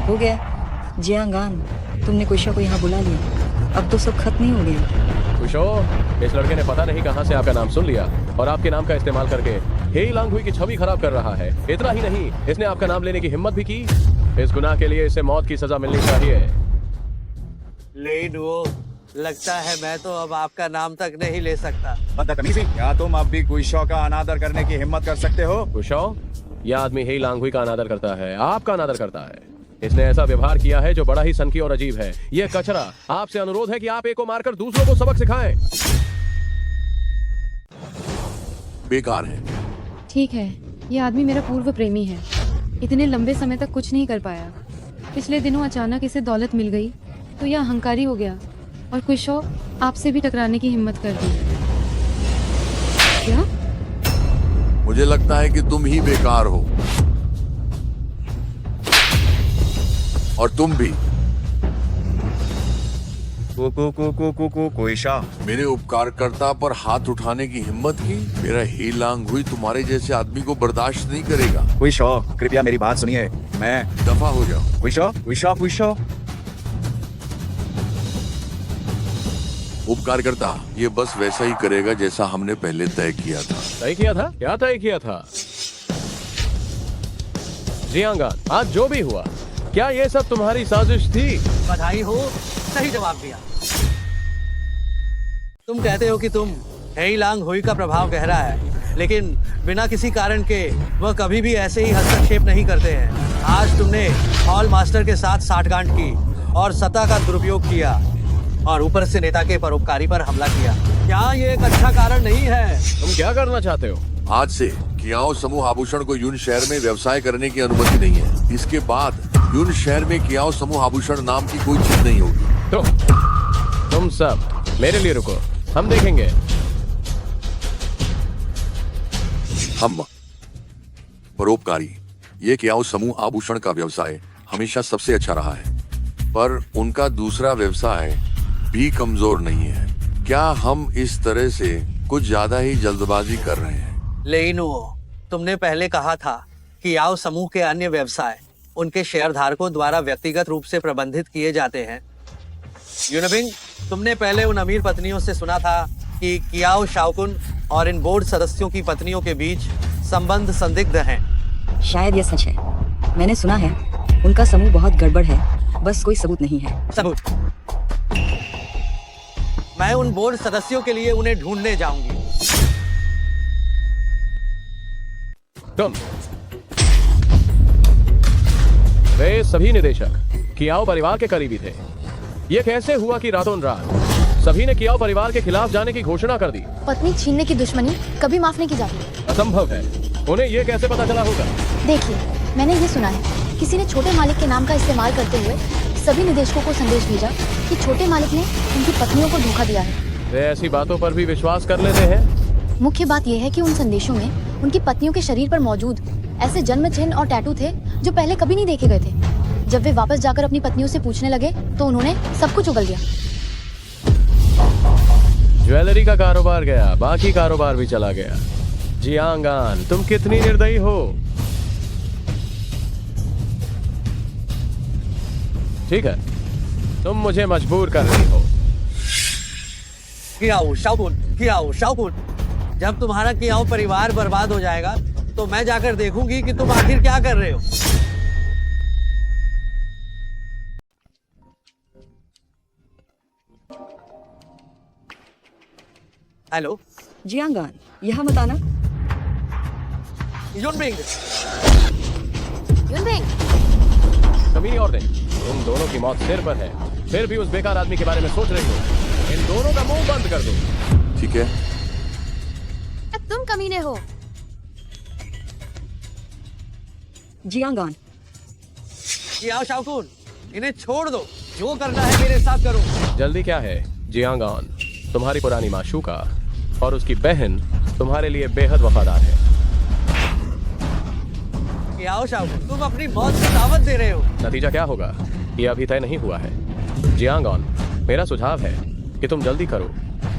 हो गया जियांगान, तुमने कुशो को यहाँ बुला लिया। अब तो सब खत्म ही हो गया। कुशो, इस लड़के ने पता नहीं कहां से आपका नाम सुन लिया और आपके नाम का इस्तेमाल करके हे लांग हुई की छवि खराब कर रहा है। इतना ही नहीं, इसने आपका नाम लेने की हिम्मत भी की। इस गुनाह के लिए इसे मौत की सजा मिलनी चाहिए। लेकिन वो लगता है मैं तो अब आपका नाम तक नहीं ले सकता। बदतमीजी, क्या तुम अब भी कुशो का अनादर करने की हिम्मत कर सकते हो? कुशो, यह आदमी ही लांगुई का अनादर करता है, आपका अनादर करता है। इसने ऐसा व्यवहार किया है जो बड़ा ही सनकी और अजीब है। यह कचरा, आपसे अनुरोध है कि आप एक को मारकर दूसरों को सबक सिखाएं। बेकार है। ठीक है, ये आदमी मेरा पूर्व प्रेमी है। इतने लंबे समय तक कुछ नहीं कर पाया। पिछले दिनों अचानक इसे दौलत मिल गई तो यह अहंकारी हो गया और कुशो आपसे भी टकराने की हिम्मत कर दी। क्या? मुझे लगता है कि तुम ही बेकार हो और तुम भी। कुशो, मेरे उपकारकर्ता पर हाथ उठाने की हिम्मत की। मेरा ही लांग हुई तुम्हारे जैसे आदमी को बर्दाश्त नहीं करेगा। कुशो, कृपया मेरी बात सुनिए। मैं दफा हो जाओ। कुशो, कुशो, कुशो। उपकारकर्ता ये बस वैसा ही करेगा जैसा हमने पहले तय किया था। तय किया था? क्या तय किया था? जियांगान, आज जो भी हुआ, क्या ये सब तुम्हारी साजिश थी? बधाई हो, सही जवाब दिया। तुम कहते हो कि तुम हेई लांग हुई का प्रभाव गहरा है, लेकिन बिना किसी कारण के वह कभी भी ऐसे ही हस्तक्षेप नहीं करते हैं। आज तुमने हॉल मास्टर के साथ साठगांठ की और सत्ता का दुरुपयोग किया और ऊपर से नेता के परोपकारी पर हमला किया। क्या ये एक अच्छा कारण नहीं है? तुम क्या करना चाहते हो? आज से कियाओ समूह आभूषण को यून शहर में व्यवसाय करने की अनुमति नहीं है। इसके बाद यून शहर में कियाओ समूह आभूषण नाम की कोई चीज नहीं होगी। तो तुम सब मेरे लिए रुको, हम देखेंगे। हम परोपकारी, ये कियाओ समूह आभूषण का व्यवसाय हमेशा सबसे अच्छा रहा है, पर उनका दूसरा व्यवसाय भी कमजोर नहीं है। क्या हम इस तरह से कुछ ज्यादा ही जल्दबाजी कर रहे हैं? लेकिन तुमने पहले कहा था कि याओ समूह के अन्य व्यवसाय उनके शेयरधारकों द्वारा व्यक्तिगत रूप से प्रबंधित किए जाते हैं। यूनबिंग, तुमने पहले उन अमीर पत्नियों से सुना था कि कियाओ शाओकुन और इन बोर्ड सदस्यों की पत्नियों के बीच संबंध संदिग्ध हैं। शायद यह सच है। मैंने सुना है उनका समूह बहुत गड़बड़ है, बस कोई सबूत नहीं है। सबूत? मैं उन बोर्ड सदस्यों के लिए उन्हें ढूंढने जाऊंगी। तुम वे सभी निदेशक कियाओ परिवार के करीबी थे। ये कैसे हुआ कि रातों रात सभी ने कियाओ परिवार के खिलाफ जाने की घोषणा कर दी? पत्नी छीनने की दुश्मनी कभी माफ नहीं की जाती। असंभव है। उन्हें ये कैसे पता चला होगा? देखिए, मैंने ये सुना है किसी ने छोटे मालिक के नाम का इस्तेमाल करते हुए सभी निदेशकों को संदेश भेजा कि छोटे मालिक ने उनकी पत्नियों को धोखा दिया है। वे ऐसी बातों पर भी विश्वास कर लेते हैं? मुख्य बात यह है कि उन संदेशों में उनकी पत्नियों के शरीर पर मौजूद ऐसे जन्म चिन्ह और टैटू थे जो पहले कभी नहीं देखे गए थे। जब वे वापस जाकर अपनी पत्नियों से पूछने लगे तो उन्होंने सब कुछ उगल दिया। ज्वेलरी का कारोबार गया, बाकी कारोबार भी चला गया। जियांगान, तुम कितनी निर्दयी हो। ठीक है, तुम मुझे मजबूर कर रही हो। कियाओ शाओकुन, कियाओ शाओकुन, जब तुम्हारा कियाओ परिवार बर्बाद हो जाएगा तो मैं जाकर देखूंगी कि तुम आखिर क्या कर रहे हो। हेलो जियांगान, यहाँ मत आना। यूनबिंग, यूनबिंग, कमीनी औरतें, तुम दोनों की मौत सिर पर है, फिर भी उस बेकार आदमी के बारे में सोच रही हो। इन दोनों का मुंह बंद कर दो। ठीक है। तुम कमीने हो। जियांगान, कियाओ शाओकुन, इन्हें छोड़ दो। जो करना है मेरे साथ करो। जल्दी क्या है जियांगान? तुम्हारी पुरानी माशूका और उसकी बहन तुम्हारे लिए बेहद वफादार है। कियाओ शाओकुन, तुम अपनी मौत की दावत दे रहे हो। नतीजा क्या होगा ये अभी तय नहीं हुआ है। जियांगान, मेरा सुझाव है कि तुम जल्दी करो।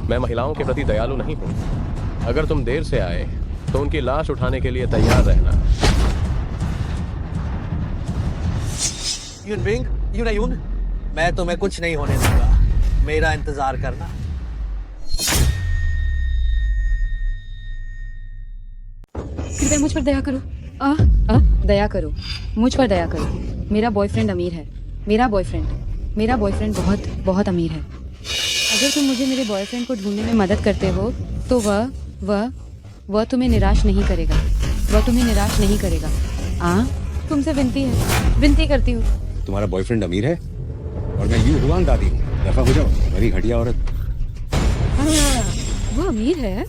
मैं महिलाओं के प्रति दयालु नहीं हूँ। अगर तुम देर से आए तो उनकी लाश उठाने के लिए तैयार रहना। यूनबिंग, यून, मैं तुम्हें कुछ नहीं होने दूंगा। मेरा इंतजार करना। कृपया मुझ पर दया करो। दया करो, मुझ पर दया करो। मेरा बॉयफ्रेंड अमीर है। मेरा बॉयफ्रेंड मेरा बॉयफ्रेंड बहुत बहुत अमीर है। अगर तुम मुझे मेरे बॉयफ्रेंड को ढूंढने में मदद करते हो तो वह तुम्हें निराश नहीं करेगा। वह तुम्हें निराश नहीं करेगा। तुमसे विनती करती हूँ। तुम्हारा बॉयफ्रेंड अमीर है और मैं यूं हुआंग दादी हूँ। दफा हो जाओ, बड़ी घटिया औरत। वो अमीर है।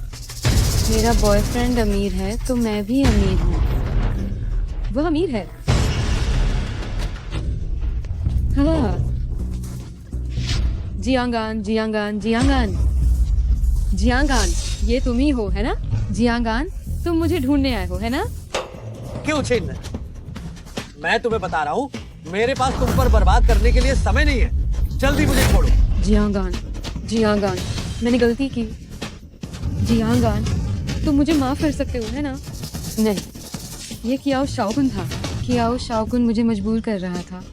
मेरा बॉयफ्रेंड अमीर है तो मैं भी अमीर हूँ। वह अमीर है। हाँ। जियांगान, ये तुम ही हो, है ना? जियांगान, तुम मुझे ढूंढने आए हो, है ना? क्यों छिन? मैं तुम्हें बता रहा हूँ, मेरे पास तुम पर बर्बाद करने के लिए समय नहीं है। जल्दी मुझे छोड़ो। जियांगान, मैंने गलती की। जियांगान, तुम मुझे माफ कर सकते हो, है ना? नहीं, ये कियाओ शाओगुन था। कियाओ शाओगुन मुझे मजबूर कर रहा था।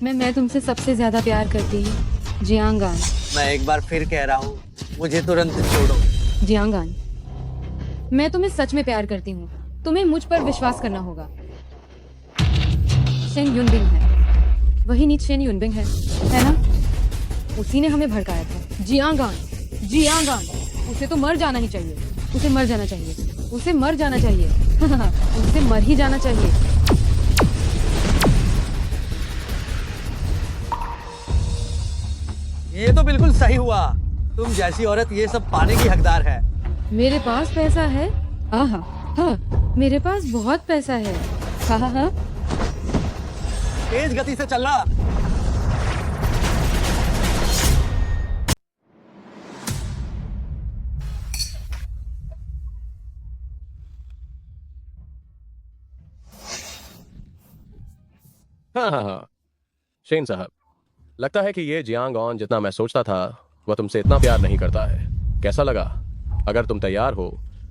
मैं तुमसे सबसे ज्यादा प्यार करती हूँ, जियांगान। मैं एक बार फिर कह रहा हूँ, मुझे तुरंत छोड़ो। जियांगान, मैं तुम्हें सच में प्यार करती हूँ। तुम्हें मुझ पर विश्वास करना होगा। शेन युनबिंग है, वही नीच शेन युनबिंग है ना? उसी ने हमें भड़काया था। जियांगान, उसे तो मर जाना ही चाहिए। उसे मर जाना चाहिए। उसे मर ही जाना चाहिए। ये तो बिल्कुल सही हुआ। तुम जैसी औरत ये सब पाने की हकदार है। मेरे पास पैसा है। हाँ, मेरे पास बहुत पैसा है। हाँ। तेज गति से चलना। हाँ। शेन साहब, लगता है कि ये जियांगऑन जितना मैं सोचता था वह तुमसे इतना प्यार नहीं करता है। कैसा लगा? अगर तुम तैयार हो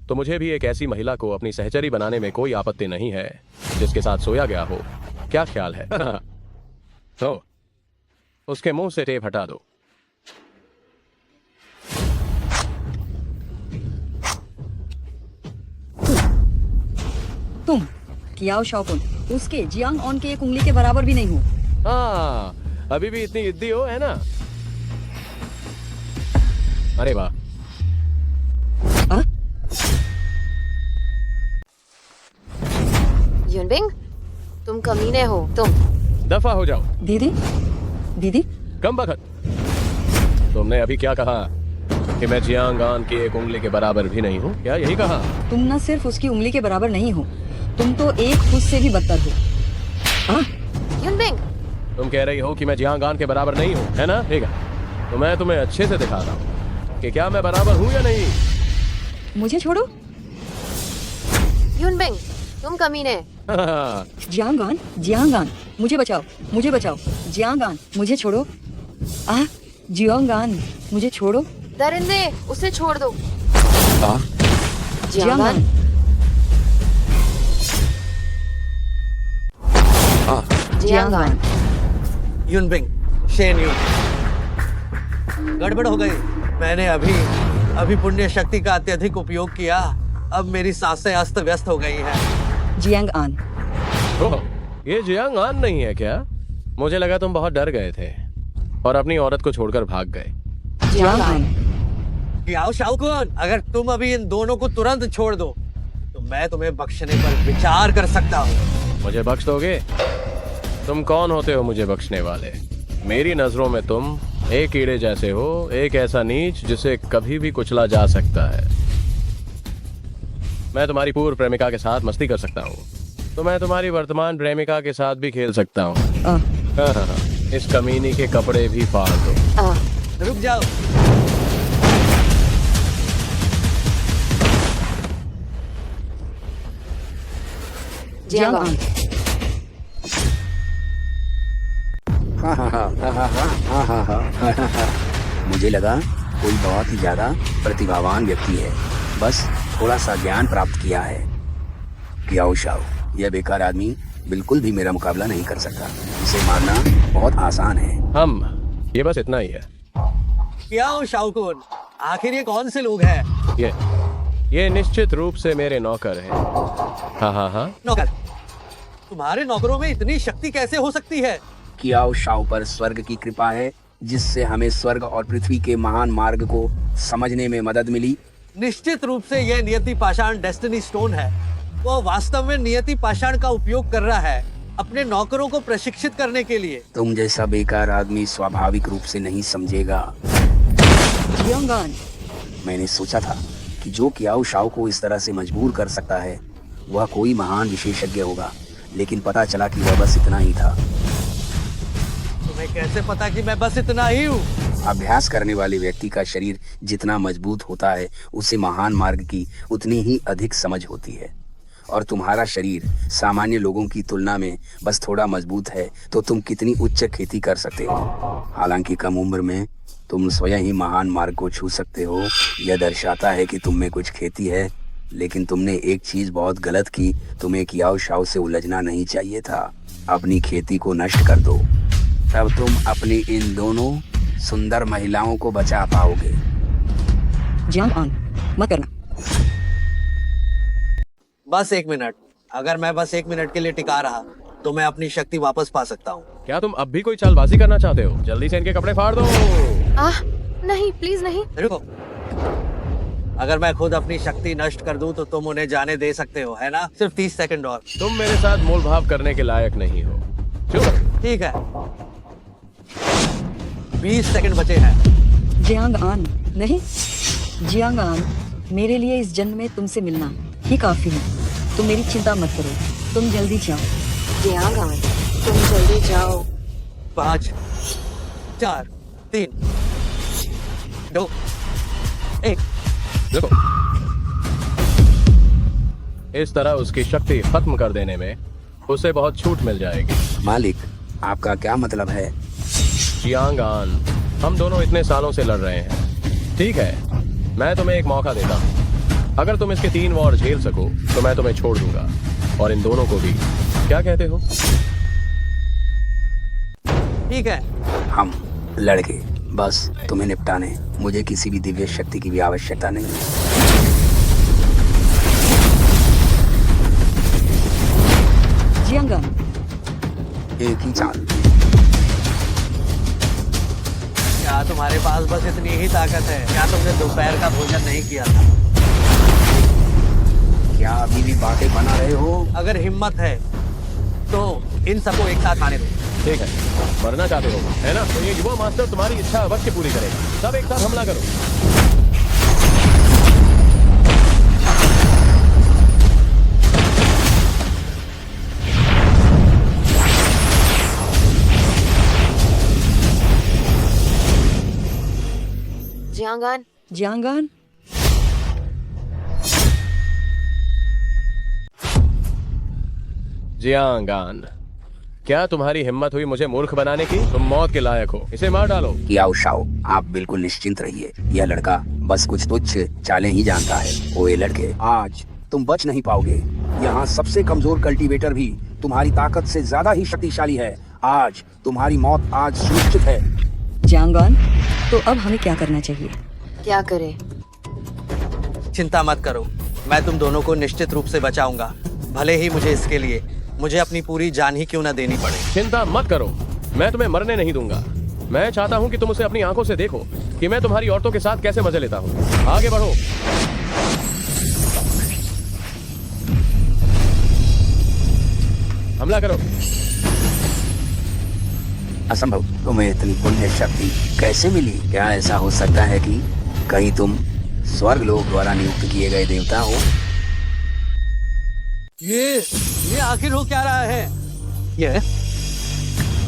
तो मुझे भी एक ऐसी महिला को अपनी सहचरी बनाने में कोई आपत्ति नहीं है जिसके साथ सोया गया हो। क्या ख्याल है? तो उसके मुंह से टेप हटा दो। तुम कियाओ शाओगुन उसके जियांगऑन के एक उंगली के बराबर भी नहीं हो। हाँ, अभी भी इतनी जिद्दी हो, है ना? अरे वाह। युनबिंग, तुम कमीने हो। तुम दफा हो जाओ। दीदी, कम बखत। तुमने अभी क्या कहा? कि मैं जियांगऑन की एक उंगली के बराबर भी नहीं हूँ? क्या यही कहा? तुम न सिर्फ उसकी उंगली के बराबर नहीं हो, तुम तो एक खुद से भी बदतर हो। युनबिंग, तुम कह रही हो कि मैं जियांगऑन के बराबर नहीं हूँ, है ना? ठीक है, तो मैं तुम्हें अच्छे से दिखाता हूँ कि क्या मैं बराबर हूँ या नहीं। मुझे छोड़ो। युनबिंग, तुम कमीने। जियांगऑन, मुझे बचाओ। जियांगऑन, मुझे छोड़ो। जियांगऑन, मुझे छोड़ो। दरिंदे, उसे छोड़ दो। जियांगऑन। जियांगऑन। युनबिंग, शेन युन, गड़बड़ हो गई। मैंने अभी पुण्य शक्ति का अत्यधिक उपयोग किया। अब मेरी सांसें अस्त व्यस्त हो गई हैं। जियांगऑन। ओह, ये जियांगऑन नहीं है क्या? मुझे लगा तुम बहुत डर गए थे और अपनी औरत को छोड़कर भाग गए। जियांगऑन। कियाओ शाओगुन, अगर तुम अभी इन दोनों को तुरंत छोड़ दो तो मैं तुम्हें बख्शने पर विचार कर सकता हूँ। मुझे बख्श दोगे? तुम कौन होते हो मुझे बख्शने वाले? मेरी नजरों में तुम एक कीड़े जैसे हो, एक ऐसा नीच जिसे कभी भी कुचला जा सकता है। मैं तुम्हारी पूर्व प्रेमिका के साथ मस्ती कर सकता हूँ, तो मैं तुम्हारी वर्तमान प्रेमिका के साथ भी खेल सकता हूँ। हाँ, इस कमीनी के कपड़े भी फाड़ दो। रुक जाओ। जियांगऑन। मुझे लगा कोई बहुत ही ज्यादा प्रतिभावान व्यक्ति है, बस थोड़ा सा ज्ञान प्राप्त किया है। कियाओ शाओ, यह बेकार आदमी बिल्कुल भी मेरा मुकाबला नहीं कर सकता। इसे मारना बहुत आसान है। ये बस इतना ही है। कियाओ शाओगुन, आखिर ये कौन से लोग हैं? ये निश्चित रूप से मेरे नौकर हैं। हाँ। नौकर? तुम्हारे नौकरों में इतनी शक्ति कैसे हो सकती है? कियाओ शाओ पर स्वर्ग की कृपा है, जिससे हमें स्वर्ग और पृथ्वी के महान मार्ग को समझने में मदद मिली। निश्चित रूप से यह नियति पाषाण डेस्टिनी स्टोन है। वो वास्तव में नियति पाषाण का उपयोग कर रहा है अपने नौकरों को प्रशिक्षित करने के लिए। तुम जैसा बेकार आदमी स्वाभाविक रूप से नहीं समझेगा। जियांगान, मैंने सोचा था कि जो कियाओ शाओ को इस तरह से मजबूर कर सकता है वह कोई महान विशेषज्ञ होगा, लेकिन पता चला कि वह बस इतना ही था। तुम्हें कैसे पता कि मैं बस इतना ही हूँ? अभ्यास करने वाले व्यक्ति का शरीर जितना मजबूत होता है, उसे महान मार्ग की उतनी ही अधिक समझ होती है। और तुम्हारा शरीर सामान्य लोगों की तुलना में बस थोड़ा मजबूत है, तो तुम कितनी उच्च खेती कर सकते हो। हालांकि कम उम्र में तुम स्वयं ही महान मार्ग को छू सकते हो। यह दर्शाता है कि तुम में कुछ खेती है, लेकिन तुमने एक चीज बहुत गलत की। तुम्हें कियाओ शाओ से उलझना नहीं चाहिए था। अपनी खेती को नष्ट कर दो, तब तुम अपनी इन दोनों सुंदर महिलाओं को बचा पाओगे। जियांगान, मत करना। बस 1 मिनट। अगर मैं बस 1 मिनट के लिए टिका रहा तो मैं अपनी शक्ति वापस पा सकता हूँ। क्या तुम अब भी कोई चालबाजी करना चाहते हो? जल्दी से इनके कपड़े फाड़ दो। नहीं, प्लीज नहीं। रुको, अगर मैं खुद अपनी शक्ति नष्ट कर दूं तो तुम उन्हें जाने दे सकते हो, है ना? सिर्फ 30 सेकंड और। तुम मेरे साथ मोल भाव करने के लायक नहीं हो। चुप। ठीक है, 20 सेकंड बचे हैं। जियांगान, नहीं। जियांगान, मेरे लिए इस जन्म में तुमसे मिलना ही काफी है। तुम मेरी चिंता मत करो, तुम जल्दी जाओ। जियांगान, तुम जल्दी जाओ। 5, 4, 3, 2, 1। देखो, इस तरह उसकी शक्ति खत्म कर देने में उसे बहुत छूट मिल जाएगी। मालिक, आपका क्या मतलब है? जियांगान, हम दोनों इतने सालों से लड़ रहे हैं। ठीक है, मैं तुम्हें एक मौका देता हूँ। अगर तुम इसके 3 वॉर झेल सको तो मैं तुम्हें छोड़ दूंगा, और इन दोनों को भी। क्या कहते हो? ठीक है, हम लड़के बस तुम्हें निपटाने। मुझे किसी भी दिव्य शक्ति की भी आवश्यकता नहीं। जियांगान, एक ही चाल। क्या तुम्हारे पास बस इतनी ही ताकत है? क्या तुमने दोपहर का भोजन नहीं किया था? क्या अभी भी बातें बना रहे हो? अगर हिम्मत है तो इन सबको एक साथ आने दो। ठीक है, मरना चाहते हो, है ना? तो ये युवा मास्टर तुम्हारी इच्छा अवश्य पूरी करेगा। सब एक साथ हमला करो। जियांगान, जियांगान, जियांगान, क्या तुम्हारी हिम्मत हुई मुझे मूर्ख बनाने की? तुम मौत के लायक हो। इसे मार डालो। कियाओ शाओ, आप बिल्कुल निश्चिंत रहिए। यह लड़का बस कुछ तुच्छ चालें ही जानता है। ओए लड़के, आज तुम बच नहीं पाओगे। यहाँ सबसे कमजोर कल्टीवेटर भी तुम्हारी ताकत से ज्यादा ही शक्तिशाली है। आज तुम्हारी मौत आज सुनिश्चित है। जियांगान, तो अब हमें क्या करना चाहिए? क्या करें? चिंता मत करो, मैं तुम दोनों को निश्चित रूप से बचाऊंगा, भले ही मुझे इसके लिए मुझे अपनी पूरी जान ही क्यों ना देनी पड़े। चिंता मत करो, मैं तुम्हें मरने नहीं दूंगा। मैं चाहता हूँ कि तुम उसे अपनी आंखों से देखो कि मैं तुम्हारी औरतों के साथ कैसे मजे लेता हूँ। आगे बढ़ो। हमला करो। असंभव, तुम्हें इतनी पुण्य शक्ति कैसे मिली? क्या ऐसा हो सकता है कि कहीं तुम स्वर्ग लोक द्वारा नियुक्त किए गए देवता हो? ये आखिर हो क्या रहा है? ये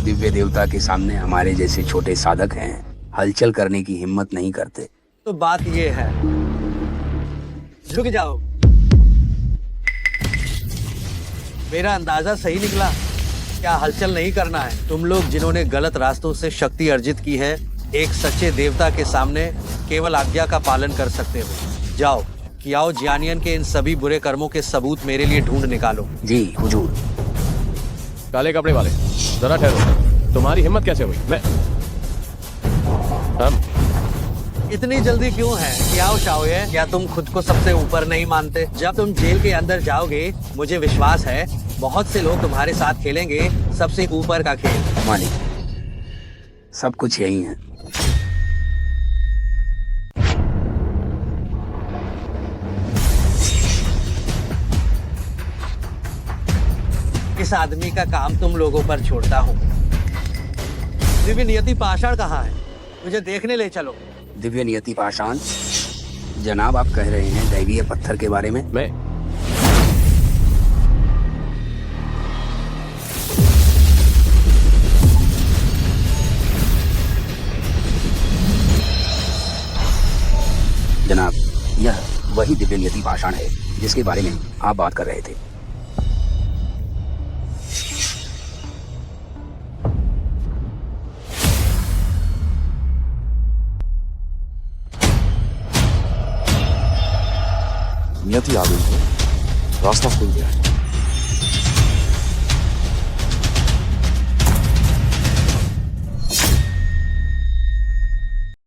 दिव्य देवता के सामने हमारे जैसे छोटे साधक हैं, हलचल करने की हिम्मत नहीं करते। तो बात ये है, रुक जाओ। मेरा अंदाजा सही निकला। क्या हलचल नहीं करना है? तुम लोग जिन्होंने गलत रास्तों से शक्ति अर्जित की है, एक सच्चे देवता के सामने केवल आज्ञा का पालन कर सकते हो। जाओ, कियाओ जियानियन के इन सभी बुरे कर्मों के सबूत मेरे लिए ढूंढ निकालो। जी हुजूर। काले कपड़े वाले, जरा ठहरो। तुम्हारी हिम्मत कैसे हुई? हम इतनी जल्दी क्यों है? कियाओ शाओये, क्या तुम खुद को सबसे ऊपर नहीं मानते? जब तुम जेल के अंदर जाओगे, मुझे विश्वास है बहुत से लोग तुम्हारे साथ खेलेंगे, सबसे ऊपर का खेल। मालिक सब कुछ यही है। इस आदमी का काम तुम लोगों पर छोड़ता हूँ। दिव्य नियति पाषाण कहाँ है? मुझे देखने ले चलो। दिव्य नियति पाषाण? जनाब आप कह रहे हैं दैवीय पत्थर के बारे में? मैं जनाब यह वही दिव्य नियति पाषाण है जिसके बारे में आप बात कर रहे थे। नियति आ गई है, रास्ता खुल गया है।